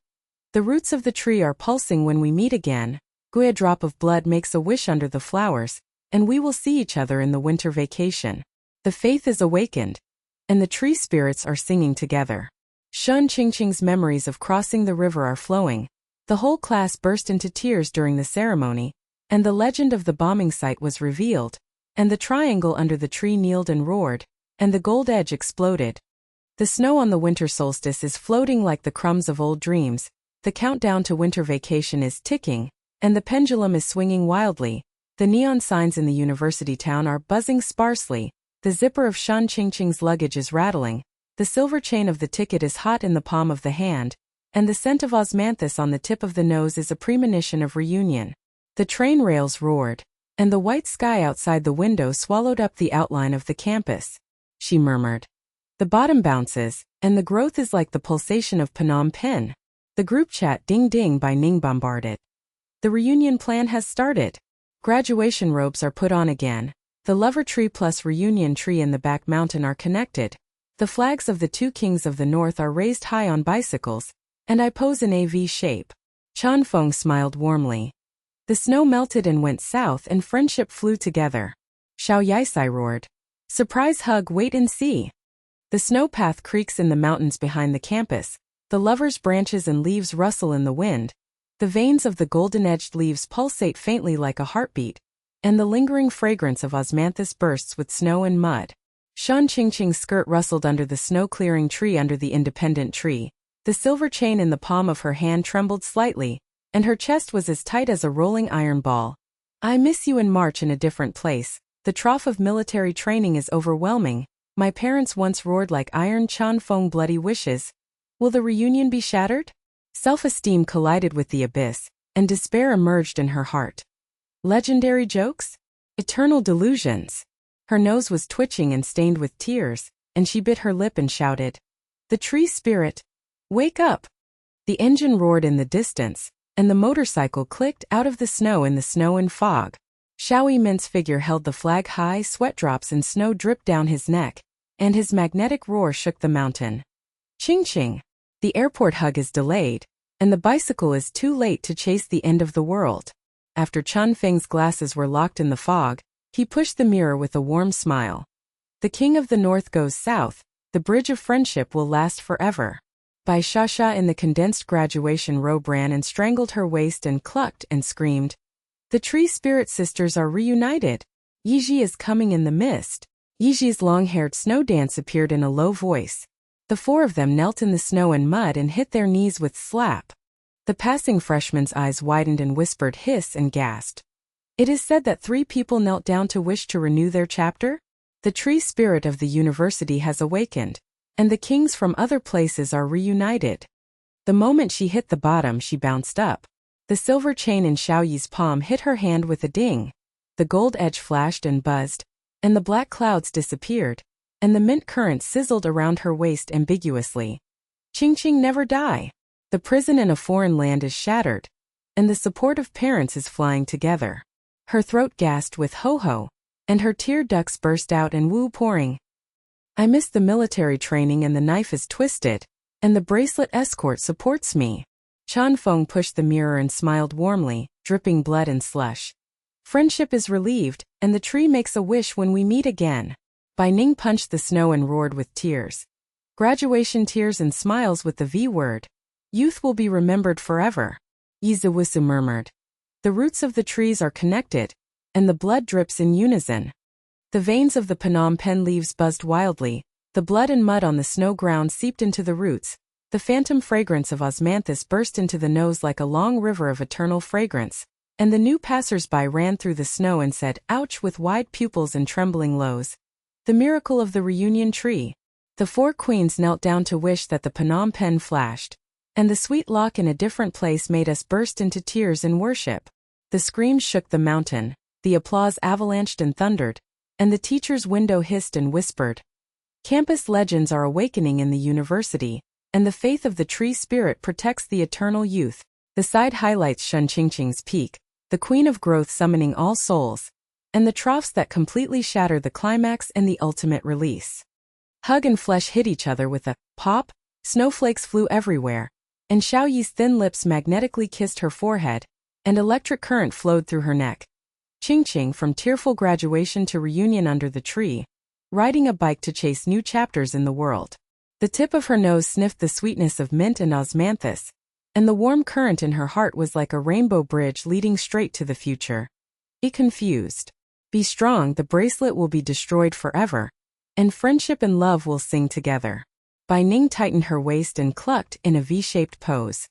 "The roots of the tree are pulsing when we meet again. A drop of blood makes a wish under the flowers, and we will see each other in the winter vacation. The faith is awakened, and the tree spirits are singing together." Shen Qingqing's memories of crossing the river are flowing. The whole class burst into tears during the ceremony, and the legend of the bombing site was revealed, and the triangle under the tree kneeled and roared, and the gold edge exploded. The snow on the winter solstice is floating like the crumbs of old dreams, the countdown to winter vacation is ticking, and the pendulum is swinging wildly. The neon signs in the university town are buzzing sparsely, the zipper of Shen Qingqing's luggage is rattling, the silver chain of the ticket is hot in the palm of the hand, and the scent of osmanthus on the tip of the nose is a premonition of reunion. The train rails roared, and the white sky outside the window swallowed up the outline of the campus. She murmured. The bottom bounces, and the growth is like the pulsation of Phnom Penh. The group chat ding-ding Bai Ning bombarded. The reunion plan has started. Graduation robes are put on again. The lover tree plus reunion tree in the back mountain are connected. The flags of the two kings of the north are raised high on bicycles, and I pose in a V shape. Chanfeng smiled warmly. The snow melted and went south and friendship flew together. Xiao Yi roared. Surprise hug, wait and see. The snowpath creaks in the mountains behind the campus. The lovers' branches and leaves rustle in the wind. The veins of the golden-edged leaves pulsate faintly like a heartbeat, and the lingering fragrance of osmanthus bursts with snow and mud. Shen Qingqing's skirt rustled under the snow-clearing tree under the independent tree. The silver chain in the palm of her hand trembled slightly, and her chest was as tight as a rolling iron ball. I miss you in March in a different place. The trough of military training is overwhelming. My parents once roared like iron Chanfeng bloody wishes. Will the reunion be shattered? Self-esteem collided with the abyss, and despair emerged in her heart. Legendary jokes? Eternal delusions. Her nose was twitching and stained with tears, and she bit her lip and shouted. The tree spirit! Wake up! The engine roared in the distance, and the motorcycle clicked out of the snow and fog. Xiao Yi's figure held the flag high, sweat drops and snow dripped down his neck, and his magnetic roar shook the mountain. Qingqing! The airport hug is delayed, and the bicycle is too late to chase the end of the world. After Chanfeng's glasses were locked in the fog, he pushed the mirror with a warm smile. The king of the north goes south, the bridge of friendship will last forever. Bai Shasha in the condensed graduation robe ran and strangled her waist and clucked and screamed. The tree spirit sisters are reunited. Yiji is coming in the mist. Yiji's long-haired snow dance appeared in a low voice. The four of them knelt in the snow and mud and hit their knees with slap. The passing freshman's eyes widened and whispered hiss and gasped. It is said that 3 people knelt down to wish to renew their chapter? The tree spirit of the university has awakened, and the kings from other places are reunited. The moment she hit the bottom, she bounced up. The silver chain in Xiao Yi's palm hit her hand with a ding. The gold edge flashed and buzzed, and the black clouds disappeared, and the mint current sizzled around her waist ambiguously. Qingqing never die. The prison in a foreign land is shattered, and the support of parents is flying together. Her throat gasped with ho-ho, and her tear ducts burst out and woo pouring. I miss the military training and the knife is twisted, and the bracelet escort supports me. Chanfeng pushed the mirror and smiled warmly, dripping blood and slush. Friendship is relieved, and the tree makes a wish when we meet again. Bai Ning punched the snow and roared with tears. Graduation tears and smiles with the V word. Youth will be remembered forever. Yizuwisu murmured. The roots of the trees are connected, and the blood drips in unison. The veins of the Phnom Penh leaves buzzed wildly, the blood and mud on the snow ground seeped into the roots, the phantom fragrance of osmanthus burst into the nose like a long river of eternal fragrance, and the new passers-by ran through the snow and said, ouch, with wide pupils and trembling lows. The miracle of the reunion tree. The 4 queens knelt down to wish that the Phnom Penh flashed, and the sweet lock in a different place made us burst into tears in worship. The screams shook the mountain, the applause avalanched and thundered, and the teacher's window hissed and whispered. Campus legends are awakening in the university, and the faith of the tree spirit protects the eternal youth. The side highlights Shen Qingqing's peak, the queen of growth summoning all souls, and the troughs that completely shatter the climax and the ultimate release. Hug and flesh hit each other with a pop, snowflakes flew everywhere, and Xiao Yi's thin lips magnetically kissed her forehead, and electric current flowed through her neck. Qingqing from tearful graduation to reunion under the tree, riding a bike to chase new chapters in the world. The tip of her nose sniffed the sweetness of mint and osmanthus, and the warm current in her heart was like a rainbow bridge leading straight to the future. Be confused. Be strong, the bracelet will be destroyed forever, and friendship and love will sing together. Bai Ning tightened her waist and clucked in a V-shaped pose.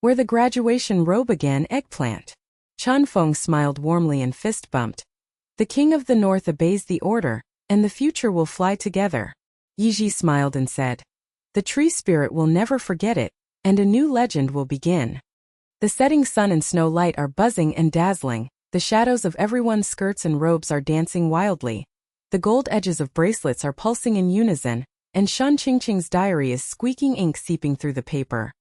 Wear the graduation robe again, eggplant. Feng smiled warmly and fist-bumped. The king of the north obeys the order, and the future will fly together. Yiji smiled and said, the tree spirit will never forget it, and a new legend will begin. The setting sun and snow light are buzzing and dazzling, the shadows of everyone's skirts and robes are dancing wildly. The gold edges of bracelets are pulsing in unison, and Shen Qingqing's diary is squeaking ink seeping through the paper.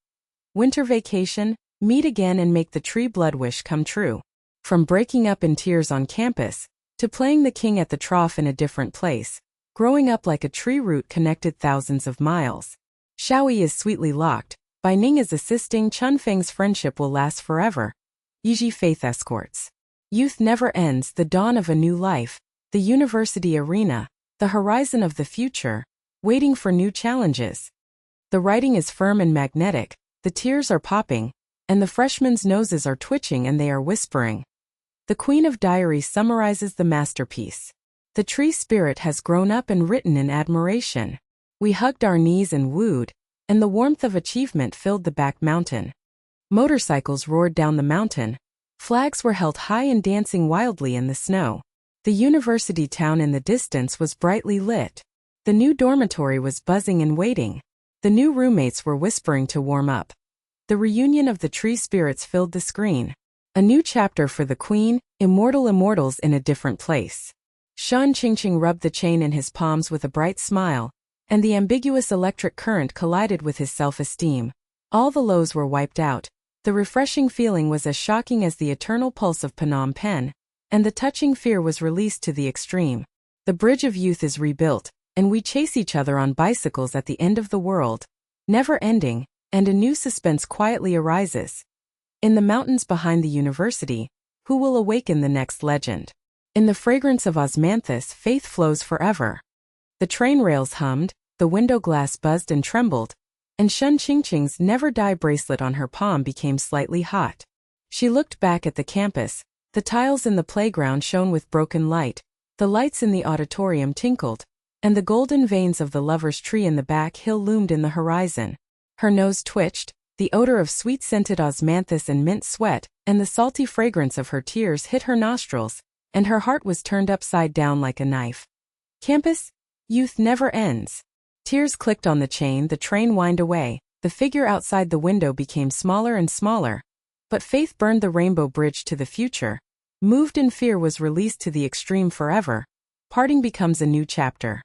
Winter vacation, meet again and make the tree blood wish come true. From breaking up in tears on campus, to playing the king at the trough in a different place, growing up like a tree root connected thousands of miles. Xiao Yi is sweetly locked, Bai Ning is assisting, Chunfeng's friendship will last forever. Yiji faith escorts. Youth never ends, the dawn of a new life, the university arena, the horizon of the future, waiting for new challenges. The writing is firm and magnetic, the tears are popping, and the freshmen's noses are twitching and they are whispering. The Queen of Diaries summarizes the masterpiece. The tree spirit has grown up and written in admiration. We hugged our knees and wooed, and the warmth of achievement filled the back mountain. Motorcycles roared down the mountain. Flags were held high and dancing wildly in the snow. The university town in the distance was brightly lit. The new dormitory was buzzing and waiting. The new roommates were whispering to warm up. The reunion of the tree spirits filled the screen. A new chapter for the queen, immortal immortals in a different place. Shen Qingqing rubbed the chain in his palms with a bright smile, and the ambiguous electric current collided with his self-esteem. All the lows were wiped out. The refreshing feeling was as shocking as the eternal pulse of Phnom Penh, and the touching fear was released to the extreme. The bridge of youth is rebuilt, and we chase each other on bicycles at the end of the world, never ending, and a new suspense quietly arises. In the mountains behind the university, who will awaken the next legend? In the fragrance of osmanthus, faith flows forever. The train rails hummed, the window glass buzzed and trembled, and Shen Qingqing's never-die bracelet on her palm became slightly hot. She looked back at the campus. The tiles in the playground shone with broken light, the lights in the auditorium tinkled, and the golden veins of the lover's tree in the back hill loomed in the horizon. Her nose twitched, the odor of sweet-scented osmanthus and mint sweat, and the salty fragrance of her tears hit her nostrils, and her heart was turned upside down like a knife. Campus? Youth never ends. Tears clicked on the chain, the train whined away, the figure outside the window became smaller and smaller. But faith burned the rainbow bridge to the future. Moved in fear was released to the extreme forever. Parting becomes a new chapter.